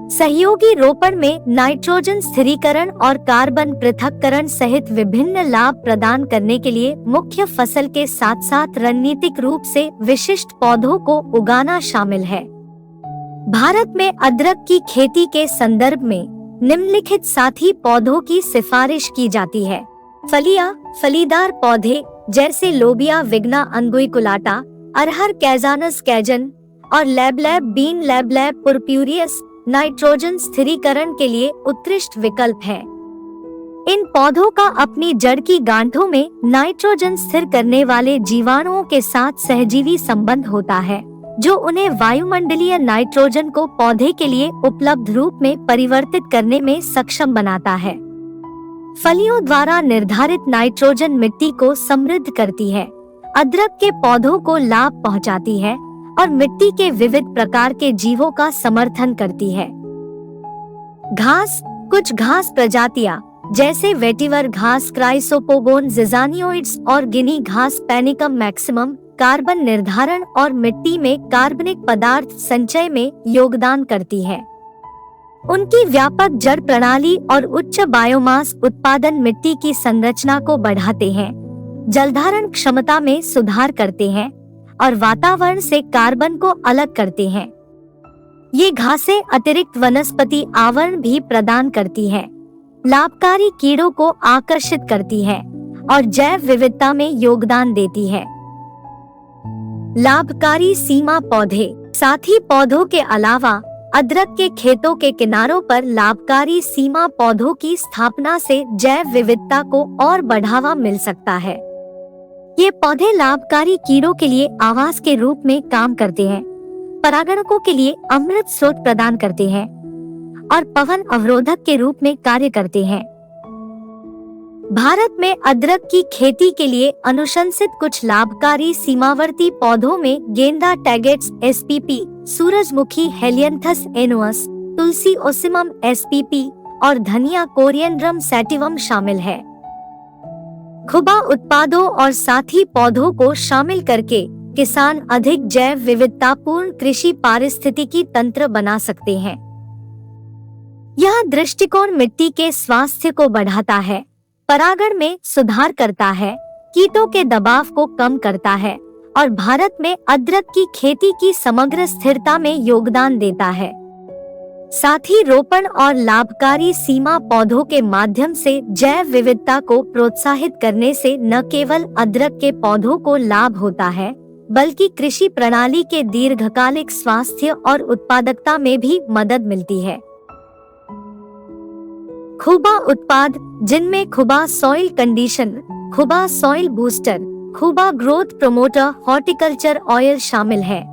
सहयोगी रोपण में नाइट्रोजन स्थिरीकरण और कार्बन पृथक्करण सहित विभिन्न लाभ प्रदान करने के लिए मुख्य फसल के साथ साथ रणनीतिक रूप से विशिष्ट पौधों को उगाना शामिल है। भारत में अदरक की खेती के संदर्भ में निम्नलिखित साथी पौधों की सिफारिश की जाती है। फलीदार पौधे जैसे लोबिया विग्ना अंगुइकुलाटा, अरहर कैजानस कैजन और लैबलैब बीन लैबलैब पुरप्यूरियस नाइट्रोजन स्थिरीकरण के लिए उत्कृष्ट विकल्प है। इन पौधों का अपनी जड़ की गांठों में नाइट्रोजन स्थिर करने वाले जीवाणुओं के साथ सहजीवी संबंध होता है, जो उन्हें वायुमंडलीय नाइट्रोजन को पौधे के लिए उपलब्ध रूप में परिवर्तित करने में सक्षम बनाता है। फलियों द्वारा निर्धारित नाइट्रोजन मिट्टी को समृद्ध करती है, अदरक के पौधों को लाभ पहुंचाती है और मिट्टी के विविध प्रकार के जीवों का समर्थन करती है। कुछ घास प्रजातियां जैसे वेटिवर घास, क्राइसोपोगोन जिजानियोइड्स और गिनी घास पैनिकम मैक्सिमम कार्बन निर्धारण और मिट्टी में कार्बनिक पदार्थ संचय में योगदान करती है। उनकी व्यापक जड़ प्रणाली और उच्च बायोमास उत्पादन मिट्टी की संरचना को बढ़ाते हैं, जलधारण क्षमता में सुधार करते हैं और वातावरण से कार्बन को अलग करते हैं। ये घासें अतिरिक्त वनस्पति आवरण भी प्रदान करती हैं, लाभकारी कीड़ों को आकर्षित करती है और जैव विविधता में योगदान देती है। लाभकारी सीमा पौधे। साथी पौधों के अलावा अदरक के खेतों के किनारों पर लाभकारी सीमा पौधों की स्थापना से जैव विविधता को और बढ़ावा मिल सकता है। ये पौधे लाभकारी कीड़ों के लिए आवास के रूप में काम करते हैं, परागणकों के लिए अमृत स्रोत प्रदान करते हैं और पवन अवरोधक के रूप में कार्य करते हैं। भारत में अदरक की खेती के लिए अनुशंसित कुछ लाभकारी सीमावर्ती पौधों में गेंदा टैगेट्स एसपीपी, सूरजमुखी हेलियंथस एनुअस, तुलसी ओसिमम एसपीपी और धनिया कोरिएंड्रम सैटिवम शामिल है। खुबा उत्पादों और साथी पौधों को शामिल करके किसान अधिक जैव विविधतापूर्ण कृषि पारिस्थितिकी तंत्र बना सकते हैं। यह दृष्टिकोण मिट्टी के स्वास्थ्य को बढ़ाता है, परागण में सुधार करता है, कीटों के दबाव को कम करता है और भारत में अदरक की खेती की समग्र स्थिरता में योगदान देता है। साथ ही रोपण और लाभकारी सीमा पौधों के माध्यम से जैव विविधता को प्रोत्साहित करने से न केवल अदरक के पौधों को लाभ होता है, बल्कि कृषि प्रणाली के दीर्घकालिक स्वास्थ्य और उत्पादकता में भी मदद मिलती है। खुबा उत्पाद, जिनमें खुबा सॉइल कंडीशन, खुबा सॉइल बूस्टर, खुबा ग्रोथ प्रमोटर, हॉर्टिकल्चर ऑयल शामिल है।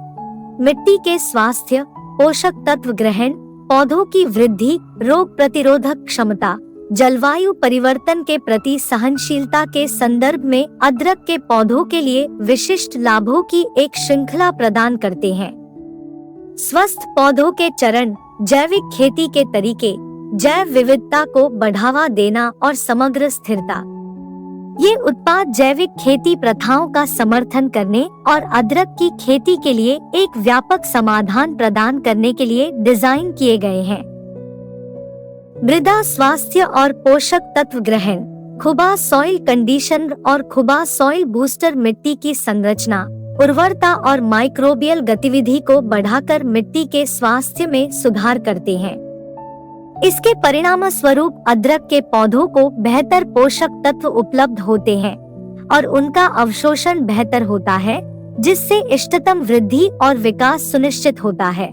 मिट्टी के स्वास्थ्य, पोषक तत्व ग्रहण, पौधों की वृद्धि, रोग प्रतिरोधक क्षमता, जलवायु परिवर्तन के प्रति सहनशीलता के संदर्भ में अदरक के पौधों के लिए विशिष्ट लाभों की एक श्रृंखला प्रदान करते हैं। स्वस्थ पौधों के चरण, जैविक खेती के तरीके, जैव विविधता को बढ़ावा देना और समग्र स्थिरता। ये उत्पाद जैविक खेती प्रथाओं का समर्थन करने और अदरक की खेती के लिए एक व्यापक समाधान प्रदान करने के लिए डिजाइन किए गए हैं। मृदा स्वास्थ्य और पोषक तत्व ग्रहण, खुबा सॉइल कंडीशनर और खुबा सॉइल बूस्टर मिट्टी की संरचना, उर्वरता और माइक्रोबियल गतिविधि को बढ़ाकर मिट्टी के स्वास्थ्य में सुधार करते हैं। इसके परिणाम स्वरूप अदरक के पौधों को बेहतर पोषक तत्व उपलब्ध होते हैं और उनका अवशोषण बेहतर होता है, जिससे इष्टतम वृद्धि और विकास सुनिश्चित होता है।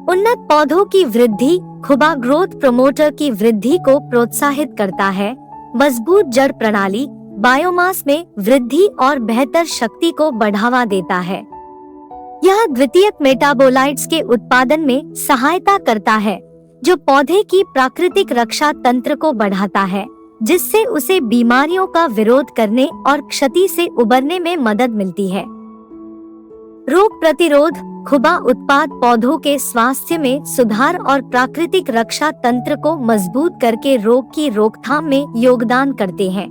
उन्नत पौधों की वृद्धि, खुबा ग्रोथ प्रमोटर की वृद्धि को प्रोत्साहित करता है, मजबूत जड़ प्रणाली, बायोमास में वृद्धि और बेहतर शक्ति को बढ़ावा देता है। यह द्वितीयक मेटाबोलाइट्स के उत्पादन में सहायता करता है, जो पौधे की प्राकृतिक रक्षा तंत्र को बढ़ाता है, जिससे उसे बीमारियों का विरोध करने और क्षति से उबरने में मदद मिलती है। रोग प्रतिरोध, खुबा उत्पाद पौधों के स्वास्थ्य में सुधार और प्राकृतिक रक्षा तंत्र को मजबूत करके रोग की रोकथाम में योगदान करते हैं।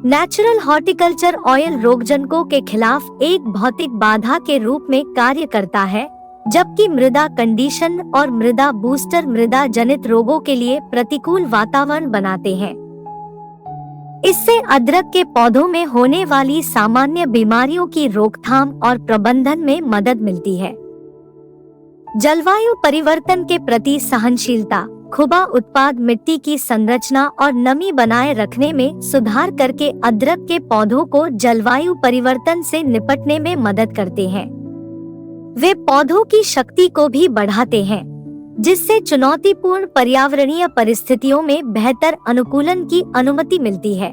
नेचुरल हॉर्टिकल्चर ऑयल रोगजनकों के खिलाफ एक भौतिक बाधा के रूप में कार्य करता है, जबकि मृदा कंडीशन और मृदा बूस्टर मृदा जनित रोगों के लिए प्रतिकूल वातावरण बनाते हैं। इससे अदरक के पौधों में होने वाली सामान्य बीमारियों की रोकथाम और प्रबंधन में मदद मिलती है। जलवायु परिवर्तन के प्रति सहनशीलता, खुबा उत्पाद मिट्टी की संरचना और नमी बनाए रखने में सुधार करके अदरक के पौधों को जलवायु परिवर्तन से निपटने में मदद करते हैं। वे पौधों की शक्ति को भी बढ़ाते हैं, जिससे चुनौतीपूर्ण पर्यावरणीय परिस्थितियों में बेहतर अनुकूलन की अनुमति मिलती है।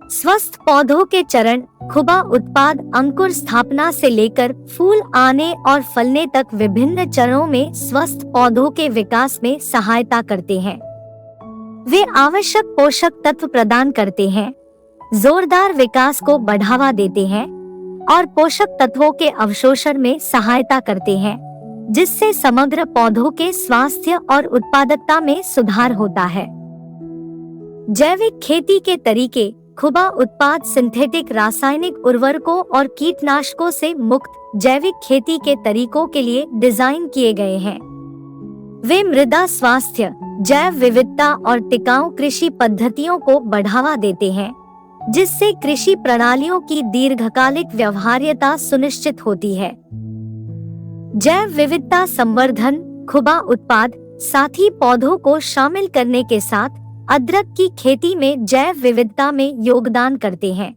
स्वस्थ पौधों के चरण, खुबा उत्पाद अंकुर स्थापना से लेकर फूल आने और फलने तक विभिन्न चरणों में स्वस्थ पौधों के विकास में सहायता करते हैं। वे आवश्यक पोषक तत्व प्रदान करते हैं, जोरदार विकास को बढ़ावा देते हैं और पोषक तत्वों के अवशोषण में सहायता करते हैं, जिससे समग्र पौधों के स्वास्थ्य और उत्पादकता में सुधार होता है। जैविक खेती के तरीके, खुबा उत्पाद सिंथेटिक रासायनिक उर्वरकों और कीटनाशकों से मुक्त जैविक खेती के तरीकों के लिए डिजाइन किए गए हैं। वे मृदा स्वास्थ्य, जैव विविधता और टिकाऊ कृषि पद्धतियों को बढ़ावा देते हैं, जिससे कृषि प्रणालियों की दीर्घकालिक व्यवहार्यता सुनिश्चित होती है। जैव विविधता संवर्धन, खुबा उत्पाद साथी पौधों को शामिल करने के साथ अदरक की खेती में जैव विविधता में योगदान करते हैं।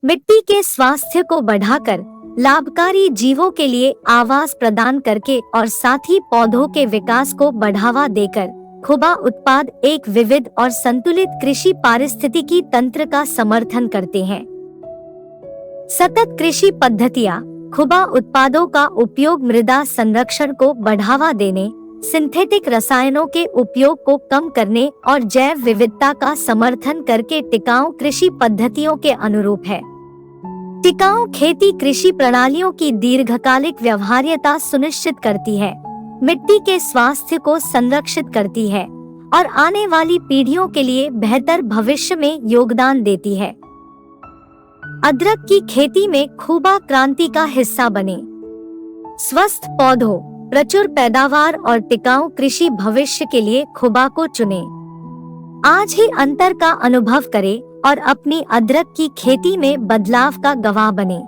मिट्टी के स्वास्थ्य को बढ़ाकर, लाभकारी जीवों के लिए आवास प्रदान करके और साथ ही पौधों के विकास को बढ़ावा देकर खुबा उत्पाद एक विविध और संतुलित कृषि पारिस्थितिकी तंत्र का समर्थन करते हैं। सतत कृषि पद्धतियां, खुबा उत्पादों का उपयोग मृदा संरक्षण को बढ़ावा देने, सिंथेटिक रसायनों के उपयोग को कम करने और जैव विविधता का समर्थन करके टिकाऊ कृषि पद्धतियों के अनुरूप है। टिकाऊ खेती कृषि प्रणालियों की दीर्घकालिक व्यवहार्यता सुनिश्चित करती है, मिट्टी के स्वास्थ्य को संरक्षित करती है और आने वाली पीढ़ियों के लिए बेहतर भविष्य में योगदान देती है। अदरक की खेती में खुबा क्रांति का हिस्सा बने। स्वस्थ पौधों, प्रचुर पैदावार और टिकाऊ कृषि भविष्य के लिए खुबा को चुनें। आज ही अंतर का अनुभव करें और अपनी अदरक की खेती में बदलाव का गवाह बने।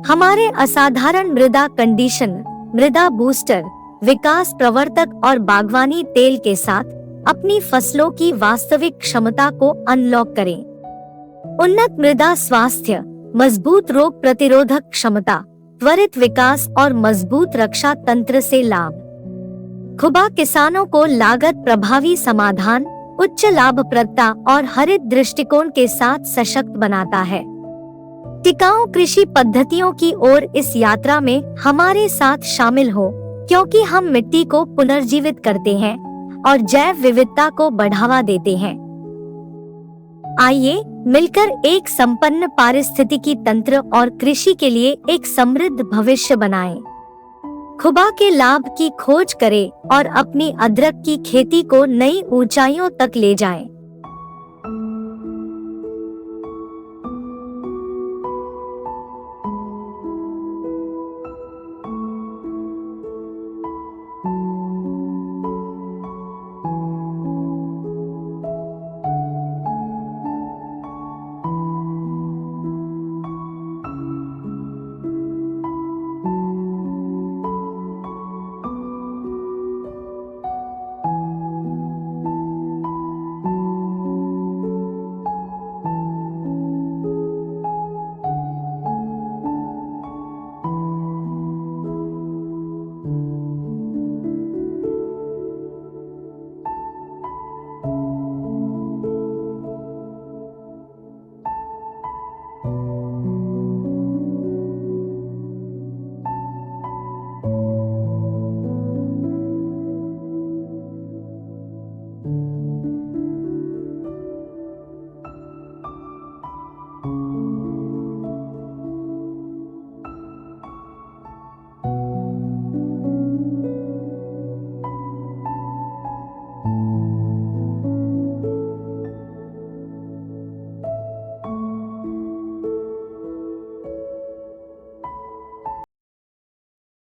हमारे असाधारण मृदा कंडीशन, मृदा बूस्टर, विकास प्रवर्तक और बागवानी तेल के साथ अपनी फसलों की वास्तविक क्षमता को अनलॉक करें। उन्नत मृदा स्वास्थ्य, मजबूत रोग प्रतिरोधक क्षमता, त्वरित विकास और मजबूत रक्षा तंत्र से लाभ। खुबा किसानों को लागत प्रभावी समाधान, उच्च लाभप्रदता और हरित दृष्टिकोण के साथ सशक्त बनाता है। टिकाऊ कृषि पद्धतियों की ओर इस यात्रा में हमारे साथ शामिल हो, क्योंकि हम मिट्टी को पुनर्जीवित करते हैं और जैव विविधता को बढ़ावा देते हैं। आइए मिलकर एक संपन्न पारिस्थितिकी तंत्र और कृषि के लिए एक समृद्ध भविष्य बनाएं। खुबा के लाभ की खोज करें और अपनी अदरक की खेती को नई ऊंचाइयों तक ले जाएं।